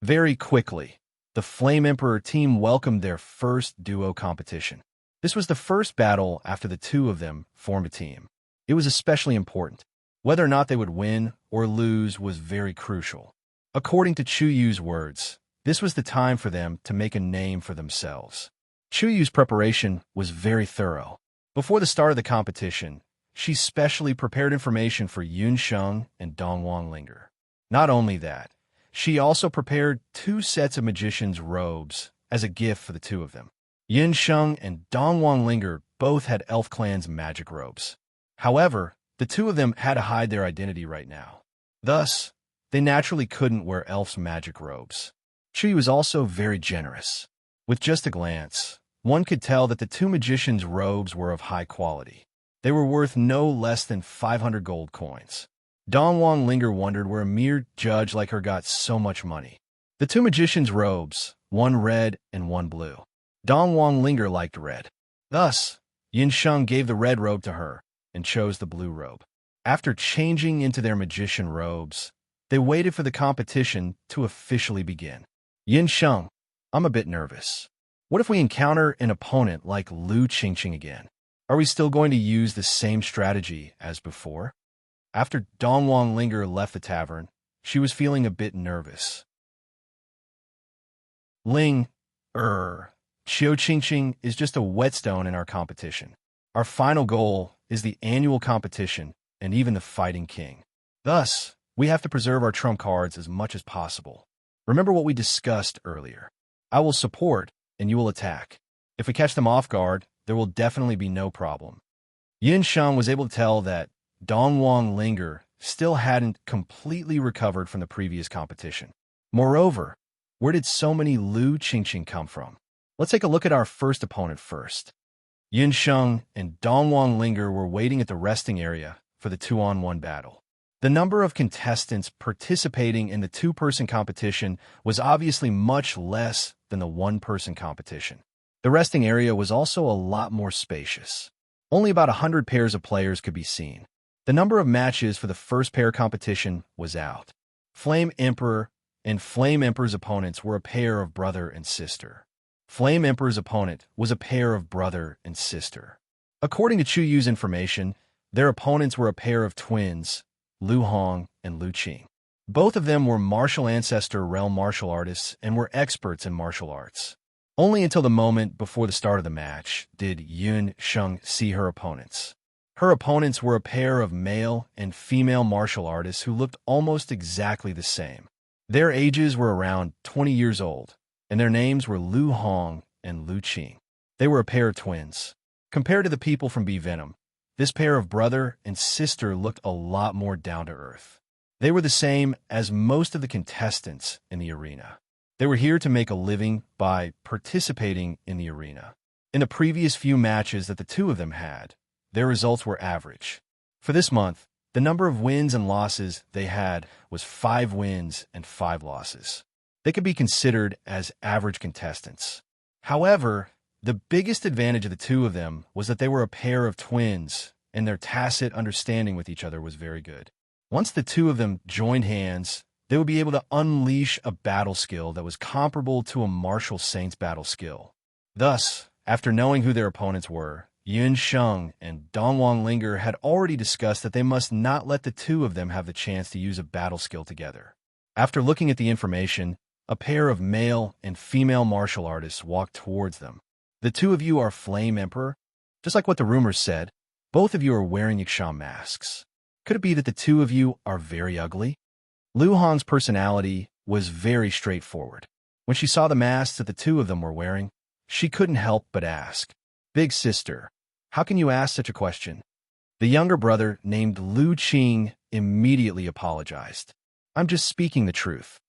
Very quickly, the Flame Emperor team welcomed their first duo competition. This was the first battle after the two of them formed a team. It was especially important. Whether or not they would win or lose was very crucial. According to Chu Yu's words, this was the time for them to make a name for themselves. Chu Yu's preparation was very thorough. Before the start of the competition, she specially prepared information for Yun Sheng and Dongwang Ling. Not only that, she also prepared 2 sets of magician's robes as a gift for the two of them. Yin Sheng and Dongwang Ling both had Elf Clan's magic robes. However, the two of them had to hide their identity right now. Thus, they naturally couldn't wear Elf's magic robes. Chu was also very generous. With just a glance, one could tell that the 2 magicians' robes were of high quality. They were worth no less than 500 gold coins. Dongwang Ling wondered where a mere judge like her got so much money. The 2 magicians' robes, one red and one blue. Dongwang Ling liked red. Thus, Yin Sheng gave the red robe to her and chose the blue robe. After changing into their magician robes, they waited for the competition to officially begin. Yin Sheng, I'm a bit nervous. What if we encounter an opponent like Lu Qingqing again? Are we still going to use the same strategy as before? After Dongwang Ling left the tavern, she was feeling a bit nervous. Ling, Qiu Qingqing is just a whetstone in our competition. Our final goal is the annual competition and even the fighting king. Thus, we have to preserve our trump cards as much as possible. Remember what we discussed earlier. I will support, and you will attack. If we catch them off guard, there will definitely be no problem. Yin Sheng was able to tell that Dongwang Linger still hadn't completely recovered from the previous competition. Moreover, where did so many Lu Qingqing come from? Let's take a look at our first opponent first. Yin Sheng and Dongwang Linger were waiting at the resting area for the 2-on-1 battle. The number of contestants participating in the two-person competition was obviously much less than the one-person competition. The resting area was also a lot more spacious. Only about 100 pairs of players could be seen. The number of matches for the first pair competition was out. Flame Emperor and Flame Emperor's opponents were a pair of brother and sister. Flame Emperor's opponent was a pair of brother and sister. According to Chu Yu's information, their opponents were a pair of twins, Lu Hong and Lu Qing. Both of them were martial ancestor realm martial artists and were experts in martial arts. Only until the moment before the start of the match did Yin Sheng see her opponents. Her opponents were a pair of male and female martial artists who looked almost exactly the same. Their ages were around 20 years old, and their names were Lu Hong and Lu Qing. They were a pair of twins. Compared to the people from B Venom, this pair of brother and sister looked a lot more down to earth. They were the same as most of the contestants in the arena. They were here to make a living by participating in the arena. In the previous few matches that the two of them had, their results were average. For this month, the number of wins and losses they had was 5 wins and 5 losses. They could be considered as average contestants. However, the biggest advantage of the two of them was that they were a pair of twins, and their tacit understanding with each other was very good. Once the two of them joined hands, they would be able to unleash a battle skill that was comparable to a martial saint's battle skill. Thus, after knowing who their opponents were, Yin Sheng and Dongwang Linger had already discussed that they must not let the two of them have the chance to use a battle skill together. After looking at the information, a pair of male and female martial artists walked towards them. The two of you are Flame Emperor? Just like what the rumors said, both of you are wearing Yikshan masks. Could it be that the two of you are very ugly? Lu Hong's personality was very straightforward. When she saw the masks that the two of them were wearing, she couldn't help but ask, "Big sister, how can you ask such a question?" The younger brother, named Lu Qing, immediately apologized. "I'm just speaking the truth."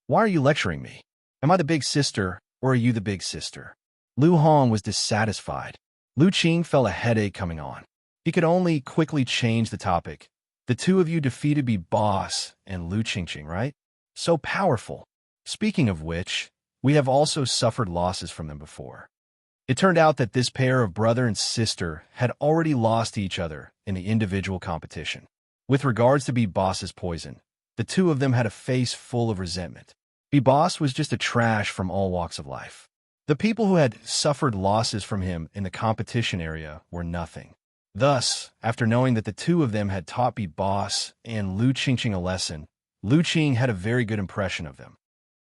"Why are you lecturing me? Am I the big sister, or are you the big sister?" Lu Hong was dissatisfied. Lu Qing felt a headache coming on. He could only quickly change the topic. "The two of you defeated B Boss and Lu Qingqing, right? So powerful. Speaking of which, we have also suffered losses from them before." It turned out that this pair of brother and sister had already lost to each other in the individual competition. With regards to B Boss's poison, the two of them had a face full of resentment. B Boss was just a trash from all walks of life. The people who had suffered losses from him in the competition area were nothing. Thus, after knowing that the two of them had taught B Boss and Lu Qingqing a lesson, Lu Qing had a very good impression of them.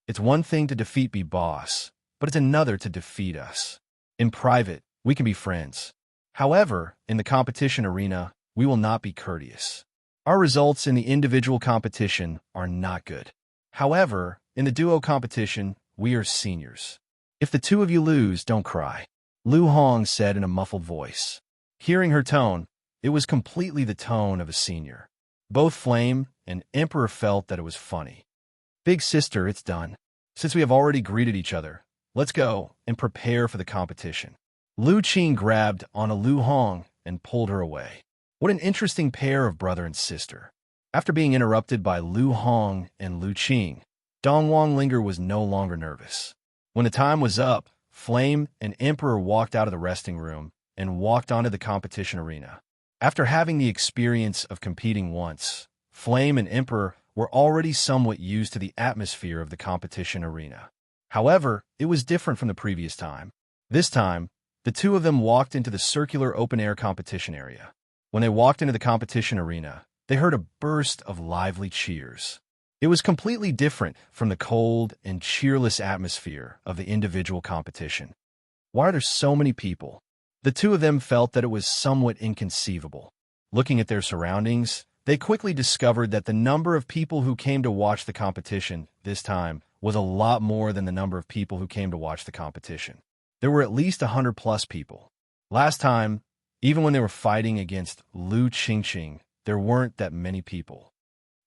It's one thing to defeat B Boss, but it's another to defeat us. In private, we can be friends. However, in the competition arena, we will not be courteous. Our results in the individual competition are not good. However, in the duo competition, we are seniors. If the two of you lose, don't cry," Lu Hong said in a muffled voice. Hearing her tone, it was completely the tone of a senior. Both Flame and Emperor felt that it was funny. "Big sister, it's done. Since we have already greeted each other, let's go and prepare for the competition." Lu Qing grabbed on a Lu Hong and pulled her away. What an interesting pair of brother and sister. After being interrupted by Lu Hong and Lu Qing, Dongwang Linger was no longer nervous. When the time was up, Flame and Emperor walked out of the resting room and walked onto the competition arena. After having the experience of competing once, Flame and Emperor were already somewhat used to the atmosphere of the competition arena. However, it was different from the previous time. This time, the two of them walked into the circular open-air competition area. When they walked into the competition arena, they heard a burst of lively cheers. It was completely different from the cold and cheerless atmosphere of the individual competition. Why are there so many people? The two of them felt that it was somewhat inconceivable. Looking at their surroundings, they quickly discovered that the number of people who came to watch the competition this time was a lot more than the number of people who came to watch the competition. There were at least 100+ people. Last time, even when they were fighting against Lu Qingqing, there weren't that many people.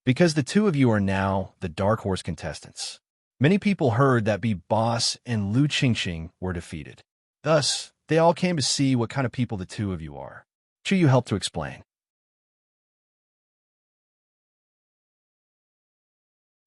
Because the two of you are now the Dark Horse contestants. Many people heard that Bi Boss and Lu Qingqing were defeated. Thus, they all came to see what kind of people the two of you are. Chu Yu helped to explain.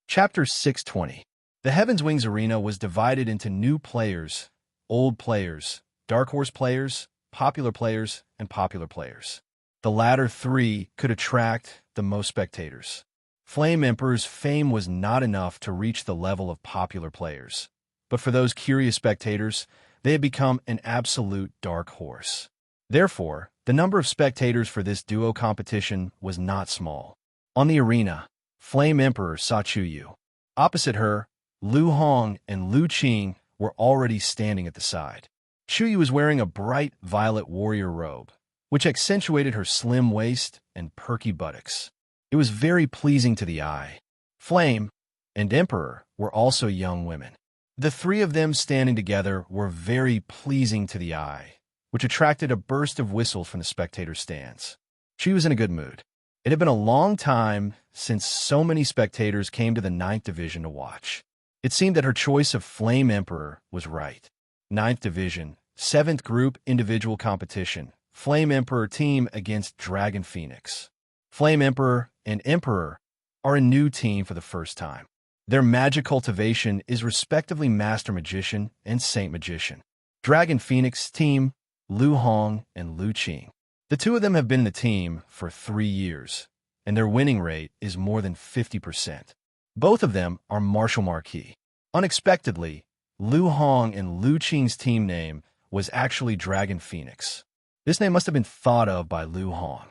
Chapter 620. The Heaven's Wings Arena was divided into new players, old players, Dark Horse players, popular players, and popular players. The latter three could attract the most spectators. Flame Emperor's fame was not enough to reach the level of popular players, but for those curious spectators, they had become an absolute dark horse. Therefore, the number of spectators for this duo competition was not small. On the arena, Flame Emperor saw Chu Yu. Opposite her, Lu Hong and Lu Qing were already standing at the side. Chu Yu was wearing a bright violet warrior robe, which accentuated her slim waist and perky buttocks. It was very pleasing to the eye. Flame and Emperor were also young women. The three of them standing together were very pleasing to the eye, which attracted a burst of whistles from the spectator stands. She was in a good mood. It had been a long time since so many spectators came to the 9th Division to watch. It seemed that her choice of Flame Emperor was right. 9th Division, 7th Group Individual Competition, Flame Emperor team against Dragon Phoenix. Flame Emperor and Emperor are a new team for the first time. Their magic cultivation is respectively Master Magician and Saint Magician. Dragon Phoenix team, Lu Hong and Lu Qing. The two of them have been in the team for 3 years, and their winning rate is more than 50%. Both of them are Martial Marquis. Unexpectedly, Lu Hong and Lu Qing's team name was actually Dragon Phoenix. This name must have been thought of by Lu Hong.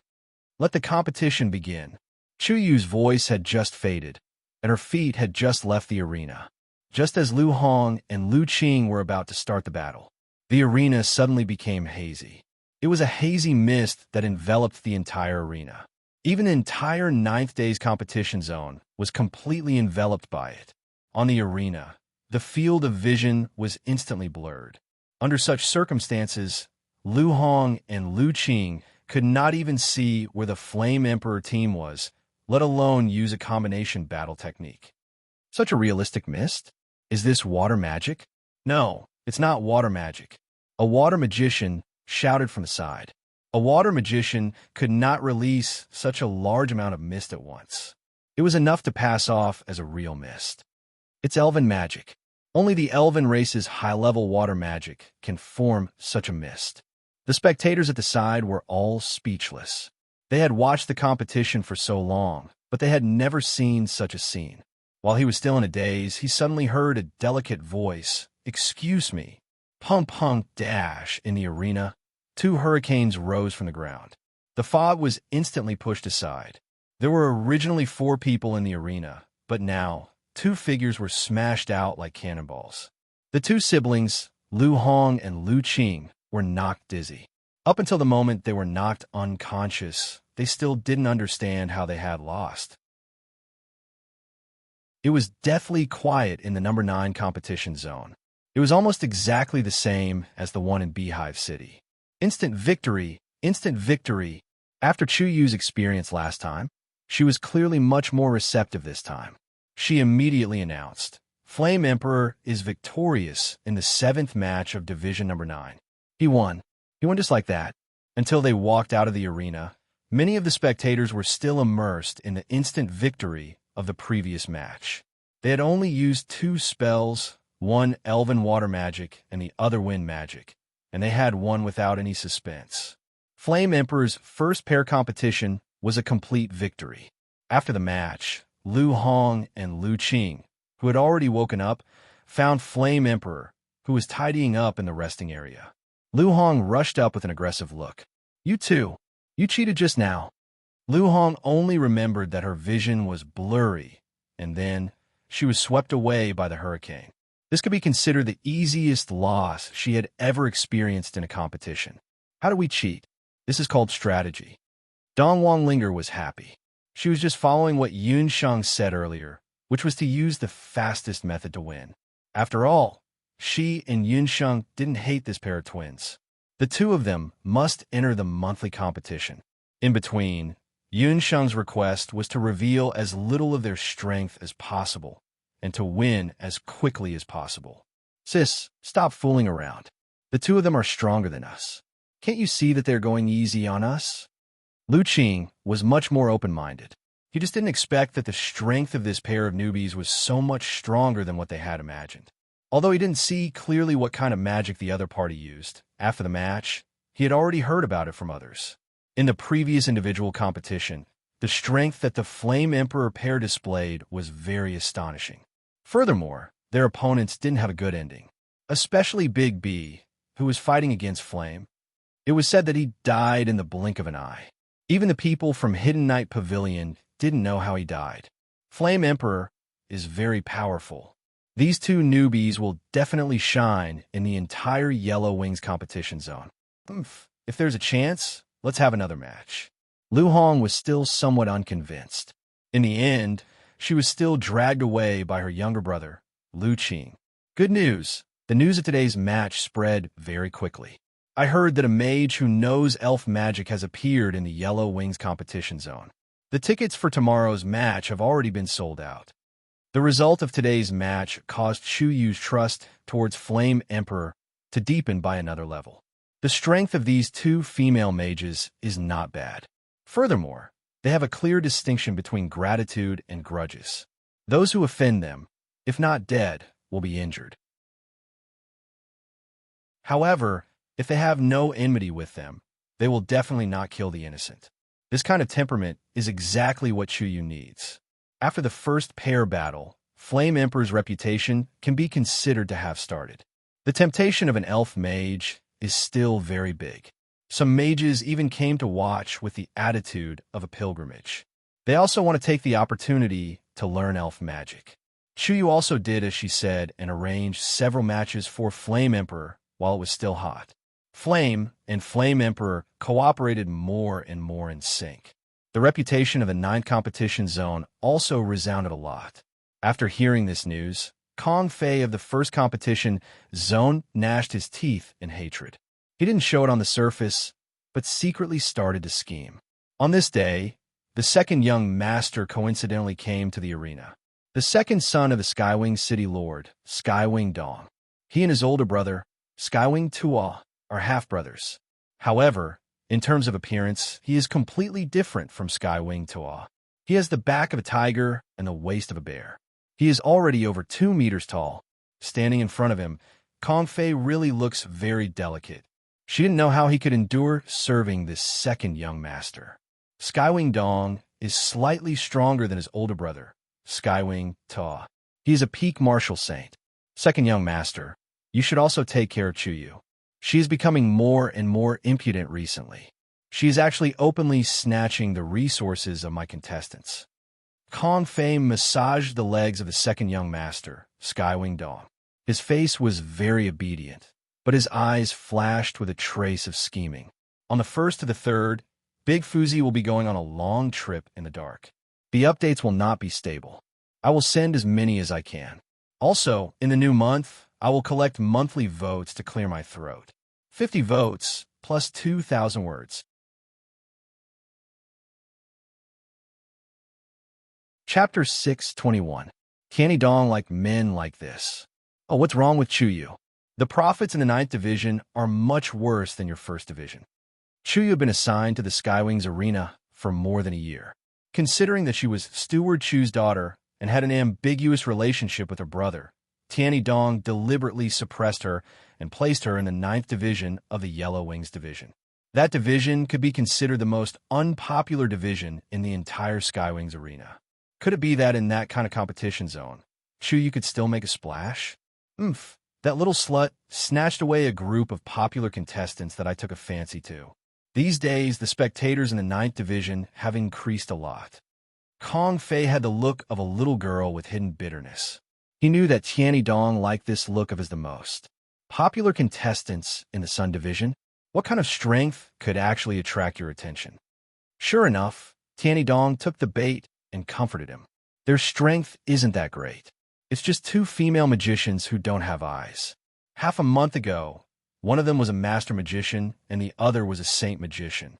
Let the competition begin. Chu Yu's voice had just faded, and her feet had just left the arena. Just as Lu Hong and Lu Qing were about to start the battle, the arena suddenly became hazy. It was a hazy mist that enveloped the entire arena. Even the entire 9th day's competition zone was completely enveloped by it. On the arena, the field of vision was instantly blurred. Under such circumstances, Lu Hong and Lu Qing could not even see where the Flame Emperor team was, let alone use a combination battle technique. Such a realistic mist? Is this water magic? No, it's not water magic. A water magician shouted from the side. A water magician could not release such a large amount of mist at once. It was enough to pass off as a real mist. It's elven magic. Only the elven race's high-level water magic can form such a mist. The spectators at the side were all speechless. They had watched the competition for so long, but they had never seen such a scene. While he was still in a daze, he suddenly heard a delicate voice. "Excuse me." Punk punk dash in the arena. 2 hurricanes rose from the ground. The fog was instantly pushed aside. There were originally 4 people in the arena, but now 2 figures were smashed out like cannonballs. The 2 siblings, Lu Hong and Lu Qing, were knocked dizzy. Up until the moment they were knocked unconscious, they still didn't understand how they had lost. It was deathly quiet in the number 9 competition zone. It was almost exactly the same as the one in Beehive City. Instant victory, instant victory. After Chu Yu's experience last time, she was clearly much more receptive this time. She immediately announced, Flame Emperor is victorious in the 7th match of Division number 9. He won. He won just like that. Until they walked out of the arena, many of the spectators were still immersed in the instant victory of the previous match. They had only used 2 spells, one elven water magic and the other wind magic, and they had won without any suspense. Flame Emperor's first pair competition was a complete victory. After the match, Lu Hong and Lu Qing, who had already woken up, found Flame Emperor, who was tidying up in the resting area. Lu Hong rushed up with an aggressive look. "You two, you cheated just now." Lu Hong only remembered that her vision was blurry and then she was swept away by the hurricane. This could be considered the easiest loss she had ever experienced in a competition. How do we cheat? This is called strategy. Dong Wanglinger was happy. She was just following what Yun Sheng said earlier, which was to use the fastest method to win. After all, she and Yun Sheng didn't hate this pair of twins. The two of them must enter the monthly competition. In between, Yun Sheng's request was to reveal as little of their strength as possible and to win as quickly as possible. Sis, stop fooling around. The two of them are stronger than us. Can't you see that they're going easy on us? Lu Qing was much more open-minded. He just didn't expect that the strength of this pair of newbies was so much stronger than what they had imagined. Although he didn't see clearly what kind of magic the other party used, after the match, he had already heard about it from others. In the previous individual competition, the strength that the Flame Emperor pair displayed was very astonishing. Furthermore, their opponents didn't have a good ending, especially Big B, who was fighting against Flame. It was said that he died in the blink of an eye. Even the people from Hidden Night Pavilion didn't know how he died. Flame Emperor is very powerful. These two newbies will definitely shine in the entire Yellow Wings competition zone. If there's a chance, let's have another match. Lu Hong was still somewhat unconvinced. In the end, she was still dragged away by her younger brother, Lu Qing. Good news. The news of today's match spread very quickly. I heard that a mage who knows elf magic has appeared in the Yellow Wings competition zone. The tickets for tomorrow's match have already been sold out. The result of today's match caused Chu Yu's trust towards Flame Emperor to deepen by another level. The strength of these two female mages is not bad. Furthermore, they have a clear distinction between gratitude and grudges. Those who offend them, if not dead, will be injured. However, if they have no enmity with them, they will definitely not kill the innocent. This kind of temperament is exactly what Chu Yu needs. After the first pair battle, Flame Emperor's reputation can be considered to have started. The temptation of an elf mage is still very big. Some mages even came to watch with the attitude of a pilgrimage. They also want to take the opportunity to learn elf magic. Chu Yu also did as she said and arranged several matches for Flame Emperor while it was still hot. Flame and Flame Emperor cooperated more and more in sync. The reputation of the 9th competition zone also resounded a lot. After hearing this news, Kong Fei of the first competition zone gnashed his teeth in hatred. He didn't show it on the surface, but secretly started to scheme. On this day, the second young master coincidentally came to the arena. The second son of the Skywing City Lord, Skywing Dong. He and his older brother, Skywing Tua, are half-brothers. However, in terms of appearance, he is completely different from Skywing Tua. He has the back of a tiger and the waist of a bear. He is already over 2 meters tall. Standing in front of him, Kong Fei really looks very delicate. She didn't know how he could endure serving this second young master. Skywing Dong is slightly stronger than his older brother, Skywing Ta. He is a peak martial saint. Second young master, you should also take care of Chu Yu. She is becoming more and more impudent recently. She is actually openly snatching the resources of my contestants. Kong Fei massaged the legs of the second young master, Skywing Dong. His face was very obedient, but his eyes flashed with a trace of scheming. On the 1st to the 3rd, Big Fuzi will be going on a long trip in the dark. The updates will not be stable. I will send as many as I can. Also, in the new month, I will collect monthly votes to clear my throat. 50 votes, plus 2,000 words. Chapter 621. Tianyi Dong like men like this. Oh, what's wrong with Chu Yu? The profits in the 9th division are much worse than your 1st division. Chu Yu had been assigned to the Skywings arena for more than a year. Considering that she was Steward Chu's daughter and had an ambiguous relationship with her brother, Tianyi Dong deliberately suppressed her and placed her in the 9th division of the Yellow Wings division. That division could be considered the most unpopular division in the entire Skywings arena. Could it be that in that kind of competition zone, Chu Yu could still make a splash? That little slut snatched away a group of popular contestants that I took a fancy to. These days, the spectators in the 9th division have increased a lot. Kong Fei had the look of a little girl with hidden bitterness. He knew that Tianyi Dong liked this look of his the most. Popular contestants in the Sun Division? What kind of strength could actually attract your attention? Sure enough, Tianyi Dong took the bait and comforted him. Their strength isn't that great. It's just two female magicians who don't have eyes. Half a month ago, one of them was a master magician and the other was a saint magician.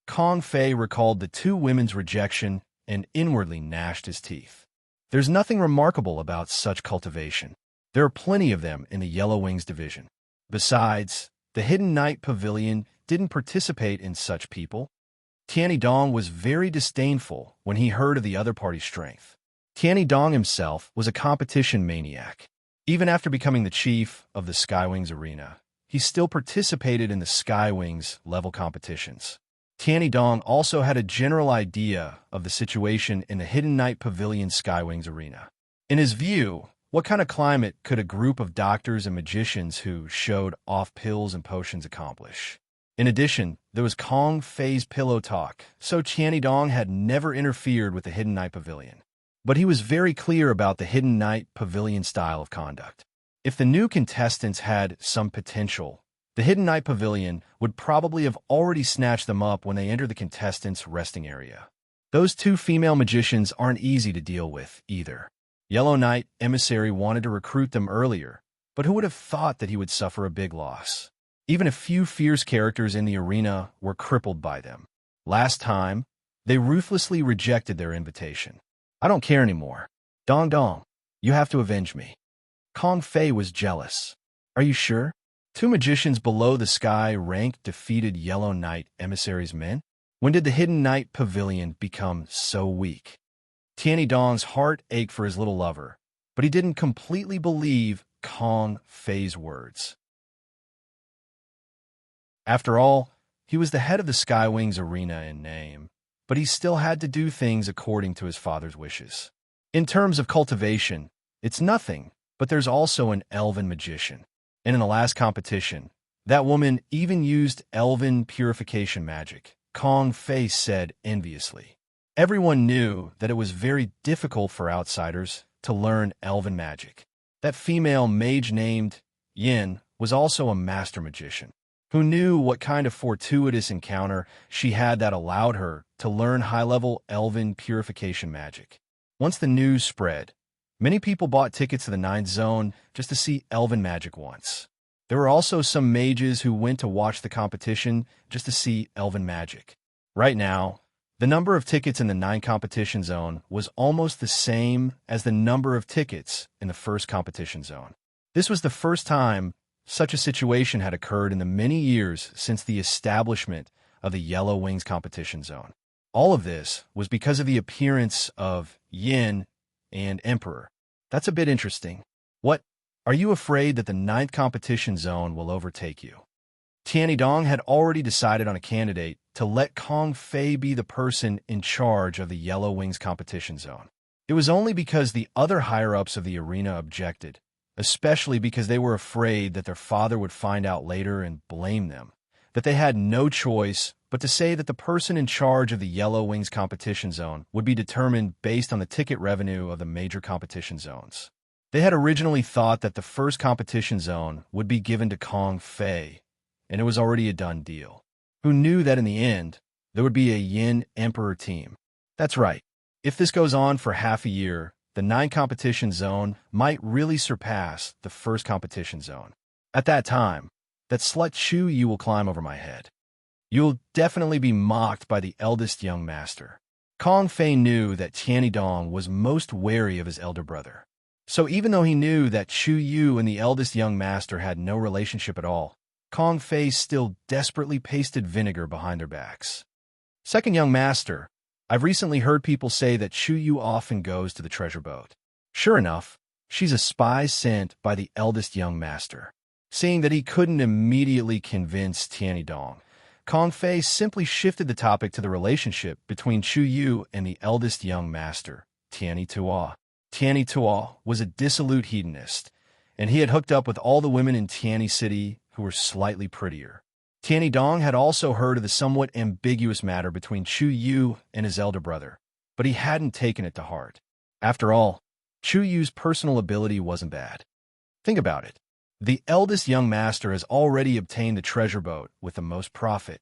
Kong Fei recalled the two women's rejection and inwardly gnashed his teeth. There's nothing remarkable about such cultivation. There are plenty of them in the Yellow Wings division. Besides, the Hidden Knight Pavilion didn't participate in such people. Tianyi Dong was very disdainful when he heard of the other party's strength. Tianyi Dong himself was a competition maniac. Even after becoming the chief of the Skywings Arena, he still participated in the Skywings level competitions. Tianyi Dong also had a general idea of the situation in the Hidden Knight Pavilion Skywings Arena. In his view, what kind of climate could a group of doctors and magicians who showed off pills and potions accomplish? In addition, there was Kong Fei's pillow talk, so Tianyi Dong had never interfered with the Hidden Knight Pavilion. But he was very clear about the Hidden Knight Pavilion style of conduct. If the new contestants had some potential, the Hidden Knight Pavilion would probably have already snatched them up when they entered the contestants' resting area. Those two female magicians aren't easy to deal with, either. Yellow Knight Emissary wanted to recruit them earlier, but who would have thought that he would suffer a big loss? Even a few fierce characters in the arena were crippled by them. Last time, they ruthlessly rejected their invitation. I don't care anymore. Dong Dong, you have to avenge me. Kong Fei was jealous. Are you sure? Two magicians below the sky rank defeated Yellow Knight Emissary's men? When did the Hidden Knight Pavilion become so weak? Tianyi Dong's heart ached for his little lover, but he didn't completely believe Kong Fei's words. After all, he was the head of the Skywings Arena in name, but he still had to do things according to his father's wishes. In terms of cultivation, it's nothing, but there's also an elven magician. And in the last competition, that woman even used elven purification magic, Kong Fei said enviously. Everyone knew that it was very difficult for outsiders to learn elven magic. That female mage named Yin was also a master magician. Who knew what kind of fortuitous encounter she had that allowed her to learn high-level elven purification magic. Once the news spread, many people bought tickets to the 9th Zone just to see elven magic once. There were also some mages who went to watch the competition just to see elven magic. Right now, the number of tickets in the 9th competition zone was almost the same as the number of tickets in the 1st competition zone. This was the first time such a situation had occurred in the many years since the establishment of the Yellow Wings competition zone. All of this was because of the appearance of Yin and Emperor. That's a bit interesting. What? Are you afraid that the 9th competition zone will overtake you? Tianyi Dong had already decided on a candidate to let Kong Fei be the person in charge of the Yellow Wings competition zone. It was only because the other higher-ups of the arena objected, especially because they were afraid that their father would find out later and blame them, that they had no choice but to say that the person in charge of the Yellow Wings competition zone would be determined based on the ticket revenue of the major competition zones. They had originally thought that the 1st competition zone would be given to Kong Fei, and it was already a done deal. Who knew that in the end, there would be a Yin Emperor team? That's right. If this goes on for half a year, the 9th competition zone might really surpass the 1st competition zone. At that time, that slut Chu Yu will climb over my head. You'll definitely be mocked by the eldest young master. Kong Fei knew that Tianyi Dong was most wary of his elder brother. So even though he knew that Chu Yu and the eldest young master had no relationship at all, Kong Fei still desperately pasted vinegar behind their backs. Second young master, I've recently heard people say that Chu Yu often goes to the treasure boat. Sure enough, she's a spy sent by the eldest young master. Seeing that he couldn't immediately convince Tianyi Dong, Kong Fei simply shifted the topic to the relationship between Chu Yu and the eldest young master, Tianyi Tuo. Tianyi Tuo was a dissolute hedonist, and he had hooked up with all the women in Tianyi City who were slightly prettier. Tianyi Dong had also heard of the somewhat ambiguous matter between Chu Yu and his elder brother, but he hadn't taken it to heart. After all, Chu Yu's personal ability wasn't bad. Think about it. The eldest young master has already obtained the treasure boat with the most profit.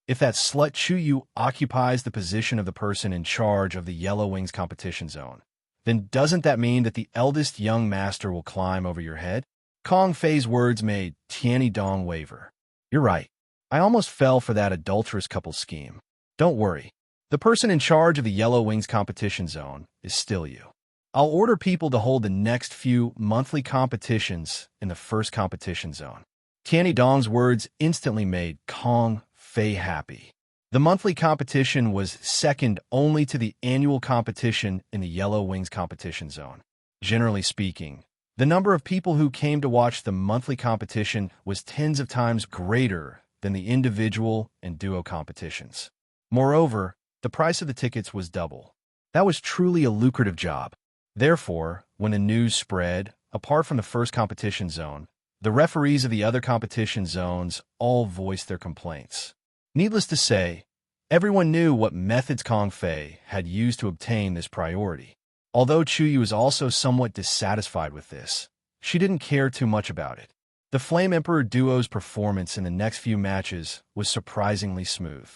If that slut Chu Yu occupies the position of the person in charge of the Yellow Wings competition zone, then doesn't that mean that the eldest young master will climb over your head? Kong Fei's words made Tianyi Dong waver. You're right. I almost fell for that adulterous couple scheme. Don't worry. The person in charge of the Yellow Wings competition zone is still you. I'll order people to hold the next few monthly competitions in the first competition zone. Tianyi Dong's words instantly made Kong Fei happy. The monthly competition was second only to the annual competition in the Yellow Wings competition zone. Generally speaking, the number of people who came to watch the monthly competition was tens of times greater than the individual and duo competitions. Moreover, the price of the tickets was double. That was truly a lucrative job. Therefore, when the news spread, apart from the first competition zone, the referees of the other competition zones all voiced their complaints. Needless to say, everyone knew what methods Kong Fei had used to obtain this priority. Although Chu Yu was also somewhat dissatisfied with this, she didn't care too much about it. The Flame Emperor duo's performance in the next few matches was surprisingly smooth.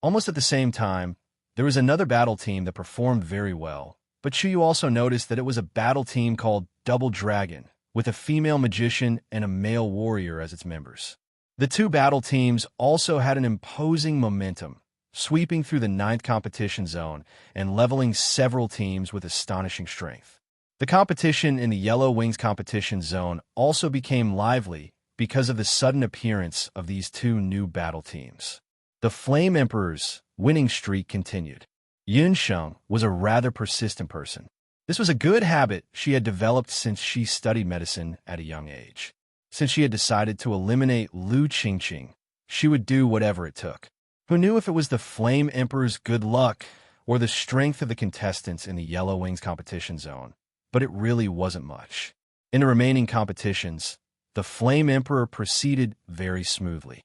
Almost at the same time, there was another battle team that performed very well, but Chu Yu also noticed that it was a battle team called Double Dragon, with a female magician and a male warrior as its members. The two battle teams also had an imposing momentum, sweeping through the 9th competition zone and leveling several teams with astonishing strength. The competition in the Yellow Wings competition zone also became lively because of the sudden appearance of these two new battle teams. The Flame Emperor's winning streak continued. Yun Sheng was a rather persistent person. This was a good habit she had developed since she studied medicine at a young age. Since she had decided to eliminate Lu Qingqing, she would do whatever it took. Who knew if it was the Flame Emperor's good luck or the strength of the contestants in the Yellow Wings competition zone? But it really wasn't much. In the remaining competitions, the Flame Emperor proceeded very smoothly.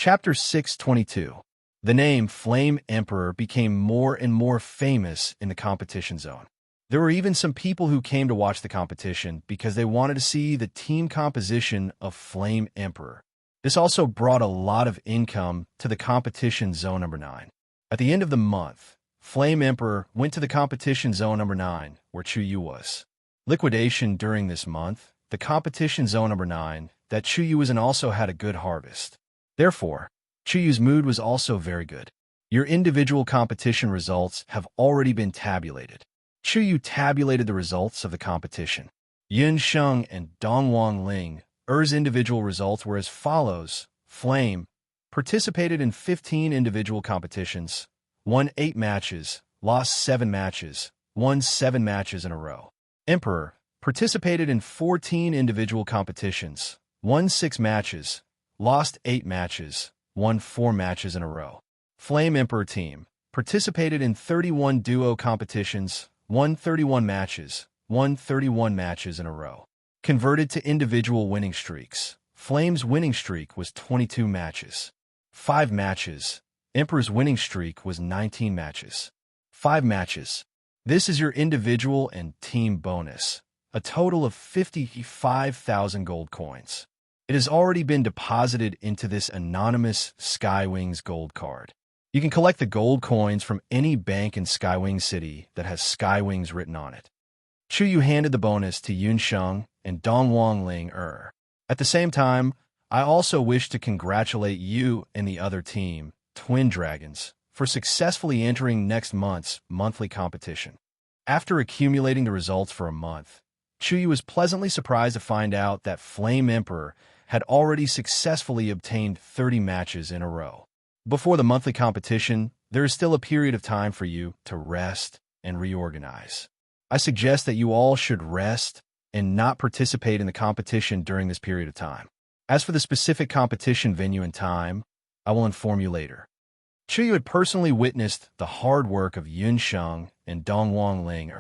Chapter 622. The name Flame Emperor became more and more famous in the competition zone. There were even some people who came to watch the competition because they wanted to see the team composition of Flame Emperor. This also brought a lot of income to the competition zone number 9. At the end of the month, Flame Emperor went to the competition zone number 9, where Chu Yu was. Liquidation during this month, the competition zone number 9, that Chu Yu was in also had a good harvest. Therefore, Chu Yu's mood was also very good. Your individual competition results have already been tabulated. Chu Yu tabulated the results of the competition. Yun Sheng and Dongwang Ling Er's individual results were as follows. Flame participated in 15 individual competitions, won 8 matches, lost 7 matches, won 7 matches in a row. Emperor participated in 14 individual competitions, won 6 matches, lost 8 matches, won 4 matches in a row. Flame Emperor team participated in 31 duo competitions, won 31 matches, won 31 matches in a row. Converted to individual winning streaks. Flame's winning streak was 22 matches. 5 matches. Emperor's winning streak was 19 matches. 5 matches. This is your individual and team bonus. A total of 55,000 gold coins. It has already been deposited into this anonymous Skywings gold card. You can collect the gold coins from any bank in Skywing City that has Skywings written on it. Chu Yu handed the bonus to Yun Sheng and Dongwang Ling At the same time, I also wish to congratulate you and the other team, Twin Dragons, for successfully entering next month's monthly competition. After accumulating the results for a month, Chu Yu was pleasantly surprised to find out that Flame Emperor had already successfully obtained 30 matches in a row. Before the monthly competition, there is still a period of time for you to rest and reorganize. I suggest that you all should rest and not participate in the competition during this period of time. As for the specific competition venue and time, I will inform you later. Chu Yu had personally witnessed the hard work of Yun Sheng and Dongwang Ling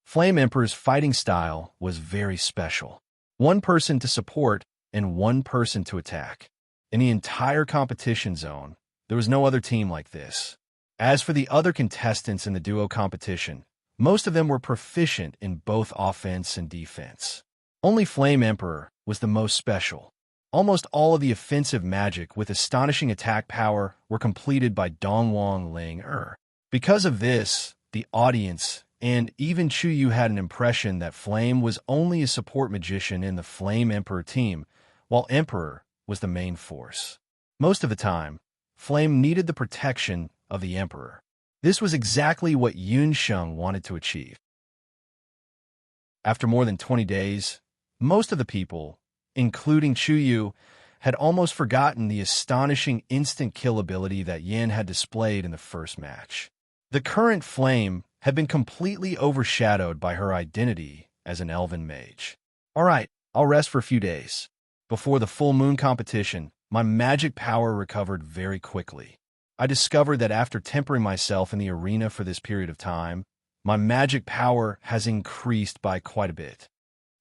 Flame Emperor's fighting style was very special. One person to support and one person to attack. In the entire competition zone, there was no other team like this. As for the other contestants in the duo competition, most of them were proficient in both offense and defense. Only Flame Emperor was the most special. Almost all of the offensive magic with astonishing attack power were completed by Dongwang Ling Er. Because of this, the audience and even Chuyu had an impression that Flame was only a support magician in the Flame Emperor team, while Emperor was the main force. Most of the time, Flame needed the protection of the Emperor. This was exactly what Yun Sheng wanted to achieve. After more than 20 days, most of the people, including Chuyu, had almost forgotten the astonishing instant kill ability that Yin had displayed in the first match. The current Flame had been completely overshadowed by her identity as an elven mage. All right, I'll rest for a few days. Before the full moon competition, my magic power recovered very quickly. I discovered that after tempering myself in the arena for this period of time, my magic power has increased by quite a bit.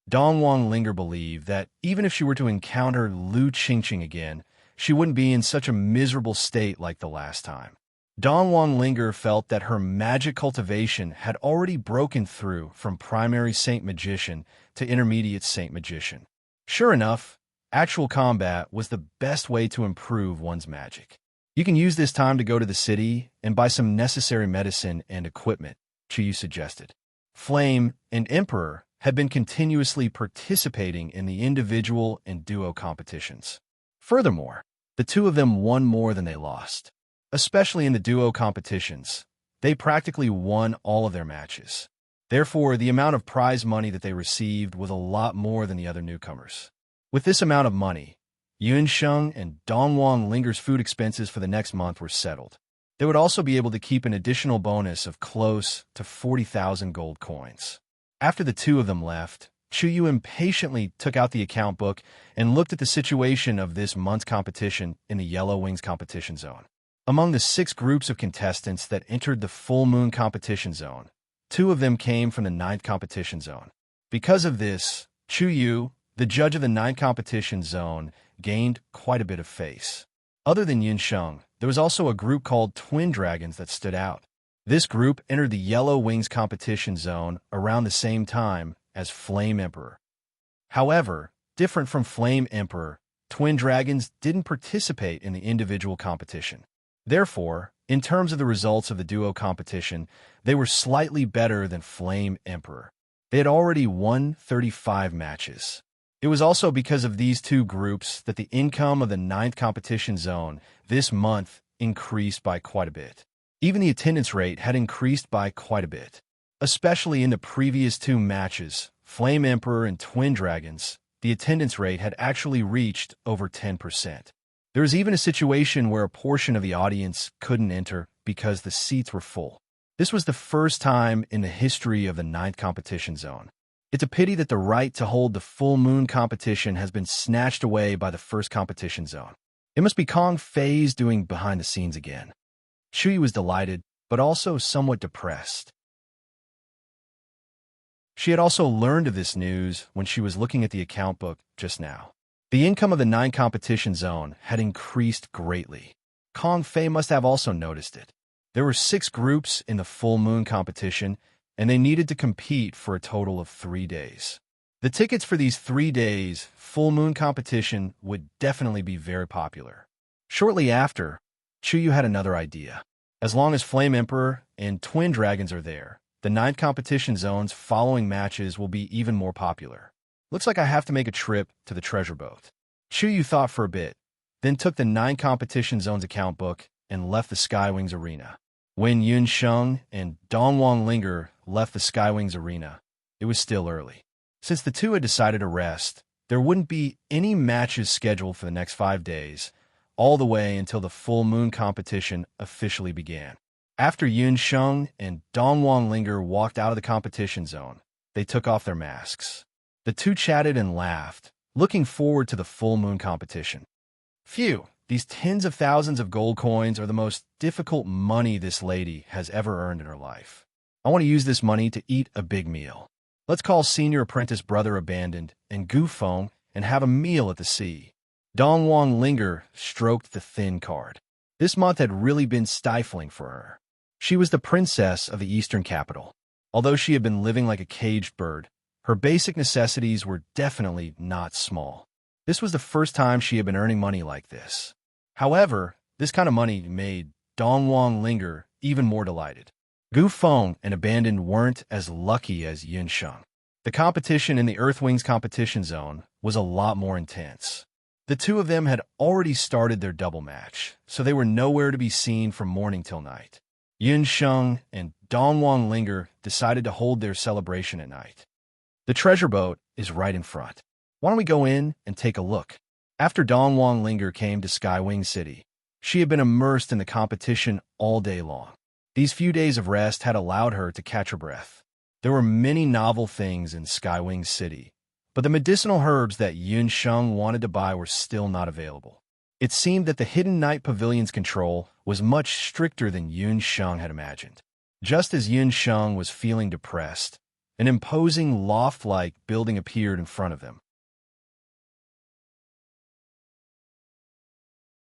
Dongwang Linger believed that even if she were to encounter Lu Qingqing again, she wouldn't be in such a miserable state like the last time. Dongwang Linger felt that her magic cultivation had already broken through from primary Saint Magician to intermediate Saint Magician. Sure enough, actual combat was the best way to improve one's magic. You can use this time to go to the city and buy some necessary medicine and equipment, Chuyu suggested. Flame and Emperor had been continuously participating in the individual and duo competitions. Furthermore, the two of them won more than they lost. Especially in the duo competitions, they practically won all of their matches. Therefore, the amount of prize money that they received was a lot more than the other newcomers. With this amount of money, Yun Sheng and Dongwang Linger's food expenses for the next month were settled. They would also be able to keep an additional bonus of close to 40,000 gold coins. After the two of them left, Chuyu impatiently took out the account book and looked at the situation of this month's competition in the Yellow Wings competition zone. Among the 6 groups of contestants that entered the full moon competition zone, 2 of them came from the 9th competition zone. Because of this, Chuyu, the judge of the 9th competition zone, gained quite a bit of face. Other than Yun Sheng, there was also a group called Twin Dragons that stood out. This group entered the Yellow Wings competition zone around the same time as Flame Emperor. However, different from Flame Emperor, Twin Dragons didn't participate in the individual competition. Therefore, in terms of the results of the duo competition, they were slightly better than Flame Emperor. They had already won 35 matches. It was also because of these two groups that the income of the 9th competition zone this month increased by quite a bit. Even the attendance rate had increased by quite a bit. Especially in the previous 2 matches, Flame Emperor and Twin Dragons, the attendance rate had actually reached over 10%. There was even a situation where a portion of the audience couldn't enter because the seats were full. This was the first time in the history of the 9th competition zone. It's a pity that the right to hold the full moon competition has been snatched away by the 1st competition zone. It must be Kong Fei's doing behind the scenes again. Shui was delighted, but also somewhat depressed. She had also learned of this news when she was looking at the account book just now. The income of the 9 competition zone had increased greatly. Kong Fei must have also noticed it. There were 6 groups in the full moon competition, and they needed to compete for a total of 3 days. The tickets for these 3 days full moon competition would definitely be very popular. Shortly after, Chuyu had another idea. As long as Flame Emperor and Twin Dragons are there, the 9th competition zone's following matches will be even more popular. Looks like I have to make a trip to the treasure boat. Chuyu thought for a bit, then took the 9 competition zone's account book and left the Skywings arena. When Yun Sheng and Dongwang Linger left the Skywings arena, it was still early. Since the two had decided to rest, there wouldn't be any matches scheduled for the next 5 days, all the way until the full moon competition officially began. After Yun Sheng and Dongwang Linger walked out of the competition zone, they took off their masks. The two chatted and laughed, looking forward to the full moon competition. Phew, these tens of thousands of gold coins are the most difficult money this lady has ever earned in her life. I want to use this money to eat a big meal. Let's call Senior Apprentice Brother Abandoned and Gufeng and have a meal at the sea. Dongwang Linger stroked the thin card. This month had really been stifling for her. She was the princess of the eastern capital. Although she had been living like a caged bird, her basic necessities were definitely not small. This was the first time she had been earning money like this. However, this kind of money made Dongwang Linger even more delighted. Gu Feng and Abandoned weren't as lucky as Yunsheng. The competition in the Earthwings competition zone was a lot more intense. The two of them had already started their double match, so they were nowhere to be seen from morning till night. Yunsheng and Dongwang Linger decided to hold their celebration at night. The treasure boat is right in front. Why don't we go in and take a look? After Dongwang Linger came to Skywing City, she had been immersed in the competition all day long. These few days of rest had allowed her to catch her breath. There were many novel things in Skywing City, but the medicinal herbs that Yunsheng wanted to buy were still not available. It seemed that the Hidden Night Pavilion's control was much stricter than Yunsheng had imagined. Just as Yunsheng was feeling depressed, an imposing loft-like building appeared in front of them.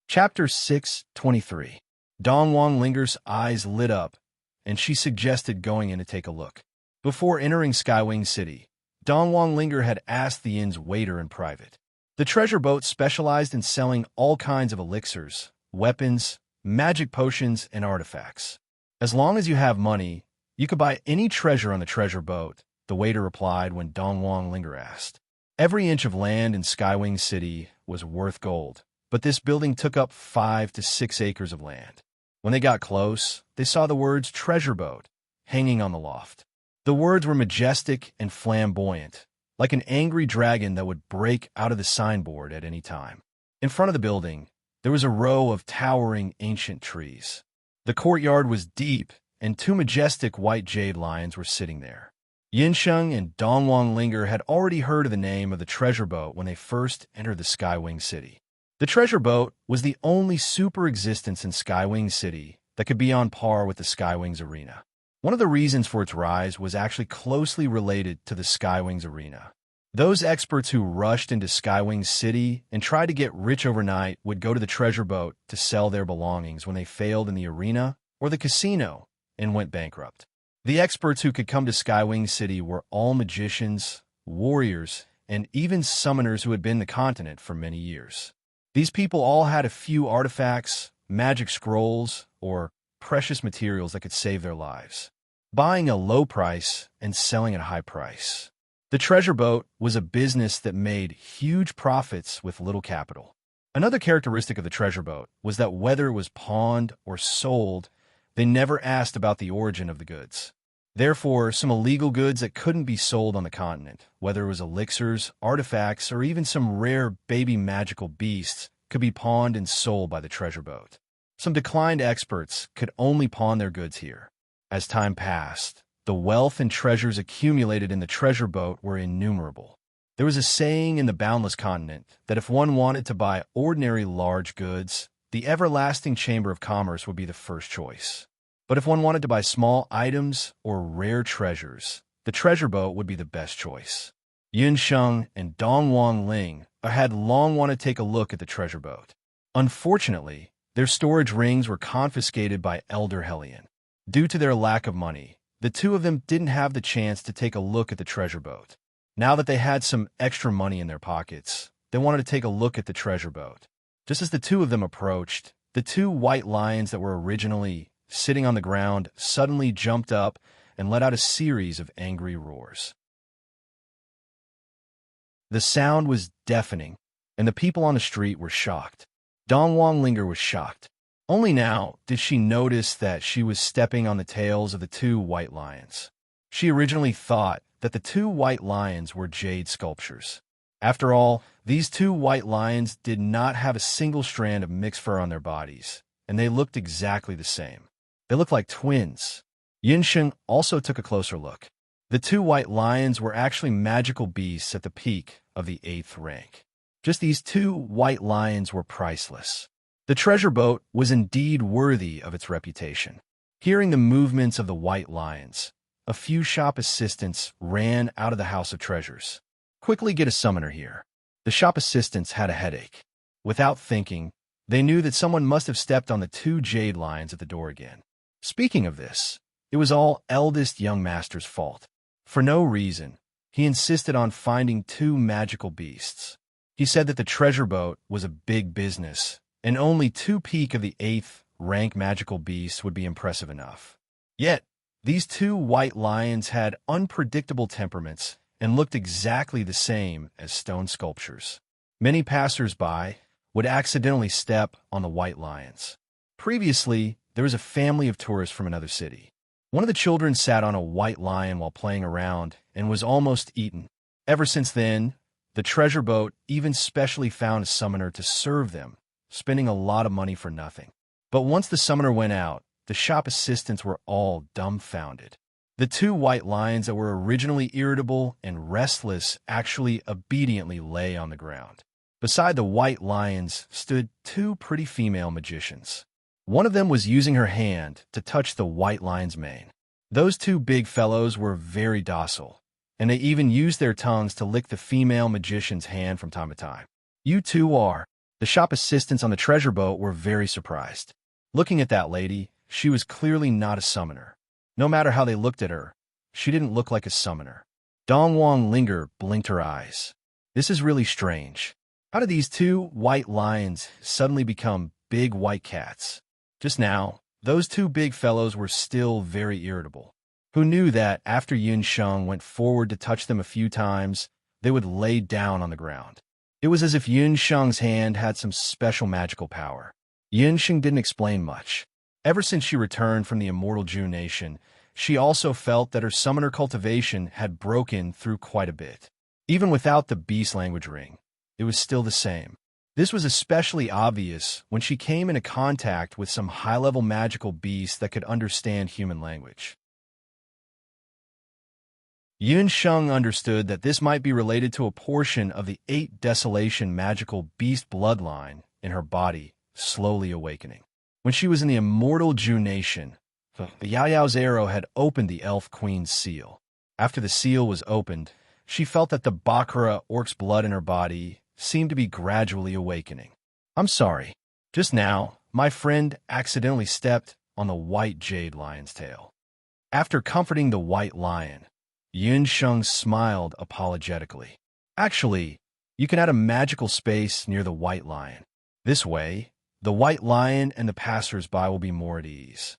Chapter 6:23. Dongwang Linger's eyes lit up, and she suggested going in to take a look. Before entering Skywing City, Dongwang Linger had asked the inn's waiter in private. The treasure boat specialized in selling all kinds of elixirs, weapons, magic potions, and artifacts. As long as you have money, you could buy any treasure on the treasure boat, the waiter replied when Dongwang Linger asked. Every inch of land in Skywing City was worth gold, but this building took up 5 to 6 acres of land. When they got close, they saw the words treasure boat hanging on the loft. The words were majestic and flamboyant, like an angry dragon that would break out of the signboard at any time. In front of the building, there was a row of towering ancient trees. The courtyard was deep, and 2 majestic white jade lions were sitting there. Yunsheng and Dongwang Linger had already heard of the name of the treasure boat when they first entered the Skywing City. The treasure boat was the only super existence in Skywing City that could be on par with the Skywings Arena. One of the reasons for its rise was actually closely related to the Skywings Arena. Those experts who rushed into Skywing City and tried to get rich overnight would go to the treasure boat to sell their belongings when they failed in the arena or the casino and went bankrupt. The experts who could come to Skywing City were all magicians, warriors, and even summoners who had been the continent for many years. These people all had a few artifacts, magic scrolls, or precious materials that could save their lives, buying a low price and selling at a high price. The treasure boat was a business that made huge profits with little capital. Another characteristic of the treasure boat was that whether it was pawned or sold, they never asked about the origin of the goods. Therefore, some illegal goods that couldn't be sold on the continent, whether it was elixirs, artifacts, or even some rare baby magical beasts, could be pawned and sold by the treasure boat. Some declined experts could only pawn their goods here. As time passed, the wealth and treasures accumulated in the treasure boat were innumerable. There was a saying in the boundless continent that if one wanted to buy ordinary large goods, the everlasting chamber of commerce would be the first choice. But if one wanted to buy small items or rare treasures, the treasure boat would be the best choice. Yunsheng and Dongwang Ling had long wanted to take a look at the treasure boat. Unfortunately, their storage rings were confiscated by Elder Hellion. Due to their lack of money, the two of them didn't have the chance to take a look at the treasure boat. Now that they had some extra money in their pockets, they wanted to take a look at the treasure boat. Just as the two of them approached, the 2 white lions that were originally sitting on the ground suddenly jumped up and let out a series of angry roars. The sound was deafening, and the people on the street were shocked. Dongwang Linger was shocked. Only now did she notice that she was stepping on the tails of the 2 white lions. She originally thought that the 2 white lions were jade sculptures. After all, these 2 white lions did not have a single strand of mixed fur on their bodies, and they looked exactly the same. They looked like twins. Yunsheng also took a closer look. The 2 white lions were actually magical beasts at the peak of the 8th rank. Just these 2 white lions were priceless. The treasure boat was indeed worthy of its reputation. Hearing the movements of the white lions, a few shop assistants ran out of the House of Treasures. Quickly get a summoner here. The shop assistants had a headache. Without thinking, they knew that someone must have stepped on the 2 jade lions at the door again. Speaking of this, it was all eldest young master's fault. For no reason, he insisted on finding 2 magical beasts. He said that the treasure boat was a big business, and only 2 peak of the 8th rank magical beasts would be impressive enough. Yet, these 2 white lions had unpredictable temperaments and looked exactly the same as stone sculptures. Many passers-by would accidentally step on the white lions. Previously, there was a family of tourists from another city. One of the children sat on a white lion while playing around and was almost eaten. Ever since then, the treasure boat even specially found a summoner to serve them, spending a lot of money for nothing. But once the summoner went out, the shop assistants were all dumbfounded. The 2 white lions that were originally irritable and restless actually obediently lay on the ground. Beside the white lions stood 2 pretty female magicians. One of them was using her hand to touch the white lion's mane. Those 2 big fellows were very docile, and they even used their tongues to lick the female magician's hand from time to time. "You 2 are." The shop assistants on the treasure boat were very surprised. Looking at that lady, she was clearly not a summoner. No matter how they looked at her, she didn't look like a summoner. Dongwang Linger blinked her eyes. This is really strange. How did these 2 white lions suddenly become big white cats? Just now, those 2 big fellows were still very irritable. Who knew that after Yun Sheng went forward to touch them a few times, they would lay down on the ground? It was as if Yun Sheng's hand had some special magical power. Yun Sheng didn't explain much. Ever since she returned from the Immortal Ju Nation, she also felt that her summoner cultivation had broken through quite a bit. Even without the beast language ring, it was still the same. This was especially obvious when she came into contact with some high-level magical beasts that could understand human language. Yun Sheng understood that this might be related to a portion of the 8 Desolation magical beast bloodline in her body slowly awakening. When she was in the Immortal Ju Nation, the Yao Yao's arrow had opened the Elf Queen's seal. After the seal was opened, she felt that the Bakura orc's blood in her body seemed to be gradually awakening. "I'm sorry. Just now, my friend accidentally stepped on the white jade lion's tail." After comforting the white lion, Yun Sheng smiled apologetically. "Actually, you can add a magical space near the white lion. This way, the white lion and the passers-by will be more at ease."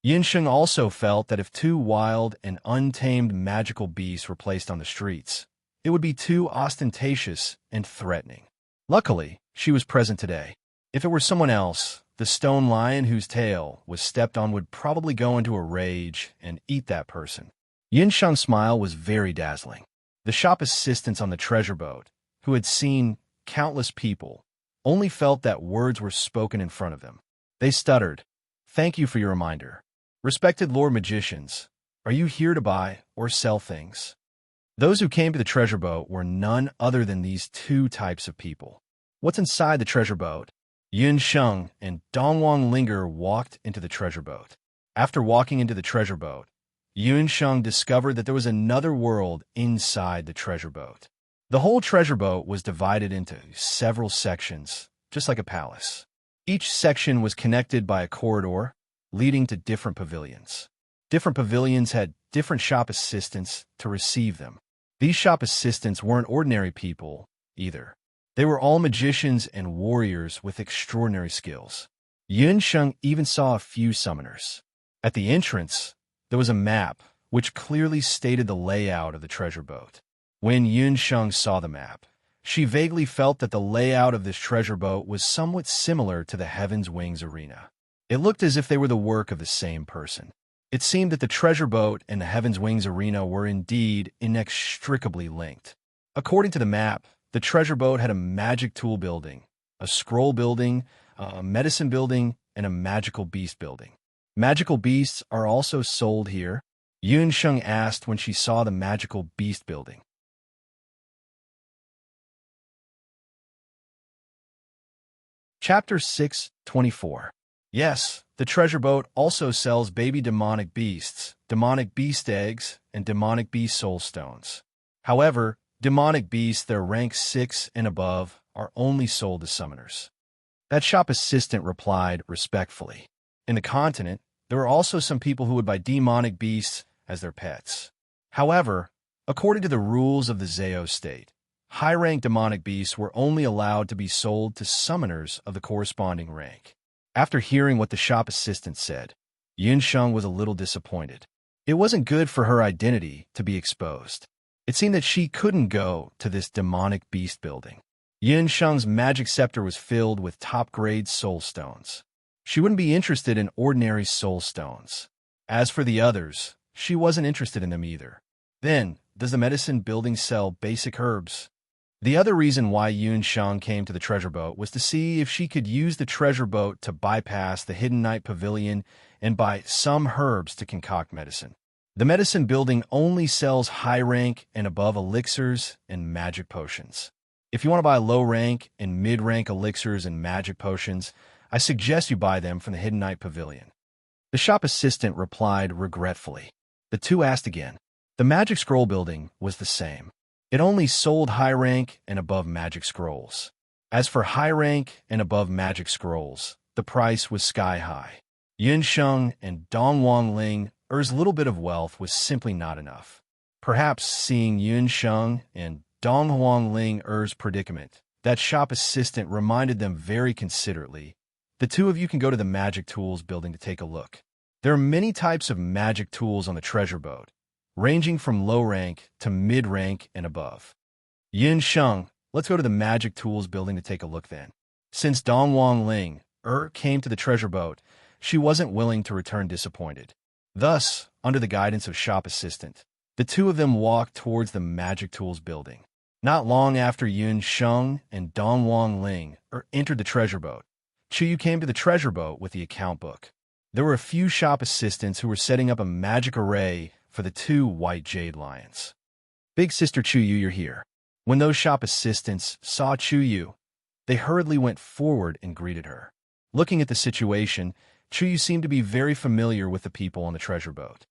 Yun Sheng also felt that if 2 wild and untamed magical beasts were placed on the streets, it would be too ostentatious and threatening. Luckily, she was present today. If it were someone else, the stone lion whose tail was stepped on would probably go into a rage and eat that person. Yun Sheng's smile was very dazzling. The shop assistants on the treasure boat, who had seen countless people, only felt that words were spoken in front of them. They stuttered, "Thank you for your reminder. Respected Lord Magicians, are you here to buy or sell things?" Those who came to the treasure boat were none other than these 2 types of people. "What's inside the treasure boat?" Yun Sheng and Dongwang Linger walked into the treasure boat. After walking into the treasure boat, Yun Sheng discovered that there was another world inside the treasure boat. The whole treasure boat was divided into several sections, just like a palace. Each section was connected by a corridor leading to different pavilions. Different pavilions had different shop assistants to receive them. These shop assistants weren't ordinary people, either. They were all magicians and warriors with extraordinary skills. Yun Sheng even saw a few summoners. At the entrance, there was a map which clearly stated the layout of the treasure boat. When Yun Sheng saw the map, she vaguely felt that the layout of this treasure boat was somewhat similar to the Heaven's Wings arena. It looked as if they were the work of the same person. It seemed that the treasure boat and the Heaven's Wings arena were indeed inextricably linked. According to the map, the treasure boat had a magic tool building, a scroll building, a medicine building, and a magical beast building. "Magical beasts are also sold here?" Yun Sheng asked when she saw the magical beast building. Chapter 6:24. Yes, the treasure boat also sells baby demonic beast eggs, and demonic beast soul stones. However, Demonic beasts that are rank 6 and above are only sold to summoners. That shop assistant replied respectfully. In the continent, there were also some people who would buy demonic beasts as their pets. However, according to the rules of the Zao state, high-rank demonic beasts were only allowed to be sold to summoners of the corresponding rank. After hearing what the shop assistant said, Yunsheng was a little disappointed. It wasn't good for her identity to be exposed. It seemed that she couldn't go to this demonic beast building. Yunsheng's magic scepter was filled with top-grade soul stones. She wouldn't be interested in ordinary soul stones. As for the others, she wasn't interested in them either. Then, does the medicine building sell basic herbs? The other reason why Yunsheng came to the treasure boat was to see if she could use the treasure boat to bypass the Hidden Night Pavilion and buy some herbs to concoct medicine. The medicine building only sells high-rank and above elixirs and magic potions. If you want to buy low-rank and mid-rank elixirs and magic potions, I suggest you buy them from the Hidden Night Pavilion. The shop assistant replied regretfully. The two asked again. The magic scroll building was the same. It only sold high-rank and above magic scrolls. As for high-rank and above magic scrolls, the price was sky-high. Yunsheng and Dongwangling-er's little bit of wealth was simply not enough. Perhaps seeing Yunsheng and Dongwangling-er's predicament, that shop assistant reminded them very considerately. The two of you can go to the magic tools building to take a look. There are many types of magic tools on the treasure boat, ranging from low rank to mid rank and above. Yunsheng, let's go to the magic tools building to take a look then. Since Dongwangling came to the treasure boat, she wasn't willing to return disappointed. Thus, under the guidance of shop assistant, the two of them walked towards the magic tools building. Not long after Yunsheng and Dongwangling entered the treasure boat, Chuyu came to the treasure boat with the account book. There were a few shop assistants who were setting up a magic array for the two white jade lions. Big sister Chuyu, you're here. When those shop assistants saw Chuyu, they hurriedly went forward and greeted her. Looking at the situation, Chuyu seemed to be very familiar with the people on the treasure boat.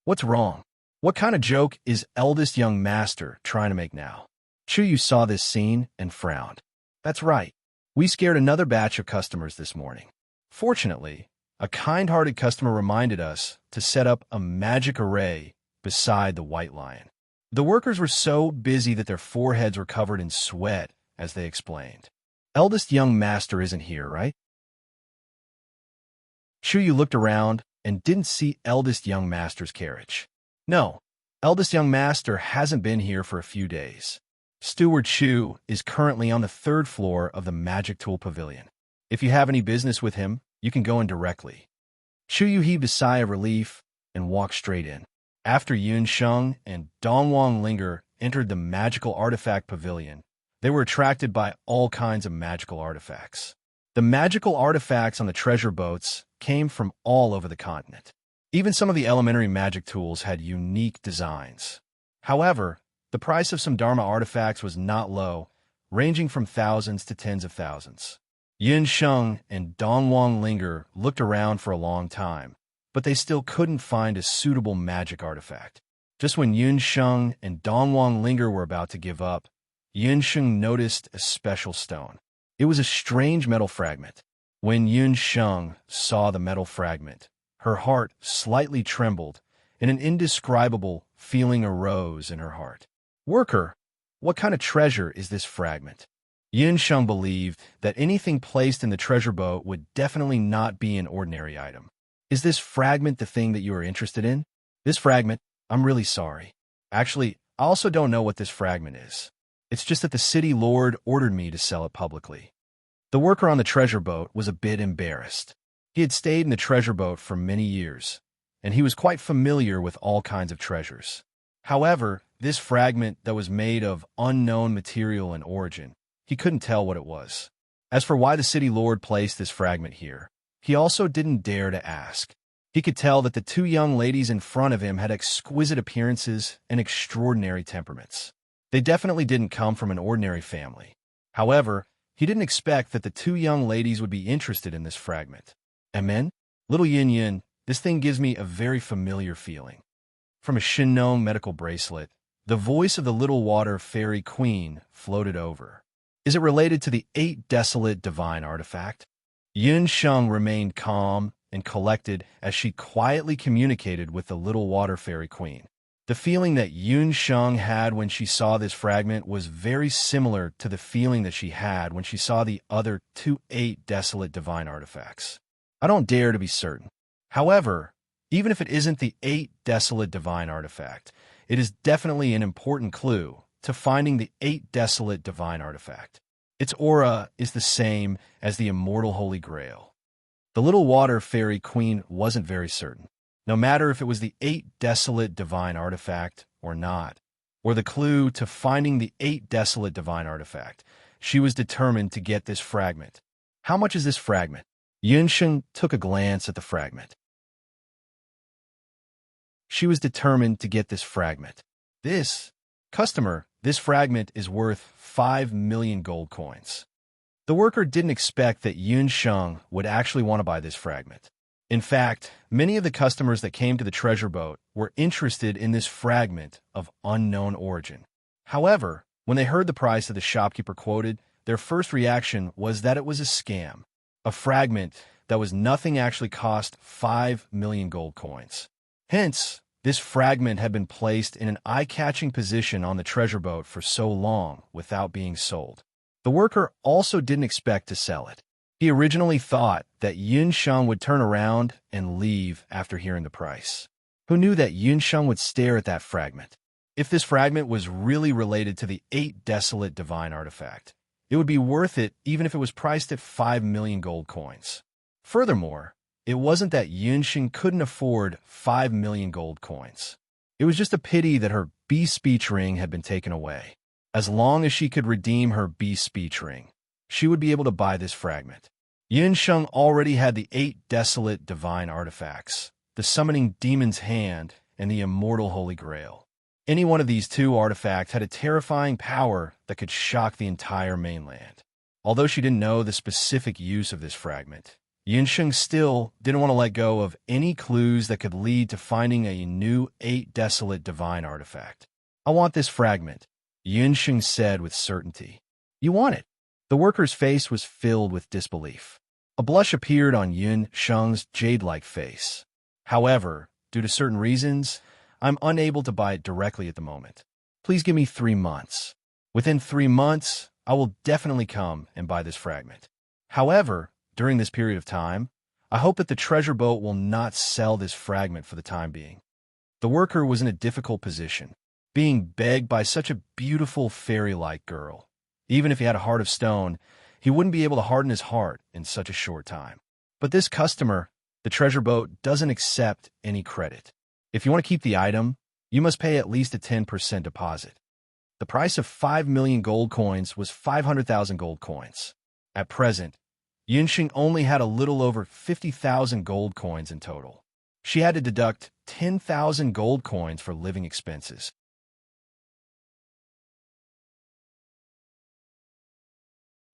What's wrong? What kind of joke is eldest young master trying to make now? Chuyu saw this scene and frowned. That's right. We scared another batch of customers this morning. Fortunately, a kind-hearted customer reminded us to set up a magic array beside the white lion. The workers were so busy that their foreheads were covered in sweat as they explained. Eldest young master isn't here, right? Chuyu looked around and didn't see eldest young master's carriage. No, eldest young master hasn't been here for a few days. Steward Chu is currently on the 3rd floor of the Magic Tool Pavilion. If you have any business with him, you can go in directly. Chuyu heaved a sigh of relief and walked straight in. After Yunsheng and Dongwangling entered the Magical Artifact Pavilion, they were attracted by all kinds of magical artifacts. The magical artifacts on the treasure boats came from all over the continent. Even some of the elementary magic tools had unique designs. However, the price of some Dharma artifacts was not low, ranging from thousands to tens of thousands. Yunsheng and Dongwangling looked around for a long time, but they still couldn't find a suitable magic artifact. Just when Yunsheng and Dongwangling were about to give up, Yunsheng noticed a special stone. It was a strange metal fragment. When Yunsheng saw the metal fragment, her heart slightly trembled, and an indescribable feeling arose in her heart. Worker, what kind of treasure is this fragment? Yunsheng believed that anything placed in the treasure boat would definitely not be an ordinary item. Is this fragment the thing that you are interested in? This fragment, I'm really sorry. Actually, I also don't know what this fragment is. It's just that the city lord ordered me to sell it publicly. The worker on the treasure boat was a bit embarrassed. He had stayed in the treasure boat for many years, and he was quite familiar with all kinds of treasures. However, this fragment that was made of unknown material and origin, he couldn't tell what it was. As for why the city lord placed this fragment here, he also didn't dare to ask. He could tell that the two young ladies in front of him had exquisite appearances and extraordinary temperaments. They definitely didn't come from an ordinary family. However, he didn't expect that the two young ladies would be interested in this fragment. Amen? Little Yin Yin, this thing gives me a very familiar feeling. From a Shinnong medical bracelet, The voice of the little water fairy queen floated over. Is it related to the 8 desolate divine artifact? Yun Sheng remained calm and collected as she quietly communicated with the little water fairy queen. The feeling that Yun Sheng had when she saw this fragment was very similar to the feeling that she had when she saw the other 2 8 desolate divine artifacts. I don't dare to be certain. However, even if it isn't the 8 desolate divine artifact, it is definitely an important clue to finding the 8 desolate divine artifact. Its aura is the same as the immortal Holy Grail. The little water fairy queen wasn't very certain. No matter if it was the 8 desolate divine artifact or not, or the clue to finding the 8 desolate divine artifact, she was determined to get this fragment. How much is this fragment? Yunsheng took a glance at the fragment. She was determined to get this fragment. This fragment is worth 5 million gold coins. The worker didn't expect that Yun Sheng would actually want to buy this fragment. In fact, many of the customers that came to the treasure boat were interested in this fragment of unknown origin. However, when they heard the price that the shopkeeper quoted, their first reaction was that it was a scam. A fragment that was nothing actually cost 5 million gold coins. Hence, this fragment had been placed in an eye-catching position on the treasure boat for so long without being sold. The worker also didn't expect to sell it. He originally thought that Yun Sheng would turn around and leave after hearing the price. Who knew that Yun Sheng would stare at that fragment? If this fragment was really related to the 8 desolate divine artifact, it would be worth it even if it was priced at 5 million gold coins. Furthermore, it wasn't that Yun Sheng couldn't afford 5 million gold coins. It was just a pity that her beast speech ring had been taken away. As long as she could redeem her beast speech ring, she would be able to buy this fragment. Yun Sheng already had the 8 desolate divine artifacts, the summoning demon's hand, and the immortal Holy Grail. Any one of these 2 artifacts had a terrifying power that could shock the entire mainland. Although she didn't know the specific use of this fragment, Yun Sheng still didn't want to let go of any clues that could lead to finding a new 8 desolate divine artifact. I want this fragment, Yun Sheng said with certainty. You want it? The worker's face was filled with disbelief. A blush appeared on Yun Sheng's jade-like face. However, due to certain reasons, I'm unable to buy it directly at the moment. Please give me 3 months. Within 3 months, I will definitely come and buy this fragment. However, during this period of time, I hope that the treasure boat will not sell this fragment for the time being. The worker was in a difficult position, being begged by such a beautiful fairy-like girl. Even if he had a heart of stone, he wouldn't be able to harden his heart in such a short time. But this customer, the treasure boat, doesn't accept any credit. If you want to keep the item, you must pay at least a 10% deposit. The price of 5 million gold coins was 500,000 gold coins. At present, Yunxing only had a little over 50,000 gold coins in total. She had to deduct 10,000 gold coins for living expenses.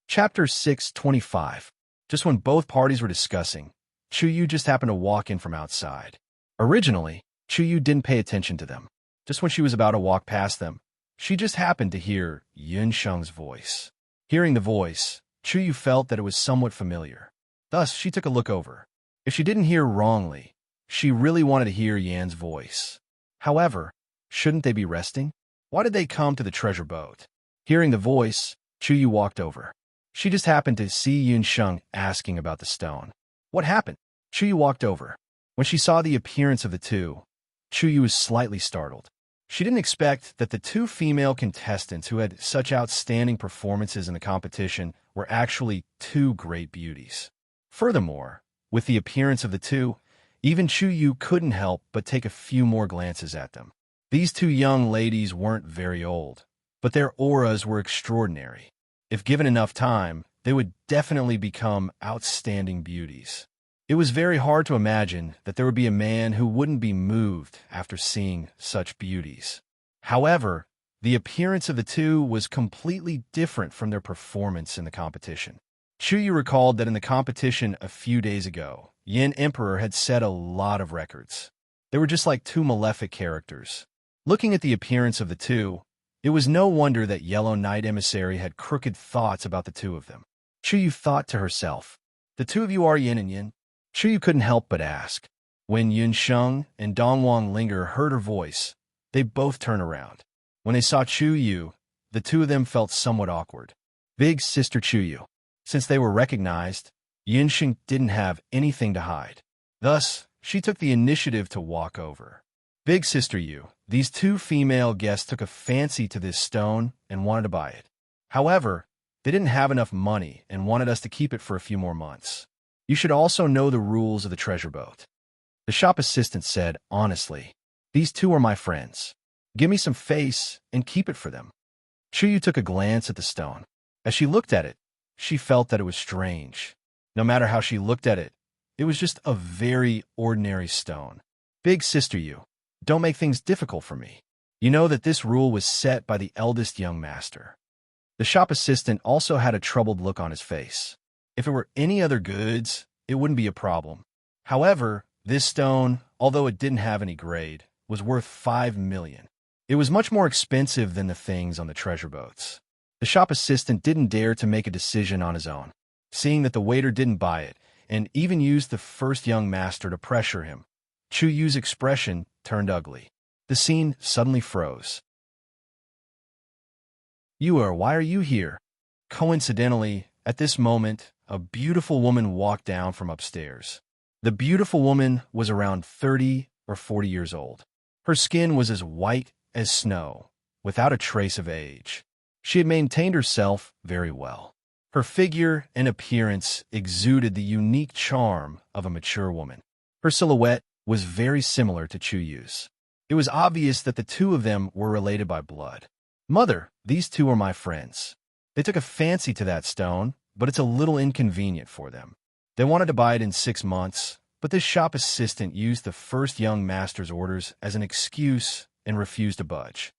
Chapter 625. Just when both parties were discussing, Chuyu just happened to walk in from outside. Originally, Chuyu didn't pay attention to them. Just when she was about to walk past them, she just happened to hear Yun Sheng's voice. Hearing the voice, Chuyu felt that it was somewhat familiar. Thus, she took a look over. If she didn't hear wrongly, she really wanted to hear Yan's voice. However, shouldn't they be resting? Why did they come to the treasure boat? Hearing the voice, Chuyu walked over. She just happened to see Yun Sheng asking about the stone. What happened? Chuyu walked over. When she saw the appearance of the two, Chuyu was slightly startled. She didn't expect that the 2 female contestants who had such outstanding performances in the competition were actually 2 great beauties. Furthermore, with the appearance of the 2, even Chuyu couldn't help but take a few more glances at them. These 2 young ladies weren't very old, but their auras were extraordinary. If given enough time, they would definitely become outstanding beauties. It was very hard to imagine that there would be a man who wouldn't be moved after seeing such beauties. However, the appearance of the 2 was completely different from their performance in the competition. Chuyu recalled that in the competition a few days ago, Yin Emperor had set a lot of records. They were just like 2 malefic characters. Looking at the appearance of the two, it was no wonder that Yellow Knight Emissary had crooked thoughts about the two of them. Chuyu thought to herself, the two of you are yin and yin? Chuyu couldn't help but ask. When Yun Sheng and Dongwang Linger heard her voice, they both turned around. When they saw Chuyu, the two of them felt somewhat awkward. Big Sister Chuyu. Since they were recognized, Yun Sheng didn't have anything to hide. Thus, she took the initiative to walk over. Big Sister Yu, these two female guests took a fancy to this stone and wanted to buy it. However, they didn't have enough money and wanted us to keep it for a few more months. You should also know the rules of the treasure boat. The shop assistant said, honestly, these two are my friends. Give me some face and keep it for them. Chuyu took a glance at the stone. As she looked at it, she felt that it was strange. No matter how she looked at it, it was just a very ordinary stone. Big Sister Yu, don't make things difficult for me. You know that this rule was set by the eldest young master. The shop assistant also had a troubled look on his face. If it were any other goods, it wouldn't be a problem. However, this stone, although it didn't have any grade, was worth 5 million. It was much more expensive than the things on the treasure boats. The shop assistant didn't dare to make a decision on his own, seeing that the waiter didn't buy it, and even used the first young master to pressure him. Chuyu's expression turned ugly. The scene suddenly froze. Why are you here? Coincidentally, at this moment, a beautiful woman walked down from upstairs. The beautiful woman was around 30 or 40 years old. Her skin was as white as snow, without a trace of age. She had maintained herself very well. Her figure and appearance exuded the unique charm of a mature woman. Her silhouette was very similar to Chuyu's. It was obvious that the two of them were related by blood. Mother, these two are my friends. They took a fancy to that stone, but it's a little inconvenient for them. They wanted to buy it in 6 months, but this shop assistant used the first young master's orders as an excuse and refused to budge.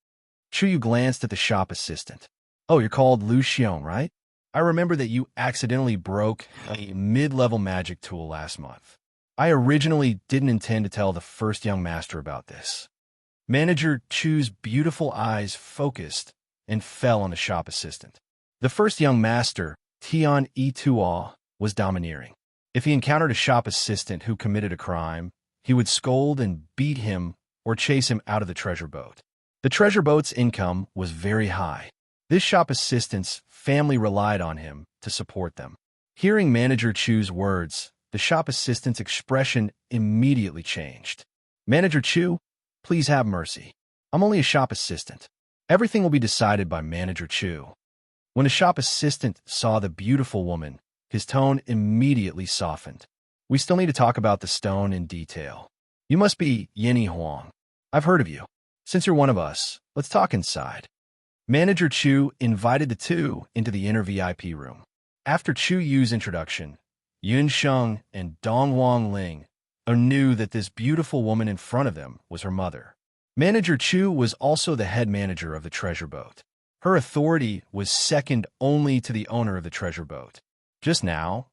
Chuyu glanced at the shop assistant. Oh, you're called Lu Xiong, right? I remember that you accidentally broke a mid-level magic tool last month. I originally didn't intend to tell the first young master about this. Manager Chu's beautiful eyes focused and fell on the shop assistant. The first young master, Tian Yitua, was domineering. If he encountered a shop assistant who committed a crime, he would scold and beat him or chase him out of the treasure boat. The treasure boat's income was very high. This shop assistant's family relied on him to support them. Hearing Manager Chu's words, the shop assistant's expression immediately changed. Manager Chu, please have mercy. I'm only a shop assistant. Everything will be decided by Manager Chu. When the shop assistant saw the beautiful woman, his tone immediately softened. We still need to talk about the stone in detail. You must be Yinny Huang. I've heard of you. Since you're one of us, let's talk inside. Manager Chu invited the two into the inner VIP room. After Chu Yu's introduction, Yun Sheng and Dongwang Ling knew that this beautiful woman in front of them was her mother. Manager Chu was also the head manager of the treasure boat. Her authority was second only to the owner of the treasure boat. Just now,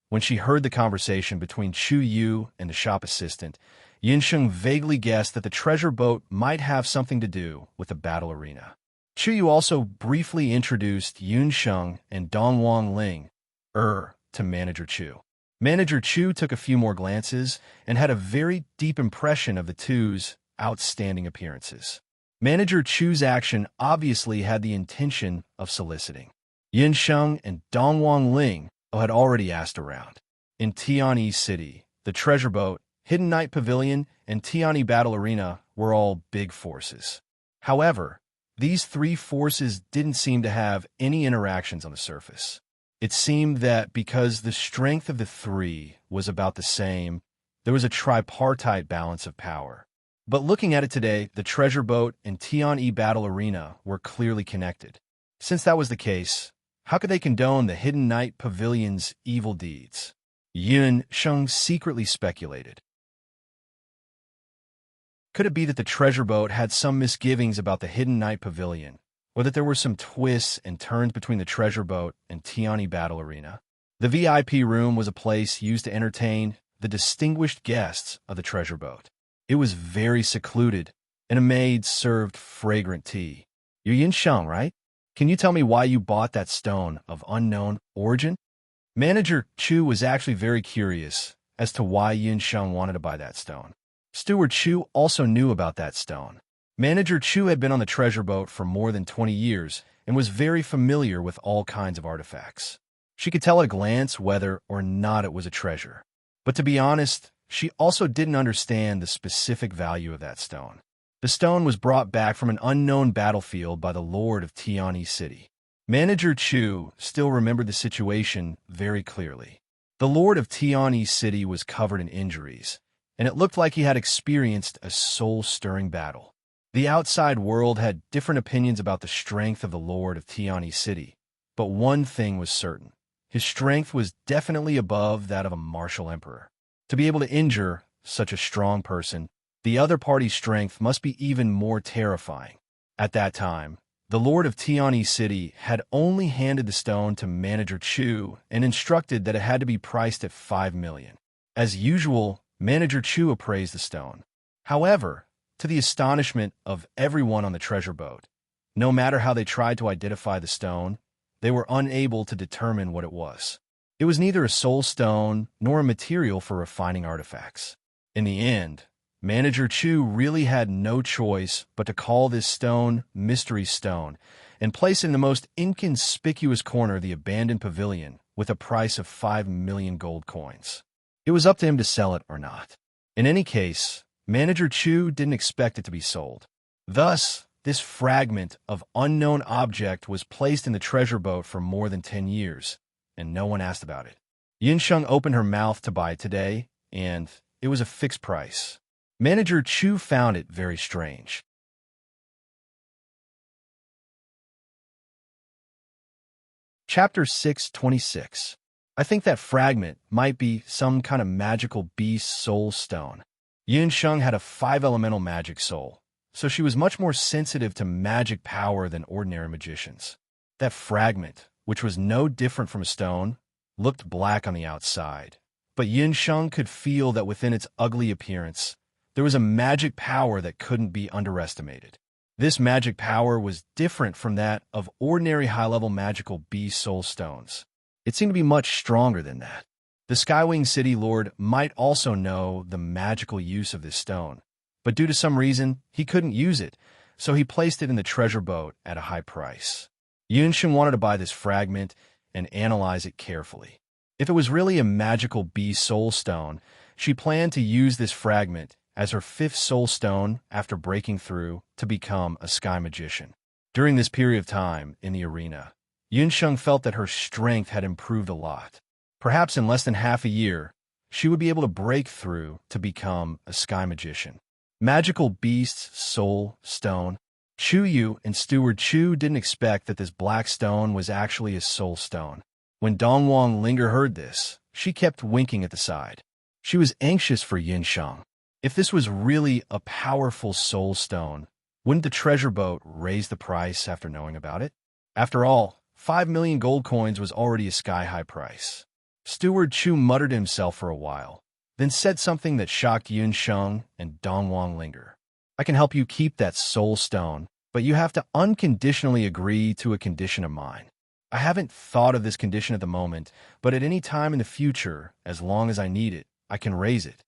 when she heard the conversation between Chu Yu and the shop assistant, Yin Sheng vaguely guessed that the treasure boat might have something to do with the battle arena. Chu Yu also briefly introduced Yun Sheng and Dongwang Ling to Manager Chu. Manager Chu took a few more glances and had a very deep impression of the two's outstanding appearances. Manager Chu's action obviously had the intention of soliciting. Yin Sheng and Dongwang Ling had already asked around. In Tianyi City, the treasure boat, Hidden Night Pavilion, and Tianyi Battle Arena were all big forces. However, these three forces didn't seem to have any interactions on the surface. It seemed that because the strength of the three was about the same, there was a tripartite balance of power. But looking at it today, the treasure boat and Tianyi Battle Arena were clearly connected. Since that was the case, how could they condone the Hidden Night Pavilion's evil deeds? Yun Sheng secretly speculated. Could it be that the treasure boat had some misgivings about the Hidden Night Pavilion, or that there were some twists and turns between the treasure boat and Tianyi Battle Arena? The VIP room was a place used to entertain the distinguished guests of the treasure boat. It was very secluded and a maid served fragrant tea. "You're Yin Sheng, right? Can you tell me why you bought that stone of unknown origin?" Manager Chu was actually very curious as to why Yin Sheng wanted to buy that stone. Steward Chu also knew about that stone. Manager Chu had been on the treasure boat for more than 20 years and was very familiar with all kinds of artifacts. She could tell at a glance whether or not it was a treasure. But to be honest, she also didn't understand the specific value of that stone. The stone was brought back from an unknown battlefield by the Lord of Tiani City. Manager Chu still remembered the situation very clearly. The Lord of Tiani City was covered in injuries, and it looked like he had experienced a soul-stirring battle. The outside world had different opinions about the strength of the Lord of Tiani City, but one thing was certain. His strength was definitely above that of a martial emperor. To be able to injure such a strong person, the other party's strength must be even more terrifying. At that time, the Lord of Tiani City had only handed the stone to Manager Chu and instructed that it had to be priced at 5 million. As usual, Manager Chu appraised the stone. However, to the astonishment of everyone on the treasure boat, no matter how they tried to identify the stone, they were unable to determine what it was. It was neither a soul stone nor a material for refining artifacts. In the end, Manager Chu really had no choice but to call this stone Mystery Stone and place it in the most inconspicuous corner of the abandoned pavilion with a price of 5 million gold coins. It was up to him to sell it or not. In any case, Manager Chu didn't expect it to be sold. Thus, this fragment of unknown object was placed in the treasure boat for more than 10 years, and no one asked about it. Yin Sheng opened her mouth to buy it today, and it was a fixed price. Manager Chu found it very strange. Chapter 626. I think that fragment might be some kind of magical beast soul stone. Yin Sheng had a 5-elemental magic soul, so she was much more sensitive to magic power than ordinary magicians. That fragment, which was no different from a stone, looked black on the outside, but Yin Sheng could feel that within its ugly appearance, there was a magic power that couldn't be underestimated. This magic power was different from that of ordinary high-level magical beast soul stones. It seemed to be much stronger than that. The Skywing City Lord might also know the magical use of this stone, but due to some reason, he couldn't use it, so he placed it in the treasure boat at a high price. Yin Sheng wanted to buy this fragment and analyze it carefully. If it was really a magical beast soul stone, she planned to use this fragment as her 5th soul stone after breaking through to become a sky magician. During this period of time in the arena, Yin Sheng felt that her strength had improved a lot. Perhaps in less than half a year, she would be able to break through to become a sky magician. Magical beasts, soul, stone. Chu Yu and Steward Chu didn't expect that this black stone was actually a soul stone. When Dongwang Linger heard this, she kept winking at the side. She was anxious for Yin Sheng. If this was really a powerful soul stone, wouldn't the treasure boat raise the price after knowing about it? After all, 5 million gold coins was already a sky-high price. Steward Chu muttered to himself for a while, then said something that shocked Yin Sheng and Dongwang Linger. "I can help you keep that soul stone, but you have to unconditionally agree to a condition of mine. I haven't thought of this condition at the moment, but at any time in the future, as long as I need it, I can raise it."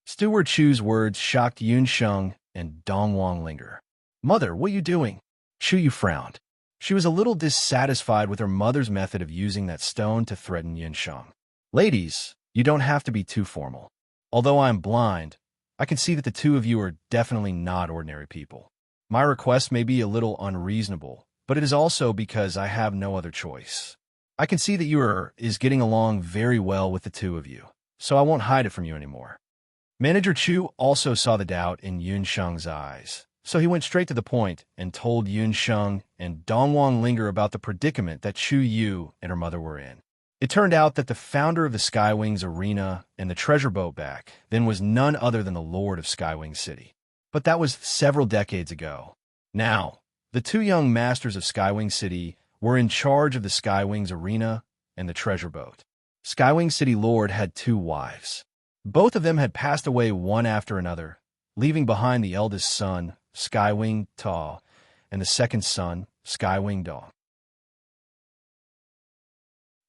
Steward Chu's words shocked Yin Sheng and Dongwang Linger. "Mother, what are you doing?" Chu Yu frowned. She was a little dissatisfied with her mother's method of using that stone to threaten Yin Sheng. "Ladies, you don't have to be too formal. Although I am blind, I can see that the two of you are definitely not ordinary people. My request may be a little unreasonable, but it is also because I have no other choice. I can see that you is getting along very well with the two of you, so I won't hide it from you anymore." Manager Chu also saw the doubt in Yin Sheng's eyes, so he went straight to the point and told Yin Sheng and Dongwang Linger about the predicament that Chu Yu and her mother were in. It turned out that the founder of the Skywings Arena and the treasure boat back then was none other than the Lord of Skywing City. But that was several decades ago. Now, the two young masters of Skywing City were in charge of the Skywings Arena and the treasure boat. Skywing City Lord had 2 wives. Both of them had passed away one after another, leaving behind the eldest son, Skywing Ta, and the second son, Skywing Da.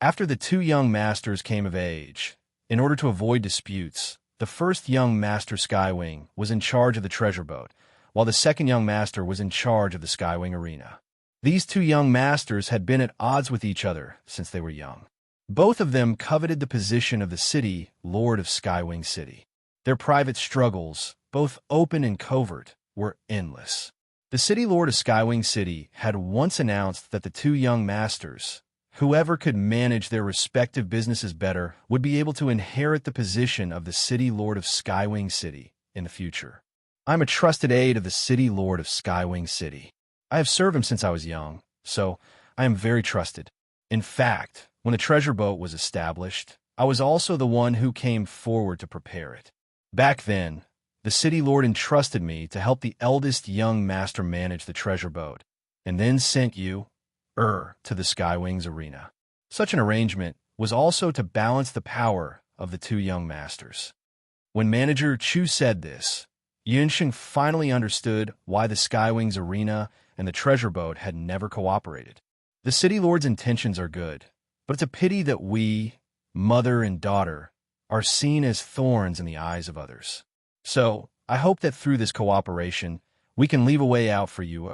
After the two young masters came of age, in order to avoid disputes, the first young master Skywing was in charge of the treasure boat, while the second young master was in charge of the Skywing arena. These two young masters had been at odds with each other since they were young. Both of them coveted the position of the city lord of Skywing City. Their private struggles, both open and covert, were endless. The city lord of Skywing City had once announced that the two young masters, whoever could manage their respective businesses better, would be able to inherit the position of the city lord of Skywing City in the future. I'm a trusted aide of the city lord of Skywing City. I have served him since I was young, so I am very trusted. In fact, when the treasure boat was established, I was also the one who came forward to prepare it. Back then, the city lord entrusted me to help the eldest young master manage the treasure boat, and then sent you, to the Skywing's arena. Such an arrangement was also to balance the power of the two young masters. When manager Chu said this, Yunsheng finally understood why the Skywing's arena and the treasure boat had never cooperated. The city lord's intentions are good, but it's a pity that we, mother and daughter, are seen as thorns in the eyes of others. So, I hope that through this cooperation, we can leave a way out for you.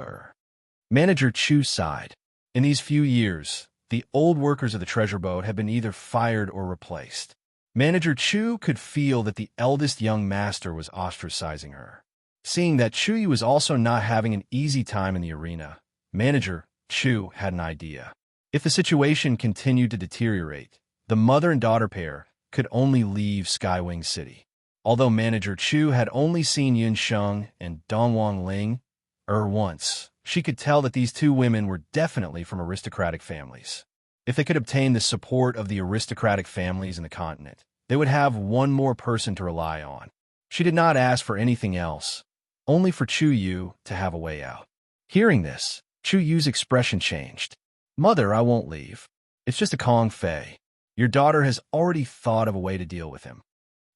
Manager Chu sighed. In these few years, the old workers of the treasure boat have been either fired or replaced. Manager Chu could feel that the eldest young master was ostracizing her. Seeing that Chu was also not having an easy time in the arena, Manager Chu had an idea. If the situation continued to deteriorate, the mother and daughter pair could only leave Skywing City. Although Manager Chu had only seen Yunsheng and Dongwang Ling once, she could tell that these two women were definitely from aristocratic families. If they could obtain the support of the aristocratic families in the continent, they would have one more person to rely on. She did not ask for anything else, only for Chu Yu to have a way out. Hearing this, Chu Yu's expression changed. Mother, I won't leave. It's just a Kong Fei. Your daughter has already thought of a way to deal with him.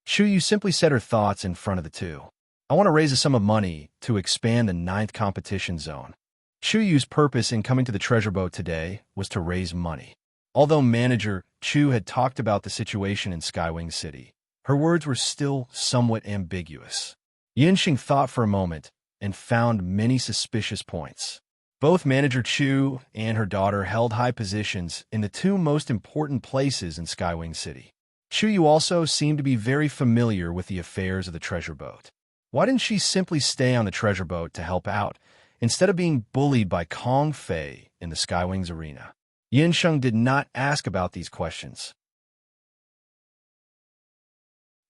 Chu Yu simply said her thoughts in front of the two. I want to raise a sum of money to expand the 9th competition zone. Chu Yu's purpose in coming to the treasure boat today was to raise money. Although Manager Chu had talked about the situation in Skywing City, her words were still somewhat ambiguous. Yinxing thought for a moment and found many suspicious points. Both Manager Chu and her daughter held high positions in the two most important places in Skywing City. Chu Yu also seemed to be very familiar with the affairs of the treasure boat. Why didn't she simply stay on the treasure boat to help out, instead of being bullied by Kong Fei in the Skywing's arena? Yinsheng did not ask about these questions.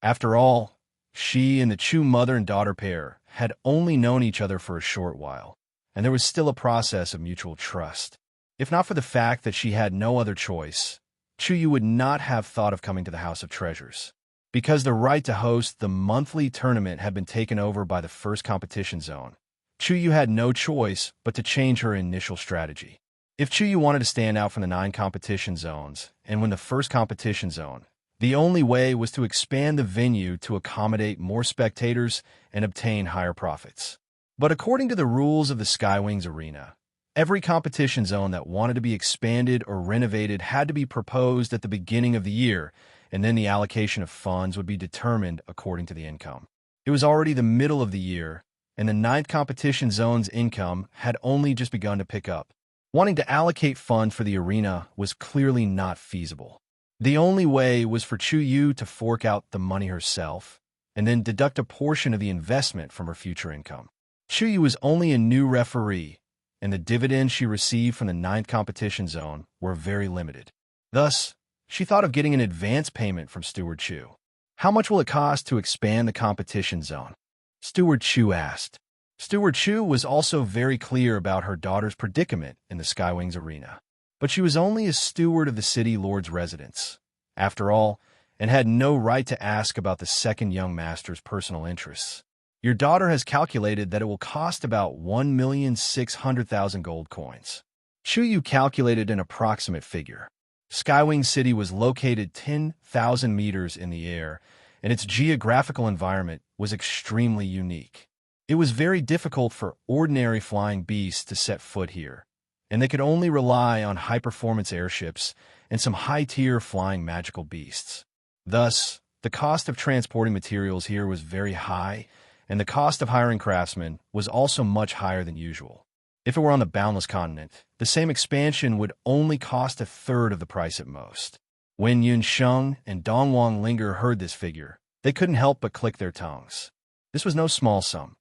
After all, she and the Chu mother and daughter pair had only known each other for a short while, and there was still a process of mutual trust. If not for the fact that she had no other choice, Chu Yu would not have thought of coming to the House of Treasures. Because the right to host the monthly tournament had been taken over by the first competition zone, Chu Yu had no choice but to change her initial strategy. If Chu Yu wanted to stand out from the 9 competition zones and win the first competition zone, the only way was to expand the venue to accommodate more spectators and obtain higher profits. But according to the rules of the Skywing's arena, every competition zone that wanted to be expanded or renovated had to be proposed at the beginning of the year, and then the allocation of funds would be determined according to the income. It was already the middle of the year, and the 9th competition zone's income had only just begun to pick up. Wanting to allocate funds for the arena was clearly not feasible. The only way was for Chu Yu to fork out the money herself, and then deduct a portion of the investment from her future income. Chu Yu was only a new referee, and the dividends she received from the 9th competition zone were very limited. Thus, she thought of getting an advance payment from Steward Chu. How much will it cost to expand the competition zone? Steward Chu asked. Steward Chu was also very clear about her daughter's predicament in the Skywing's arena. But she was only a steward of the city lord's residence, after all, and had no right to ask about the second young master's personal interests. Your daughter has calculated that it will cost about 1,600,000 gold coins. Chu Yu calculated an approximate figure. Skywing City was located 10,000 meters in the air, and its geographical environment was extremely unique. It was very difficult for ordinary flying beasts to set foot here, and they could only rely on high-performance airships and some high-tier flying magical beasts. Thus, the cost of transporting materials here was very high, and the cost of hiring craftsmen was also much higher than usual. If it were on the Boundless Continent, the same expansion would only cost a third of the price at most. When Yun Sheng and Dongwang Linger heard this figure, they couldn't help but click their tongues. This was no small sum.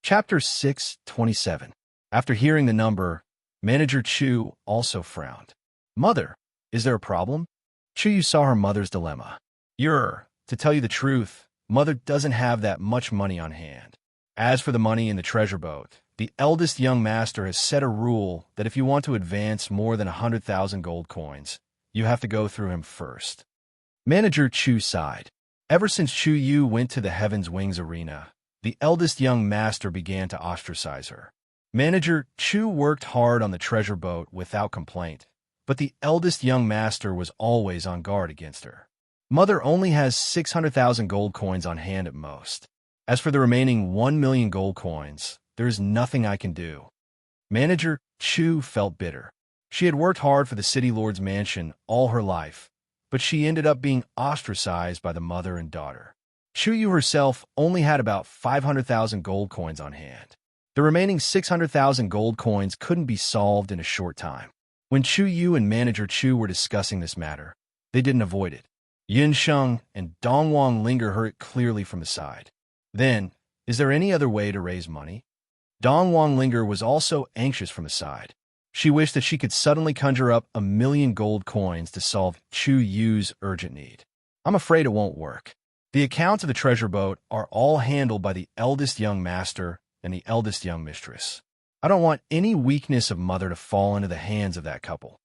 Chapter 6:27. After hearing the number, Manager Chu also frowned. Mother, is there a problem? Chu Yu saw her mother's dilemma. To tell you the truth, Mother doesn't have that much money on hand. As for the money in the treasure boat, the eldest young master has set a rule that if you want to advance more than 100,000 gold coins, you have to go through him first. Manager Chu sighed. Ever since Chu Yu went to the Heaven's Wings arena, the eldest young master began to ostracize her. Manager Chu worked hard on the treasure boat without complaint, but the eldest young master was always on guard against her. Mother only has 600,000 gold coins on hand at most. As for the remaining 1 million gold coins, there is nothing I can do. Manager Chu felt bitter. She had worked hard for the city lord's mansion all her life, but she ended up being ostracized by the mother and daughter. Chu Yu herself only had about 500,000 gold coins on hand. The remaining 600,000 gold coins couldn't be solved in a short time. When Chu Yu and Manager Chu were discussing this matter, they didn't avoid it. Yun Sheng and Dongwang Linger heard it clearly from the side. Then, is there any other way to raise money? Dongwang Linger was also anxious from the side. She wished that she could suddenly conjure up 1 million gold coins to solve Chu Yu's urgent need. I'm afraid it won't work. The accounts of the treasure boat are all handled by the eldest young master and the eldest young mistress. I don't want any weakness of Mother to fall into the hands of that couple.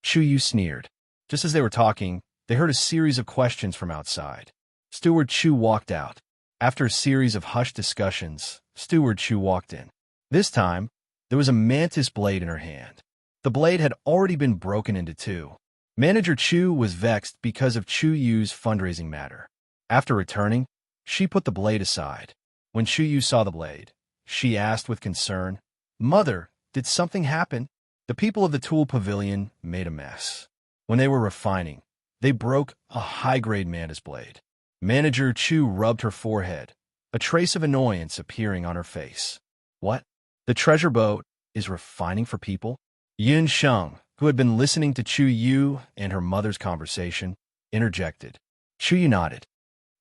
Chu Yu sneered. Just as they were talking, they heard a series of questions from outside. Steward Chu walked out. After a series of hushed discussions, Steward Chu walked in. This time, there was a mantis blade in her hand. The blade had already been broken into two. Manager Chu was vexed because of Chu Yu's fundraising matter. After returning, she put the blade aside. When Chu Yu saw the blade, she asked with concern, Mother, did something happen? The people of the Tool Pavilion made a mess. When they were refining, they broke a high-grade mantis blade. Manager Chu rubbed her forehead, a trace of annoyance appearing on her face. What? The treasure boat is refining for people? Yun Sheng, who had been listening to Chu Yu and her mother's conversation, interjected. Chu Yu nodded.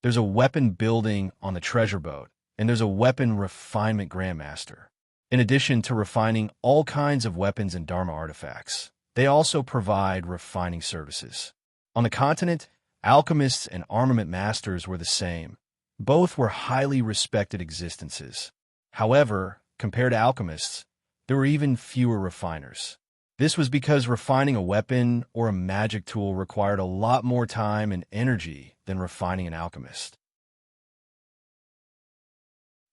There's a weapon building on the treasure boat, and there's a weapon refinement grandmaster. In addition to refining all kinds of weapons and Dharma artifacts, they also provide refining services. On the continent, alchemists and armament masters were the same. Both were highly respected existences. However, compared to alchemists, there were even fewer refiners. This was because refining a weapon or a magic tool required a lot more time and energy than refining an alchemist.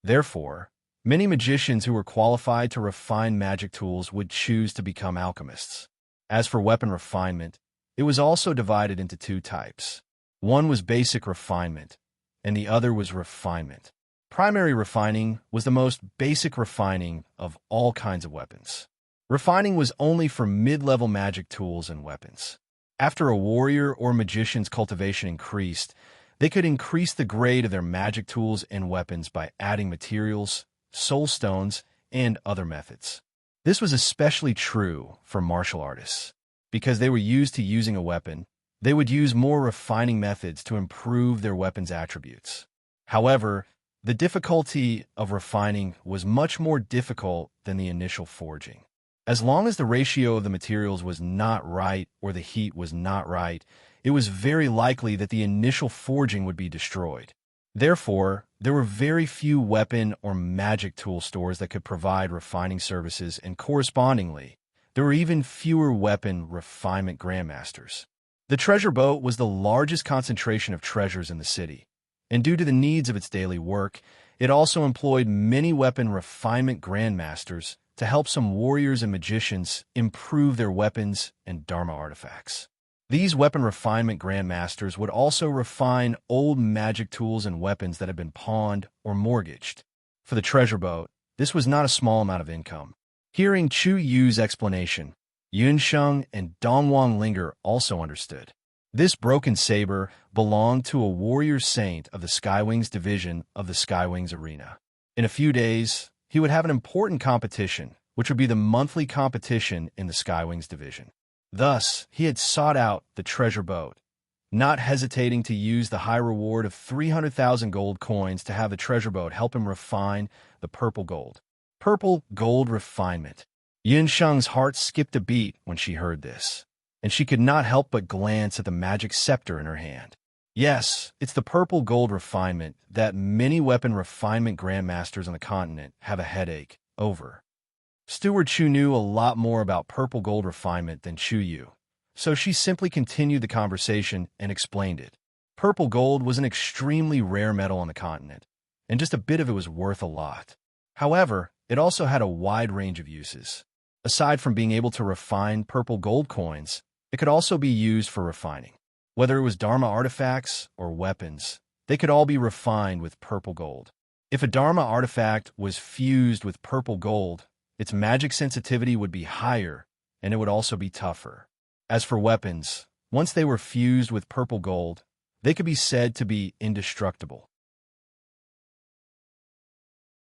Therefore, many magicians who were qualified to refine magic tools would choose to become alchemists. As for weapon refinement, it was also divided into two types. One was basic refinement, and the other was refinement. Primary refining was the most basic refining of all kinds of weapons. Refining was only for mid-level magic tools and weapons. After a warrior or magician's cultivation increased, they could increase the grade of their magic tools and weapons by adding materials, soul stones, and other methods. This was especially true for martial artists. Because they were used to using a weapon, they would use more refining methods to improve their weapon's attributes. However, the difficulty of refining was much more difficult than the initial forging. As long as the ratio of the materials was not right or the heat was not right, it was very likely that the initial forging would be destroyed. Therefore, there were very few weapon or magic tool stores that could provide refining services, and correspondingly, there were even fewer weapon refinement grandmasters. The treasure boat was the largest concentration of treasures in the city, and due to the needs of its daily work, it also employed many weapon refinement grandmasters to help some warriors and magicians improve their weapons and Dharma artifacts. These weapon refinement grandmasters would also refine old magic tools and weapons that had been pawned or mortgaged. For the treasure boat, this was not a small amount of income. Hearing Chu Yu's explanation, Yunsheng and Dongwang Linger also understood. This broken saber belonged to a warrior saint of the Skywings division of the Skywings Arena. In a few days, he would have an important competition, which would be the monthly competition in the Skywings division. Thus, he had sought out the treasure boat, not hesitating to use the high reward of 300,000 gold coins to have the treasure boat help him refine the purple gold. Purple gold refinement. Yunsheng's heart skipped a beat when she heard this, and she could not help but glance at the magic scepter in her hand. Yes, it's the purple gold refinement that many weapon refinement grandmasters on the continent have a headache over. Steward Chu knew a lot more about purple gold refinement than Chu Yu, so she simply continued the conversation and explained it. Purple gold was an extremely rare metal on the continent, and just a bit of it was worth a lot. However, it also had a wide range of uses. Aside from being able to refine purple gold coins, it could also be used for refining. Whether it was Dharma artifacts or weapons, they could all be refined with purple gold. If a Dharma artifact was fused with purple gold, its magic sensitivity would be higher, and it would also be tougher. As for weapons, once they were fused with purple gold, they could be said to be indestructible.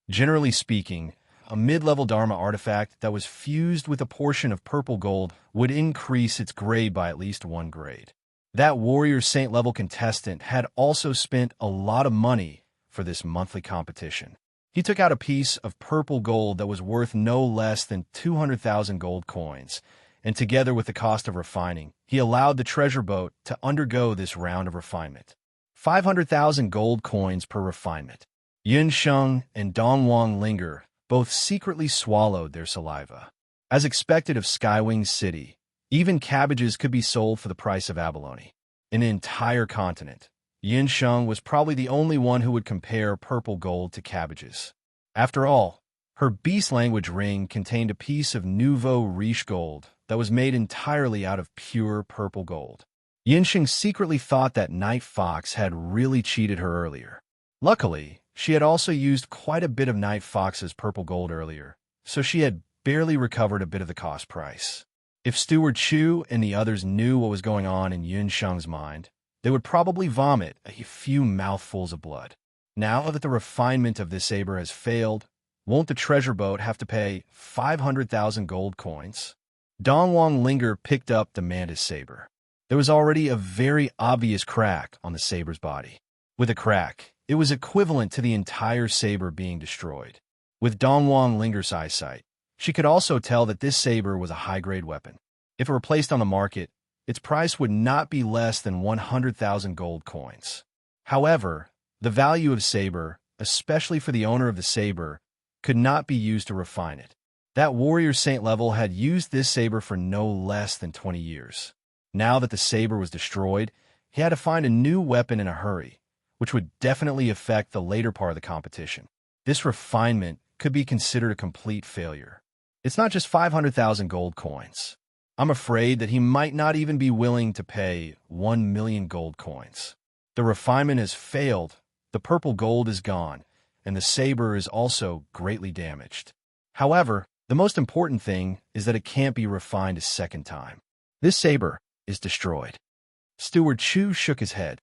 Generally speaking, a mid-level Dharma artifact that was fused with a portion of purple gold would increase its grade by at least 1 grade. That warrior saint level contestant had also spent a lot of money for this monthly competition. He took out a piece of purple gold that was worth no less than 200,000 gold coins, and together with the cost of refining, he allowed the treasure boat to undergo this round of refinement. 500,000 gold coins per refinement. Yunsheng and Dongwang Linger both secretly swallowed their saliva. As expected of Skywing City, even cabbages could be sold for the price of abalone. In an entire continent, Yunsheng was probably the only one who would compare purple gold to cabbages. After all, her beast language ring contained a piece of nouveau riche gold that was made entirely out of pure purple gold. Yunsheng secretly thought that Night Fox had really cheated her earlier. Luckily, she had also used quite a bit of Night Fox's purple gold earlier, so she had barely recovered a bit of the cost price. If Steward Chu and the others knew what was going on in Yunsheng's mind, they would probably vomit a few mouthfuls of blood. Now that the refinement of this saber has failed, won't the treasure boat have to pay 500,000 gold coins? Dongwang Linger picked up the mantis saber. There was already a very obvious crack on the saber's body. With a crack, it was equivalent to the entire saber being destroyed. With Dongwang Linger's eyesight, she could also tell that this saber was a high-grade weapon. If it were placed on the market, its price would not be less than 100,000 gold coins. However, the value of saber, especially for the owner of the saber, could not be used to refine it. That warrior saint level had used this saber for no less than 20 years. Now that the saber was destroyed, he had to find a new weapon in a hurry, which would definitely affect the later part of the competition. This refinement could be considered a complete failure. It's not just 500,000 gold coins. I'm afraid that he might not even be willing to pay 1 million gold coins. The refinement has failed, the purple gold is gone, and the saber is also greatly damaged. However, the most important thing is that it can't be refined a second time. This saber is destroyed. Steward Chu shook his head.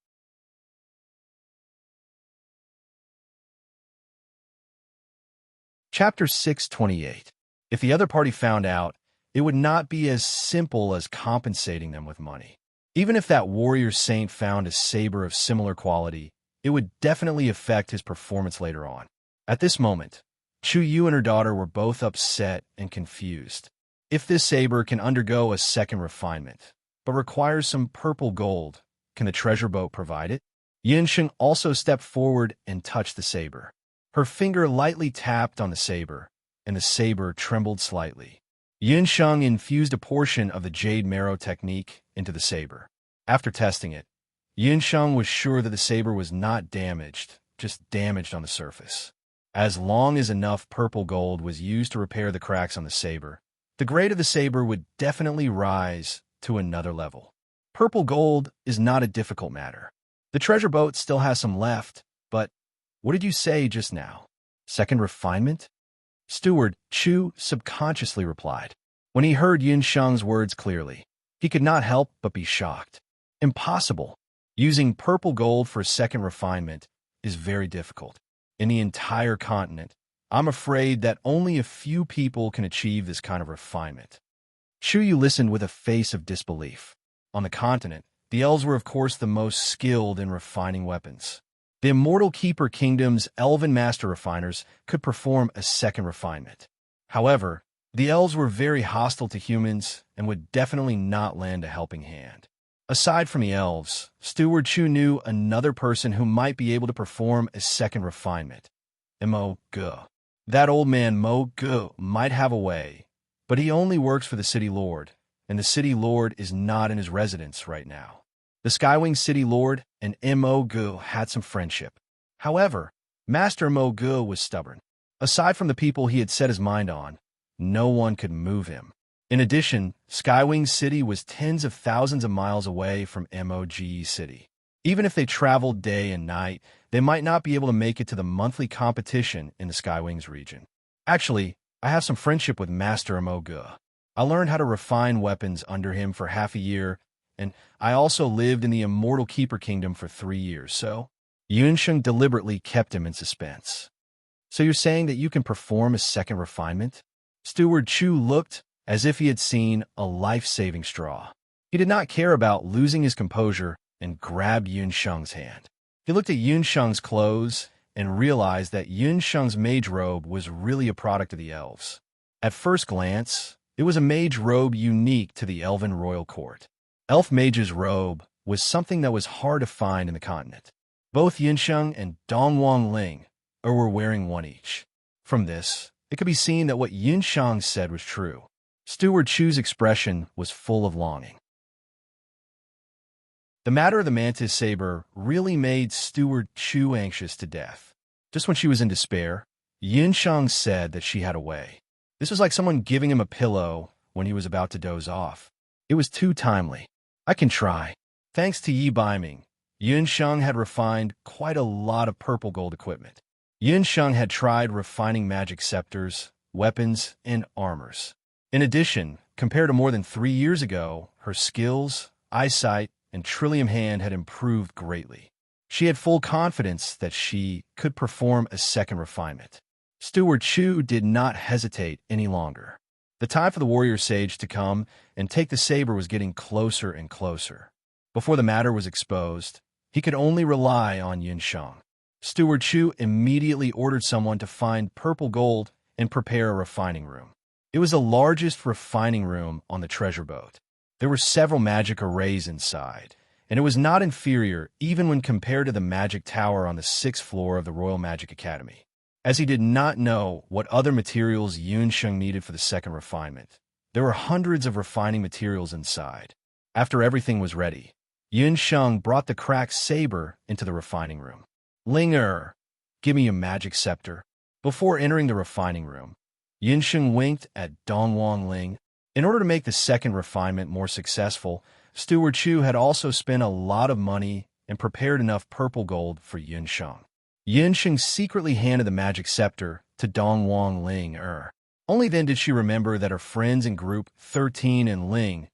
Chapter 628. If the other party found out, it would not be as simple as compensating them with money. Even if that warrior saint found a saber of similar quality, it would definitely affect his performance later on. At this moment, Chu Yu and her daughter were both upset and confused. If this saber can undergo a second refinement, but requires some purple gold, can the treasure boat provide it? Yunsheng also stepped forward and touched the saber. Her finger lightly tapped on the saber, and the saber trembled slightly. Yunsheng infused a portion of the jade marrow technique into the saber. After testing it, Yunsheng was sure that the saber was not damaged, just damaged on the surface. As long as enough purple gold was used to repair the cracks on the saber, the grade of the saber would definitely rise to another level. Purple gold is not a difficult matter. The treasure boat still has some left, but what did you say just now? Second refinement? Steward Chu subconsciously replied. When he heard Yun Sheng's words clearly, he could not help but be shocked. Impossible. Using purple gold for a second refinement is very difficult. In the entire continent, I'm afraid that only a few people can achieve this kind of refinement. Chu Yu listened with a face of disbelief. On the continent, the elves were of course the most skilled in refining weapons. The Immortal Keeper Kingdom's elven master refiners could perform a second refinement. However, the elves were very hostile to humans and would definitely not lend a helping hand. Aside from the elves, Steward Chu knew another person who might be able to perform a second refinement. Mo Ge. That old man Mo Ge might have a way, but he only works for the city lord, and the city lord is not in his residence right now. The Skywing City Lord and Mo Ge had some friendship. However, Master Mo Ge was stubborn. Aside from the people he had set his mind on, no one could move him. In addition, Skywing City was tens of thousands of miles away from Moge City. Even if they traveled day and night, they might not be able to make it to the monthly competition in the Skywings region. Actually, I have some friendship with Master Mo Ge. I learned how to refine weapons under him for half a year, and I also lived in the Immortal Keeper Kingdom for 3 years, so Yunsheng deliberately kept him in suspense. So you're saying that you can perform a second refinement? Steward Chu looked as if he had seen a life-saving straw. He did not care about losing his composure and grabbed Yunsheng's hand. He looked at Yunsheng's clothes and realized that Yunsheng's mage robe was really a product of the elves. At first glance, it was a mage robe unique to the elven royal court. Elf mage's robe was something that was hard to find in the continent. Both Yunsheng and Dongwang Ling were wearing one each. From this, it could be seen that what Yunsheng said was true. Steward Chu's expression was full of longing. The matter of the mantis saber really made Steward Chu anxious to death. Just when she was in despair, Yunsheng said that she had a way. This was like someone giving him a pillow when he was about to doze off. It was too timely. I can try. Thanks to Yi Baiming, Yunsheng had refined quite a lot of purple gold equipment. Yunsheng had tried refining magic scepters, weapons, and armors. In addition, compared to more than 3 years ago, her skills, eyesight, and trillium hand had improved greatly. She had full confidence that she could perform a second refinement. Steward Chu did not hesitate any longer. The time for the warrior sage to come and take the saber was getting closer and closer. Before the matter was exposed, he could only rely on Yunsheng. Steward Chu immediately ordered someone to find purple gold and prepare a refining room. It was the largest refining room on the treasure boat. There were several magic arrays inside, and it was not inferior even when compared to the magic tower on the 6th floor of the Royal Magic Academy. As he did not know what other materials Yunsheng needed for the second refinement, there were hundreds of refining materials inside. After everything was ready, Yunsheng brought the cracked saber into the refining room. Linger, give me a magic scepter. Before entering the refining room, Yunsheng winked at Dongwang Ling. In order to make the second refinement more successful, Steward Chu had also spent a lot of money and prepared enough purple gold for Yunsheng. Yunsheng secretly handed the magic scepter to Dongwang Ling. Only then did she remember that her friends in Group 13 and Ling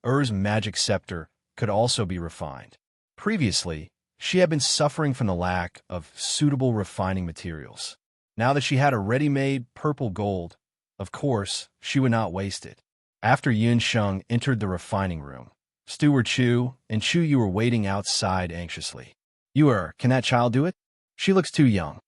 Er's magic scepter could also be refined. Previously, she had been suffering from the lack of suitable refining materials. Now that she had a ready-made purple gold, of course, she would not waste it. After Yunsheng entered the refining room, Steward Chu and Chu Yu were waiting outside anxiously. Can that child do it? She looks too young.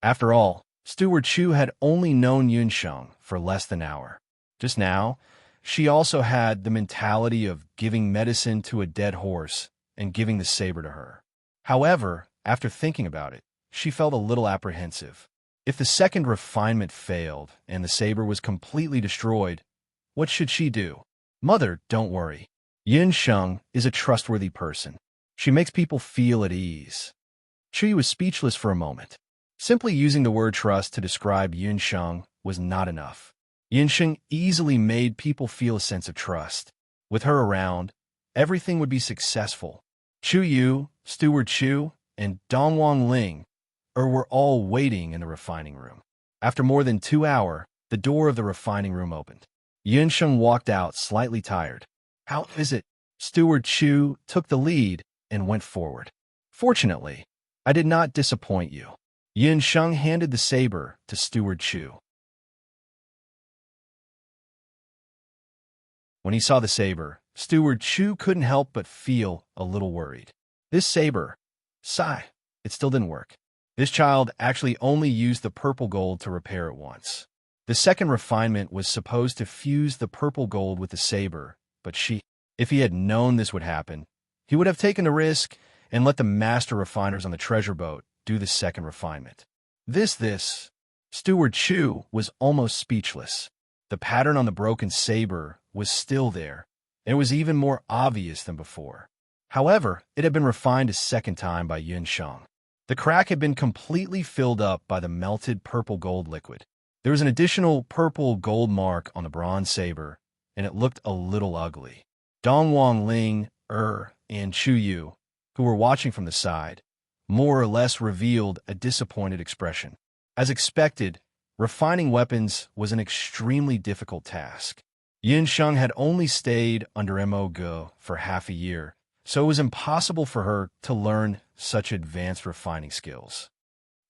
After all, Steward Chu had only known Yunsheng for less than an hour. Just now, she also had the mentality of giving medicine to a dead horse and giving the saber to her. However, after thinking about it, she felt a little apprehensive. If the second refinement failed and the saber was completely destroyed, what should she do? Mother, don't worry. Yunsheng is a trustworthy person. She makes people feel at ease. Chu was speechless for a moment. Simply using the word trust to describe Yunsheng was not enough. Yunsheng easily made people feel a sense of trust. With her around, everything would be successful. Chu Yu, Steward Chu, and Dongwang Ling were all waiting in the refining room. After more than 2 hours, the door of the refining room opened. Yunsheng walked out slightly tired. "How is it?" Steward Chu took the lead and went forward. "Fortunately, I did not disappoint you." Yunsheng handed the saber to Steward Chu. When he saw the saber, Steward Chu couldn't help but feel a little worried. This saber, sigh, it still didn't work. This child actually only used the purple gold to repair it once. The second refinement was supposed to fuse the purple gold with the saber, but if he had known this would happen, he would have taken the risk and let the master refiners on the treasure boat do the second refinement. Steward Chu was almost speechless. The pattern on the broken saber was still there, and it was even more obvious than before. However, it had been refined a second time by Yunsheng. The crack had been completely filled up by the melted purple gold liquid. There was an additional purple gold mark on the bronze saber, and it looked a little ugly. Dongwang Ling, and Chu Yu, who were watching from the side, more or less revealed a disappointed expression. As expected, refining weapons was an extremely difficult task. Yunsheng had only stayed under Mo Ge for half a year, so it was impossible for her to learn such advanced refining skills.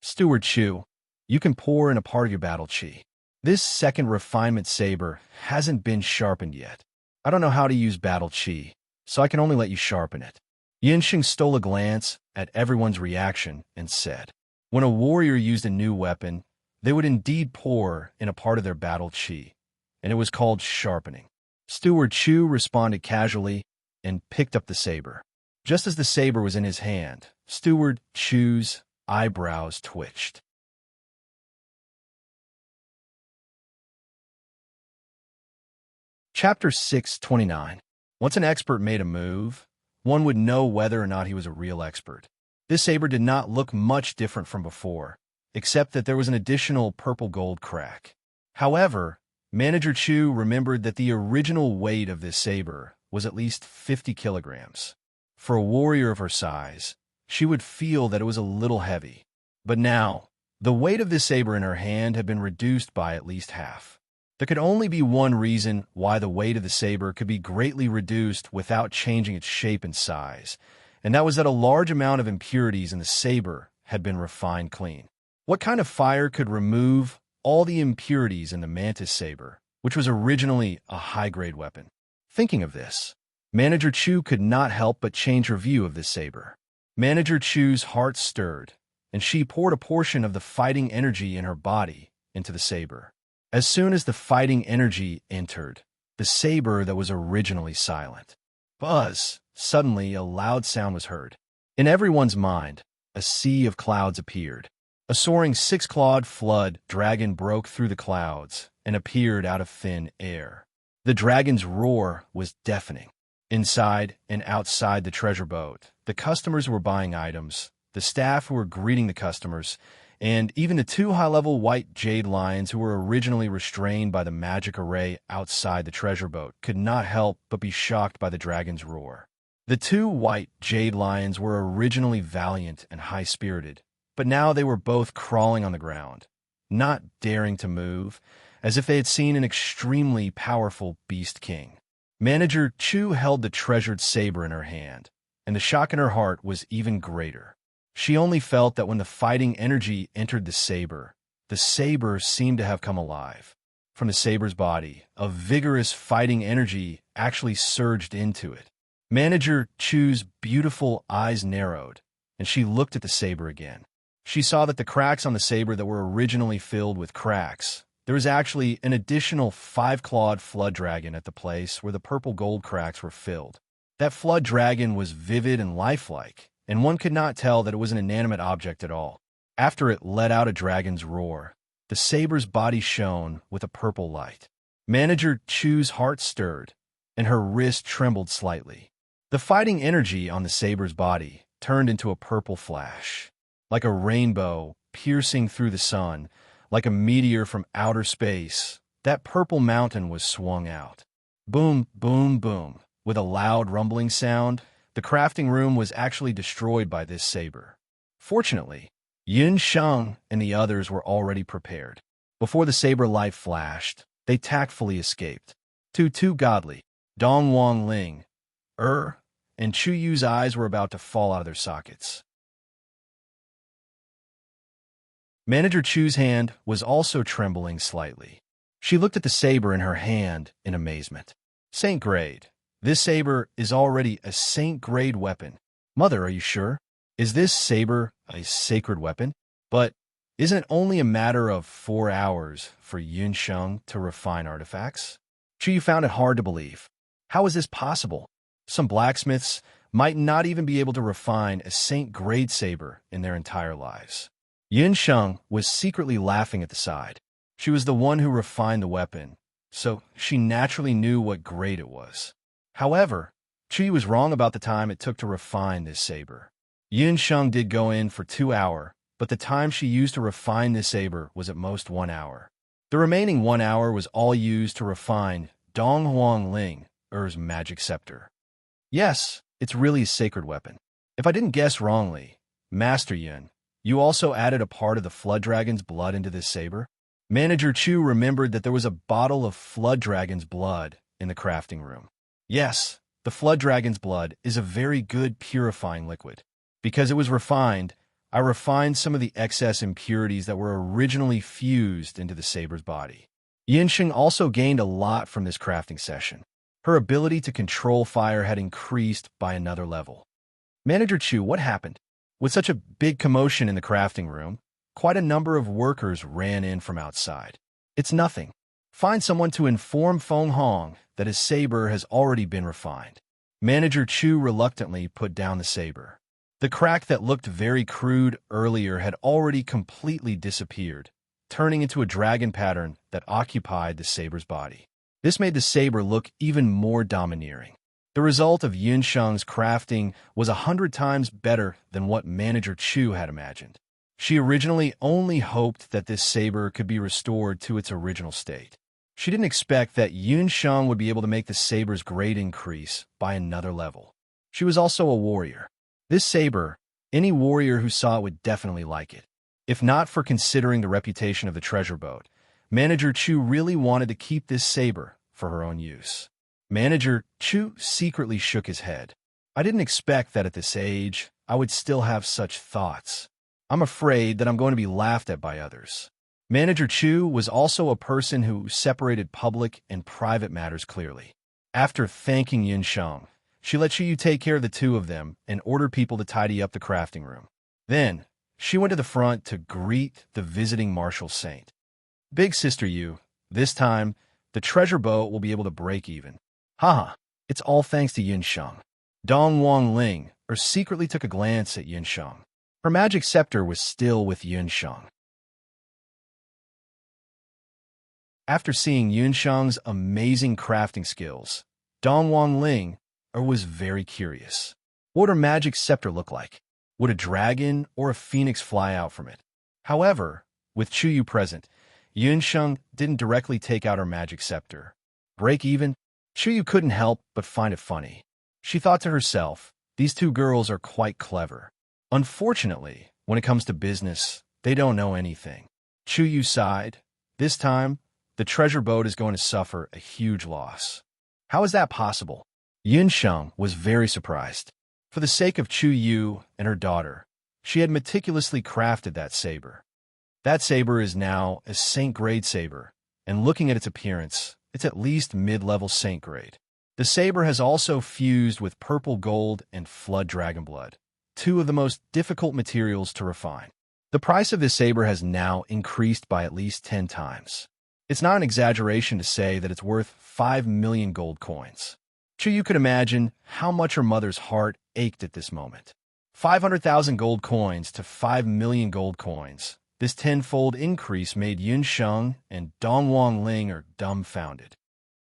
"Steward Chu, you can pour in a part of your battle chi. This second refinement saber hasn't been sharpened yet. I don't know how to use battle chi, so I can only let you sharpen it." Yunsheng stole a glance at everyone's reaction and said, when a warrior used a new weapon, they would indeed pour in a part of their battle chi, and it was called sharpening. Steward Chu responded casually and picked up the saber. Just as the saber was in his hand, Steward Chu's eyebrows twitched. Chapter 629. Once an expert made a move, one would know whether or not he was a real expert. This saber did not look much different from before, except that there was an additional purple gold crack. However, Manager Chu remembered that the original weight of this saber was at least 50 kilograms. For a warrior of her size, she would feel that it was a little heavy. But now, the weight of this saber in her hand had been reduced by at least half. There could only be one reason why the weight of the saber could be greatly reduced without changing its shape and size, and that was that a large amount of impurities in the saber had been refined clean. What kind of fire could remove all the impurities in the mantis saber, which was originally a high-grade weapon? Thinking of this, Manager Chu could not help but change her view of this saber. Manager Chu's heart stirred, and she poured a portion of the fighting energy in her body into the saber. As soon as the fighting energy entered, the saber that was originally silent. Buzz! Suddenly, a loud sound was heard. In everyone's mind, a sea of clouds appeared. A soaring six-clawed flood dragon broke through the clouds and appeared out of thin air. The dragon's roar was deafening. Inside and outside the treasure boat, the customers who were buying items, the staff who were greeting the customers, and even the two high-level white jade lions who were originally restrained by the magic array outside the treasure boat could not help but be shocked by the dragon's roar. The two white jade lions were originally valiant and high-spirited, but now they were both crawling on the ground, not daring to move, as if they had seen an extremely powerful beast king. Manager Chu held the treasured saber in her hand, and the shock in her heart was even greater. She only felt that when the fighting energy entered the saber seemed to have come alive. From the saber's body, a vigorous fighting energy actually surged into it. Manager Chu's beautiful eyes narrowed, and she looked at the saber again. She saw that the cracks on the saber that were originally filled with cracks, there was actually an additional 5-clawed flood dragon at the place where the purple gold cracks were filled. That flood dragon was vivid and lifelike, and one could not tell that it was an inanimate object at all. After it let out a dragon's roar, the saber's body shone with a purple light. Manager Chu's heart stirred, and her wrist trembled slightly. The fighting energy on the saber's body turned into a purple flash. Like a rainbow piercing through the sun, like a meteor from outer space, that purple mountain was swung out. Boom, boom, boom. With a loud rumbling sound, the crafting room was actually destroyed by this saber. Fortunately, Yun Sheng and the others were already prepared. Before the saber light flashed, they tactfully escaped. Too godly, Dong Wang Ling, and Chu Yu's eyes were about to fall out of their sockets. Manager Chu's hand was also trembling slightly. She looked at the saber in her hand in amazement. Saint grade. This saber is already a saint grade weapon. Mother, are you sure? Is this saber a sacred weapon? But isn't it only a matter of 4 hours for Yun Sheng to refine artifacts? Chu Yu found it hard to believe. How is this possible? Some blacksmiths might not even be able to refine a saint grade saber in their entire lives. Yun Sheng was secretly laughing at the side. She was the one who refined the weapon, so she naturally knew what grade it was. However, Chu was wrong about the time it took to refine this saber. Yun Sheng did go in for 2 hours, but the time she used to refine this saber was at most 1 hour. The remaining 1 hour was all used to refine Dong Huang Ling's magic scepter. Yes, it's really a sacred weapon. If I didn't guess wrongly, Master Yun, you also added a part of the Flood Dragon's blood into this saber? Manager Chu remembered that there was a bottle of Flood Dragon's blood in the crafting room. Yes, the Flood Dragon's blood is a very good purifying liquid. Because it was refined, I refined some of the excess impurities that were originally fused into the saber's body. Yinsheng also gained a lot from this crafting session. Her ability to control fire had increased by another level. Manager Chu, what happened? With such a big commotion in the crafting room, quite a number of workers ran in from outside. It's nothing. Find someone to inform Feng Hong that his saber has already been refined. Manager Chu reluctantly put down the saber. The crack that looked very crude earlier had already completely disappeared, turning into a dragon pattern that occupied the saber's body. This made the saber look even more domineering. The result of Yun Sheng's crafting was 100 times better than what Manager Chu had imagined. She originally only hoped that this saber could be restored to its original state. She didn't expect that Yun Sheng would be able to make the saber's grade increase by another level. She was also a warrior. This saber, any warrior who saw it would definitely like it. If not for considering the reputation of the treasure boat, Manager Chu really wanted to keep this saber for her own use. Manager Chu secretly shook his head. I didn't expect that at this age, I would still have such thoughts. I'm afraid that I'm going to be laughed at by others. Manager Chu was also a person who separated public and private matters clearly. After thanking Yun Sheng, she let Chu Yu take care of the two of them and ordered people to tidy up the crafting room. Then, she went to the front to greet the visiting martial saint. Big Sister Yu, this time, the treasure boat will be able to break even. Haha, it's all thanks to Yun Sheng. Dong Wang Ling secretly took a glance at Yun Sheng. Her magic scepter was still with Yun Sheng. After seeing Yun Sheng's amazing crafting skills, Dong Wang Ling was very curious. What would her magic scepter look like? Would a dragon or a phoenix fly out from it? However, with Chu Yu present, Yun Sheng didn't directly take out her magic scepter. Break even? Chu Yu couldn't help but find it funny. She thought to herself, these two girls are quite clever. Unfortunately, when it comes to business, they don't know anything. Chu Yu sighed. This time, the treasure boat is going to suffer a huge loss. How is that possible? Yun Sheng was very surprised. For the sake of Chu Yu and her daughter, she had meticulously crafted that saber. That saber is now a saint-grade saber, and looking at its appearance, it's at least mid-level saint grade. The saber has also fused with purple gold and flood dragon blood, two of the most difficult materials to refine. The price of this saber has now increased by at least 10 times. It's not an exaggeration to say that it's worth 5 million gold coins. Chu Yu could imagine how much her mother's heart ached at this moment. 500,000 gold coins to 5 million gold coins. This tenfold increase made Yun Sheng and Dong Wang Ling dumbfounded.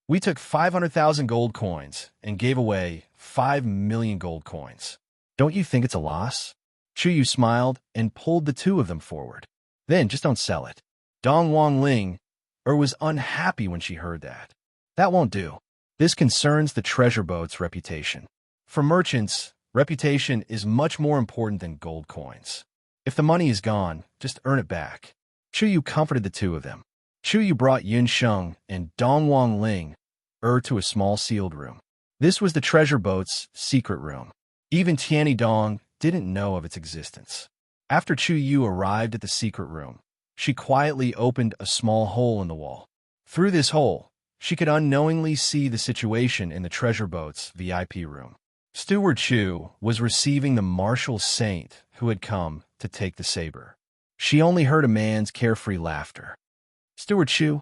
We took 500,000 gold coins and gave away 5 million gold coins. Don't you think it's a loss? Chu Yu smiled and pulled the two of them forward. Then just don't sell it. Dong Wang Ling was unhappy when she heard that. That won't do. This concerns the treasure boat's reputation. For merchants, reputation is much more important than gold coins. If the money is gone, just earn it back. Chu Yu comforted the two of them. Chu Yu brought Yun Sheng and Dong Wang Ling to a small sealed room. This was the treasure boat's secret room. Even Tianyi Dong didn't know of its existence. After Chu Yu arrived at the secret room, she quietly opened a small hole in the wall. Through this hole, she could unknowingly see the situation in the treasure boat's VIP room. Steward Chu was receiving the martial saint who had come to take the saber. She only heard a man's carefree laughter. "Steward Chu,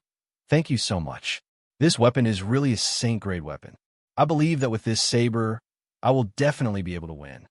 thank you so much. This weapon is really a saint-grade weapon. I believe that with this saber, I will definitely be able to win."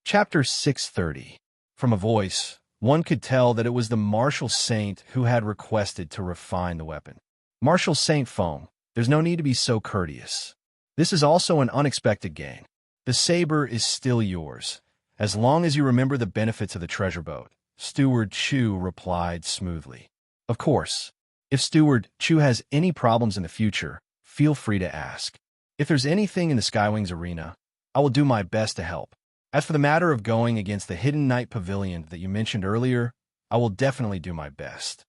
Chapter 630. From a voice, one could tell that it was the martial saint who had requested to refine the weapon. "Martial Saint Feng, there's no need to be so courteous. This is also an unexpected gain. The saber is still yours, as long as you remember the benefits of the treasure boat," Steward Chu replied smoothly. "Of course, if Steward Chu has any problems in the future, feel free to ask. If there's anything in the Skywings arena, I will do my best to help. As for the matter of going against the Hidden Night Pavilion that you mentioned earlier, I will definitely do my best."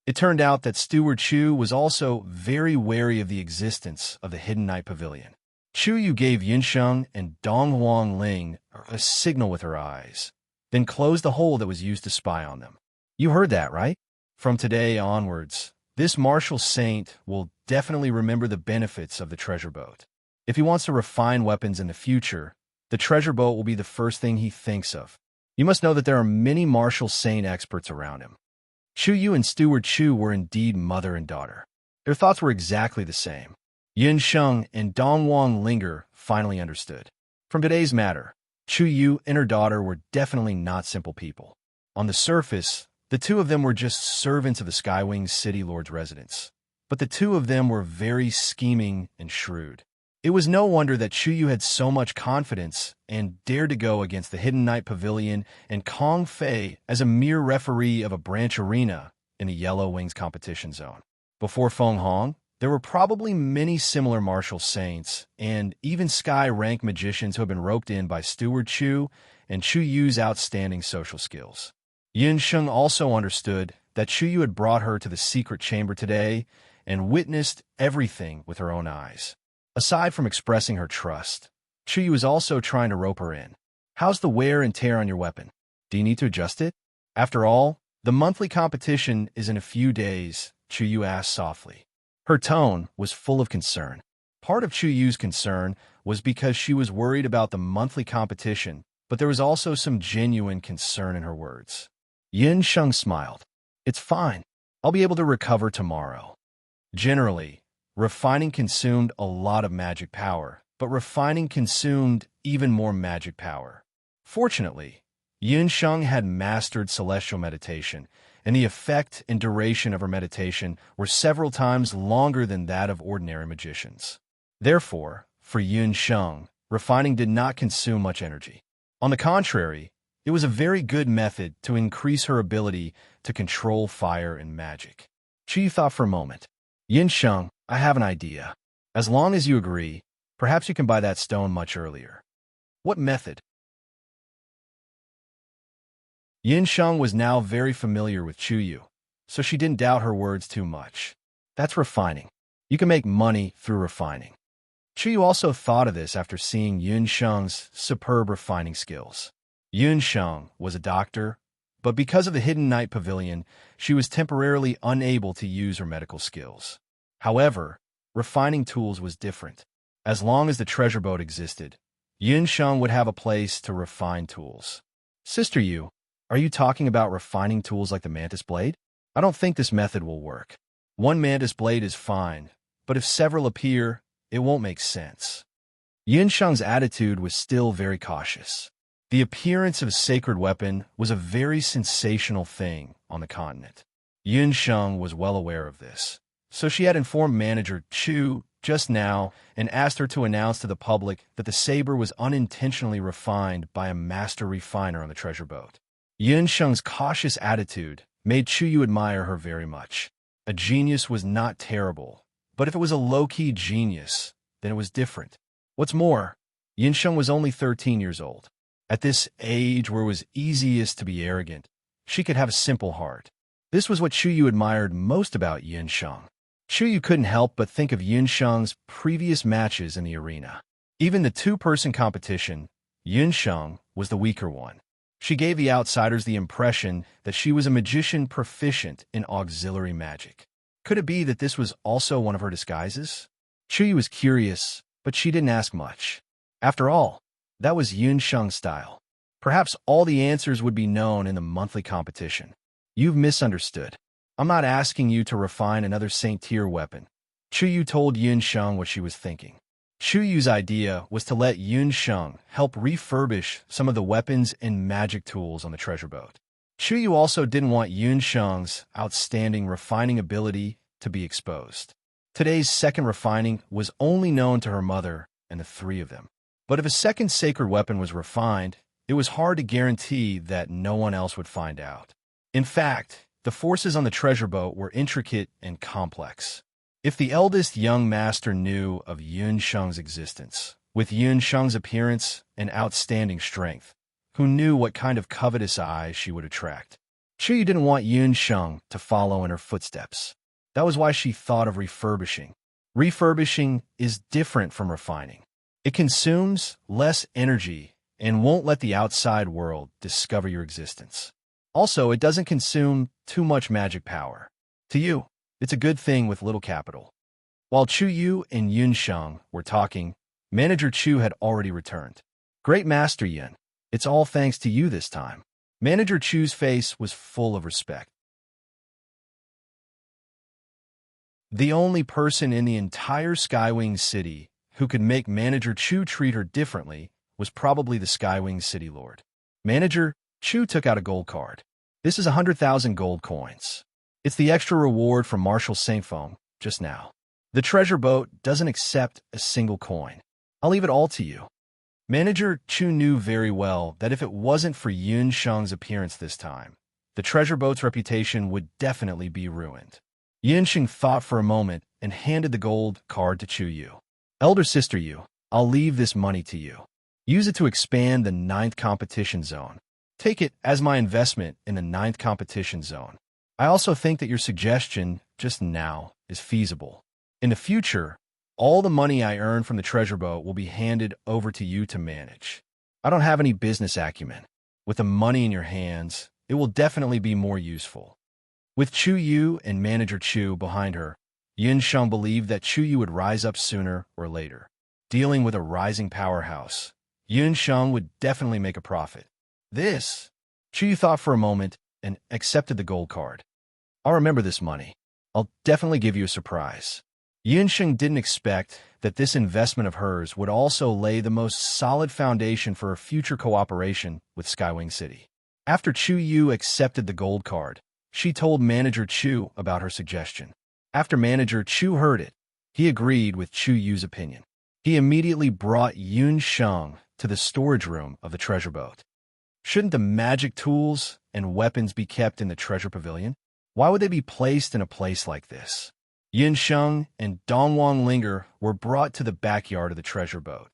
It turned out that Steward Chu was also very wary of the existence of the Hidden Night Pavilion. Chu Yu gave Yunsheng and Dong Wang Ling a signal with her eyes, then closed the hole that was used to spy on them. "You heard that, right? From today onwards, this martial saint will definitely remember the benefits of the treasure boat. If he wants to refine weapons in the future, the treasure boat will be the first thing he thinks of. You must know that there are many martial saint experts around him." Chu Yu and Steward Chu were indeed mother and daughter. Their thoughts were exactly the same. Yun Sheng and Dong Wang Linger finally understood. From today's matter, Chu Yu and her daughter were definitely not simple people. On the surface, the two of them were just servants of the Skywings City Lord's residence. But the two of them were very scheming and shrewd. It was no wonder that Chu Yu had so much confidence and dared to go against the Hidden Night Pavilion and Kong Fei as a mere referee of a branch arena in the Yellow Wings competition zone. Before Feng Hong, there were probably many similar martial saints and even sky-rank magicians who had been roped in by Steward Chu and Chu Yu's outstanding social skills. Yun Sheng also understood that Chu Yu had brought her to the secret chamber today and witnessed everything with her own eyes. Aside from expressing her trust, Chu Yu is also trying to rope her in. "How's the wear and tear on your weapon? Do you need to adjust it? After all, the monthly competition is in a few days," Chu Yu asked softly. Her tone was full of concern. Part of Chu Yu's concern was because she was worried about the monthly competition, but there was also some genuine concern in her words. Yin Sheng smiled. "It's fine. I'll be able to recover tomorrow." Generally, refining consumed a lot of magic power, but refining consumed even more magic power. Fortunately, Yun Sheng had mastered celestial meditation, and the effect and duration of her meditation were several times longer than that of ordinary magicians. Therefore, for Yun Sheng, refining did not consume much energy. On the contrary, it was a very good method to increase her ability to control fire and magic. She thought for a moment. "Yin Sheng, I have an idea. As long as you agree, perhaps you can buy that stone much earlier." "What method?" Yin Sheng was now very familiar with Chu Yu, so she didn't doubt her words too much. "That's refining. You can make money through refining." Chu Yu also thought of this after seeing Yun Sheng's superb refining skills. Yun Sheng was a doctor, but because of the Hidden Night Pavilion, she was temporarily unable to use her medical skills. However, refining tools was different. As long as the treasure boat existed, Yun Sheng would have a place to refine tools. "Sister Yu, are you talking about refining tools like the mantis blade? I don't think this method will work. One mantis blade is fine, but if several appear, it won't make sense." Yun Sheng's attitude was still very cautious. The appearance of a sacred weapon was a very sensational thing on the continent. Yun Sheng was well aware of this, so she had informed manager Chu just now and asked her to announce to the public that the saber was unintentionally refined by a master refiner on the treasure boat. Yun Sheng's cautious attitude made Chuyu admire her very much. A genius was not terrible, but if it was a low-key genius, then it was different. What's more, Yinsheng was only 13 years old. At this age where it was easiest to be arrogant, she could have a simple heart. This was what Chuyu admired most about Yinsheng. Chuyu couldn't help but think of Yinsheng's previous matches in the arena. Even the two-person competition, Yinsheng was the weaker one. She gave the outsiders the impression that she was a magician proficient in auxiliary magic. Could it be that this was also one of her disguises? Chuyu was curious, but she didn't ask much. After all, that was Yinsheng's style. Perhaps all the answers would be known in the monthly competition. You've misunderstood. I'm not asking you to refine another Saint-tier weapon. Chuyu told Yinsheng what she was thinking. Chuyu's idea was to let Yinsheng help refurbish some of the weapons and magic tools on the treasure boat. Chuyu also didn't want Yinsheng's outstanding refining ability to be exposed. Today's second refining was only known to her mother and the three of them. But if a second sacred weapon was refined, it was hard to guarantee that no one else would find out. In fact, the forces on the treasure boat were intricate and complex. If the eldest young master knew of Yinsheng's existence, with Yinsheng's appearance and outstanding strength, who knew what kind of covetous eyes she would attract? Chuyu didn't want Yinsheng to follow in her footsteps. That was why she thought of refurbishing. Refurbishing is different from refining. It consumes less energy and won't let the outside world discover your existence. Also, it doesn't consume too much magic power. To you, it's a good thing with little capital. While Chuyu and Yinsheng were talking, Manager Chu had already returned. Great Master Yin, it's all thanks to you this time. Manager Chu's face was full of respect. The only person in the entire Skywing City who could make Manager Chu treat her differently was probably the Skywing City Lord. Manager Chu took out a gold card. This is 100,000 gold coins. It's the extra reward from Marshal Saint-Fong just now. The treasure boat doesn't accept a single coin. I'll leave it all to you. Manager Chu knew very well that if it wasn't for Yinsheng's appearance this time, the treasure boat's reputation would definitely be ruined. Yinsheng thought for a moment and handed the gold card to Chuyu. Elder sister Yu, I'll leave this money to you. Use it to expand the 9th competition zone. Take it as my investment in the 9th competition zone. I also think that your suggestion just now is feasible. In the future, all the money I earn from the treasure boat will be handed over to you to manage. I don't have any business acumen. With the money in your hands, it will definitely be more useful. With Chuyu and Manager Chu behind her, Yinsheng believed that Chuyu would rise up sooner or later. Dealing with a rising powerhouse, Yinsheng would definitely make a profit. Chuyu thought for a moment and accepted the gold card. I'll remember this money. I'll definitely give you a surprise. Yinsheng didn't expect that this investment of hers would also lay the most solid foundation for a future cooperation with Skywing City. After Chuyu accepted the gold card, she told Manager Chu about her suggestion. After Manager Chu heard it, he agreed with Chuyu's opinion. He immediately brought Yinsheng to the storage room of the treasure boat. Shouldn't the magic tools and weapons be kept in the treasure pavilion? Why would they be placed in a place like this? Yinsheng and Dongwang Linger were brought to the backyard of the treasure boat.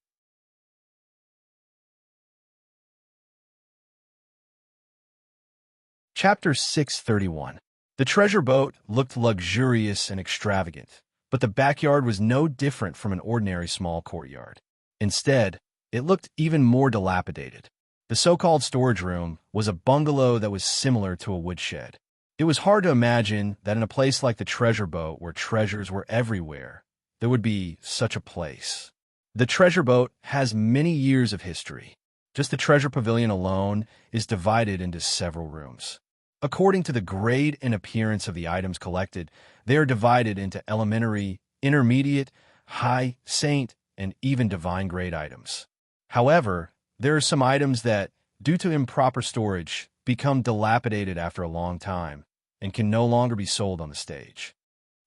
Chapter 631. The treasure boat looked luxurious and extravagant, but the backyard was no different from an ordinary small courtyard. Instead, it looked even more dilapidated. The so-called storage room was a bungalow that was similar to a woodshed. It was hard to imagine that in a place like the treasure boat, where treasures were everywhere, there would be such a place. The treasure boat has many years of history. Just the treasure pavilion alone is divided into several rooms. According to the grade and appearance of the items collected, they are divided into elementary, intermediate, high, saint, and even divine grade items. However, there are some items that, due to improper storage, become dilapidated after a long time and can no longer be sold on the stage.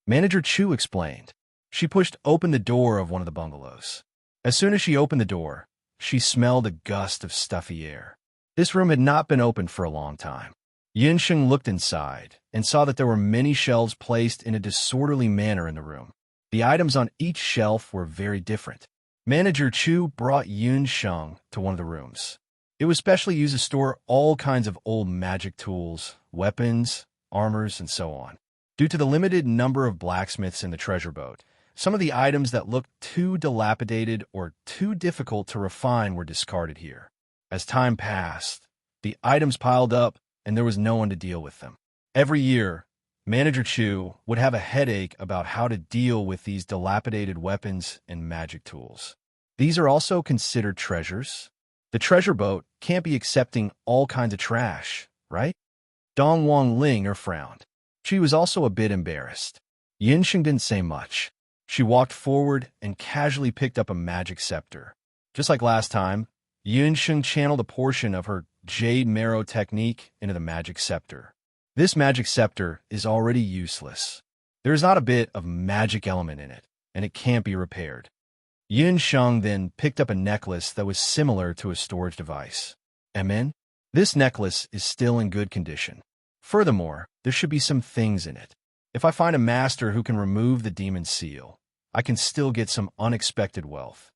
Manager Chu explained. She pushed open the door of one of the bungalows. As soon as she opened the door, she smelled a gust of stuffy air. This room had not been opened for a long time. Yunsheng looked inside and saw that there were many shelves placed in a disorderly manner in the room. The items on each shelf were very different. Manager Chu brought Yunsheng to one of the rooms. It was specially used to store all kinds of old magic tools, weapons, armors, and so on. Due to the limited number of blacksmiths in the treasure boat, some of the items that looked too dilapidated or too difficult to refine were discarded here. As time passed, the items piled up and there was no one to deal with them. Every year, Manager Chu would have a headache about how to deal with these dilapidated weapons and magic tools. These are also considered treasures. The treasure boat can't be accepting all kinds of trash, right? Dong Wang Ling frowned. She was also a bit embarrassed. Yunsheng didn't say much. She walked forward and casually picked up a magic scepter. Just like last time, Yunsheng channeled a portion of her Jade Marrow technique into the magic scepter. This magic scepter is already useless. There is not a bit of magic element in it, and it can't be repaired. Yunsheng then picked up a necklace that was similar to a storage device. Amen? This necklace is still in good condition. Furthermore, there should be some things in it. If I find a master who can remove the demon seal, I can still get some unexpected wealth.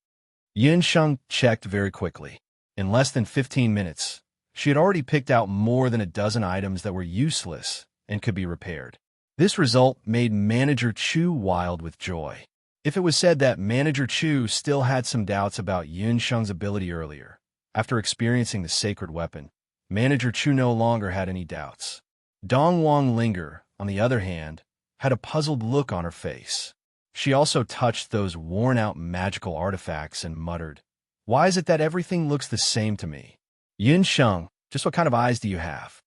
Yunsheng checked very quickly. In less than 15 minutes, she had already picked out more than a dozen items that were useless and could be repaired. This result made Manager Chu wild with joy. If it was said that Manager Chu still had some doubts about Yunsheng's ability earlier, after experiencing the sacred weapon, Manager Chu no longer had any doubts. Dong Wang Linger, on the other hand, had a puzzled look on her face. She also touched those worn-out magical artifacts and muttered, "Why is it that everything looks the same to me? Yunsheng, just what kind of eyes do you have?"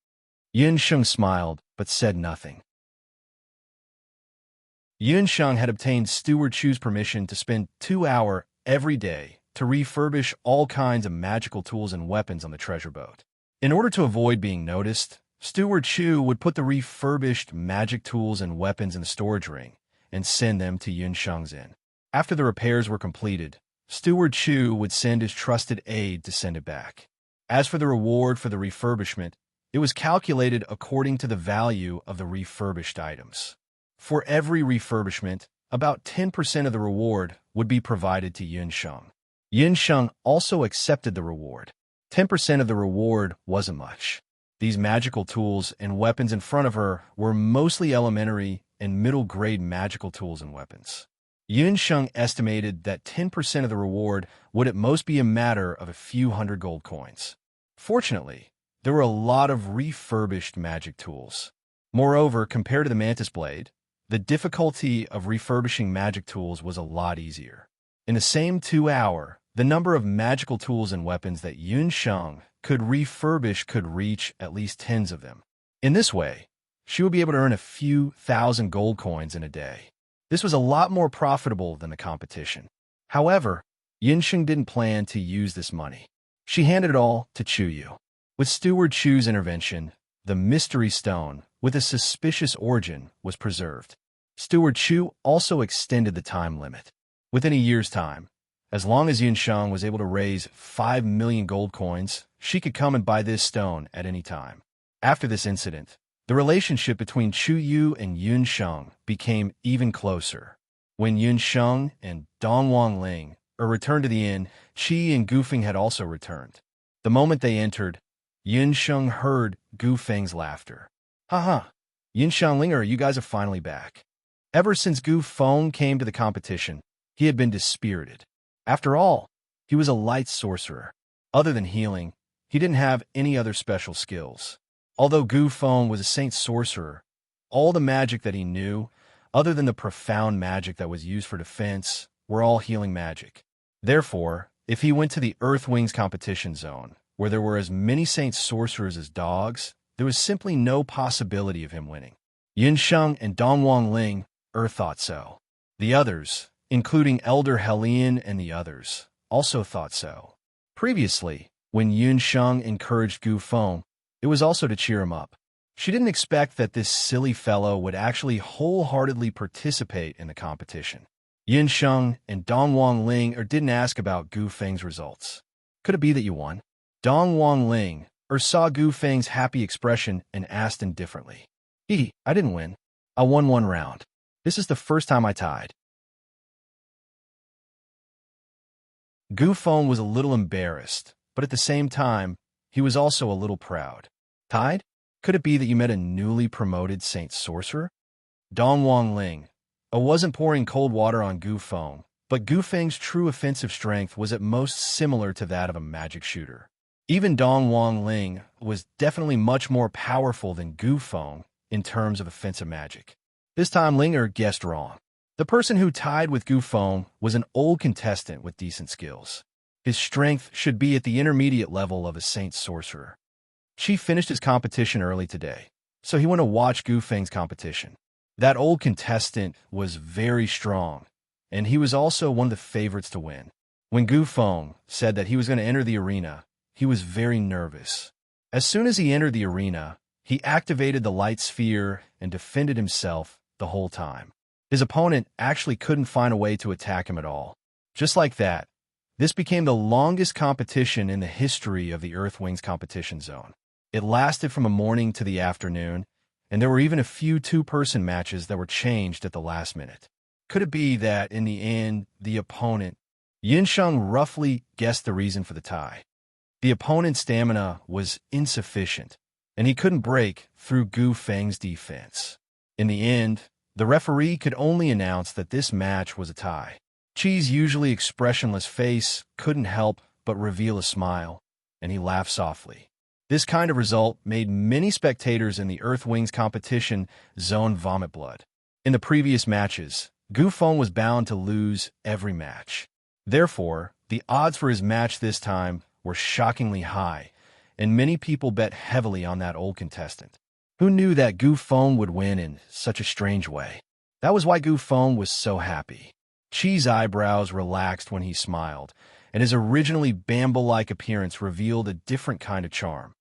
Yunsheng smiled, but said nothing. Yunsheng had obtained Steward Chu's permission to spend 2 hours every day to refurbish all kinds of magical tools and weapons on the treasure boat. In order to avoid being noticed, Steward Chu would put the refurbished magic tools and weapons in the storage ring and send them to Yunsheng's inn. After the repairs were completed, Steward Chu would send his trusted aide to send it back. As for the reward for the refurbishment, it was calculated according to the value of the refurbished items. For every refurbishment, about 10% of the reward would be provided to Yunsheng. Yunsheng also accepted the reward. 10% of the reward wasn't much. These magical tools and weapons in front of her were mostly elementary and middle-grade magical tools and weapons. Yunsheng estimated that 10% of the reward would at most be a matter of a few hundred gold coins. Fortunately, there were a lot of refurbished magic tools. Moreover, compared to the Mantis Blade, the difficulty of refurbishing magic tools was a lot easier. In the same 2 hours, the number of magical tools and weapons that Yunsheng could refurbish could reach at least tens of them. In this way, she would be able to earn a few thousand gold coins in a day. This was a lot more profitable than the competition. However, Yunsheng didn't plan to use this money. She handed it all to Chuyu. With Steward Chu's intervention, the mystery stone, with a suspicious origin, was preserved. Steward Chu also extended the time limit. Within a year's time, as long as Yunsheng was able to raise 5 million gold coins, she could come and buy this stone at any time. After this incident, the relationship between Chuyu and Yunsheng became even closer. When Yunsheng and Dong Wang Ling returned to the inn, Qi and Gu Feng had also returned. The moment they entered, Yunsheng heard Gu Feng's laughter. "Haha, Yunsheng Linger, you guys are finally back." Ever since Gu Feng came to the competition, he had been dispirited. After all, he was a light sorcerer. Other than healing, he didn't have any other special skills. Although Gu Feng was a saint sorcerer, all the magic that he knew, other than the profound magic that was used for defense, were all healing magic. Therefore, if he went to the Earthwings competition zone, where there were as many saint sorcerers as dogs, there was simply no possibility of him winning. Yunsheng and Dong Wang Ling thought so. The others, including Elder Helian and the others, also thought so. Previously, when Yunsheng encouraged Gu Feng, it was also to cheer him up. She didn't expect that this silly fellow would actually wholeheartedly participate in the competition. Yunsheng and Dong Wang Ling didn't ask about Gu Feng's results. "Could it be that you won?" Dong Wang Ling or saw Gu Feng's happy expression and asked indifferently. I didn't win. I won one round. This is the first time I tied. Gu Feng was a little embarrassed, but at the same time, he was also a little proud. Tied? Could it be that you met a newly promoted Saint Sorcerer? Dong Wang Ling. I wasn't pouring cold water on Gu Feng, but Gu Feng's true offensive strength was at most similar to that of a magic shooter. Even Dong Wang Ling was definitely much more powerful than Gu Feng in terms of offensive magic. This time Linger guessed wrong. The person who tied with Gu Feng was an old contestant with decent skills. His strength should be at the intermediate level of a Saint Sorcerer. Chi finished his competition early today, so he went to watch Gu Feng's competition. That old contestant was very strong, and he was also one of the favorites to win. When Gu Feng said that he was going to enter the arena, he was very nervous. As soon as he entered the arena, he activated the light sphere and defended himself the whole time. His opponent actually couldn't find a way to attack him at all. Just like that, this became the longest competition in the history of the Earthwings competition zone. It lasted from the morning to the afternoon, and there were even a few two-person matches that were changed at the last minute. Could it be that, in the end, the opponent, Yinsheng, roughly guessed the reason for the tie? The opponent's stamina was insufficient, and he couldn't break through Gu Feng's defense. In the end, the referee could only announce that this match was a tie. Chi's usually expressionless face couldn't help but reveal a smile, and he laughed softly. This kind of result made many spectators in the Earthwings competition zone vomit blood. In the previous matches, Gu Feng was bound to lose every match. Therefore, the odds for his match this time were shockingly high, and many people bet heavily on that old contestant. Who knew that Gu Feng would win in such a strange way? That was why Gu Feng was so happy. Chi's eyebrows relaxed when he smiled, and his originally Bamble-like appearance revealed a different kind of charm.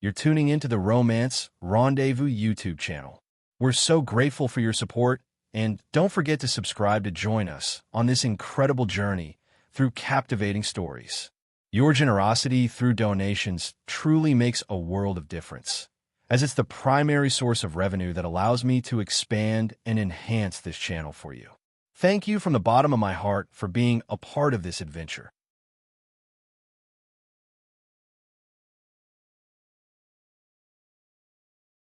You're tuning into the Romance Rendezvous YouTube channel. We're so grateful for your support, and don't forget to subscribe to join us on this incredible journey through captivating stories. Your generosity through donations truly makes a world of difference, as it's the primary source of revenue that allows me to expand and enhance this channel for you. Thank you from the bottom of my heart for being a part of this adventure.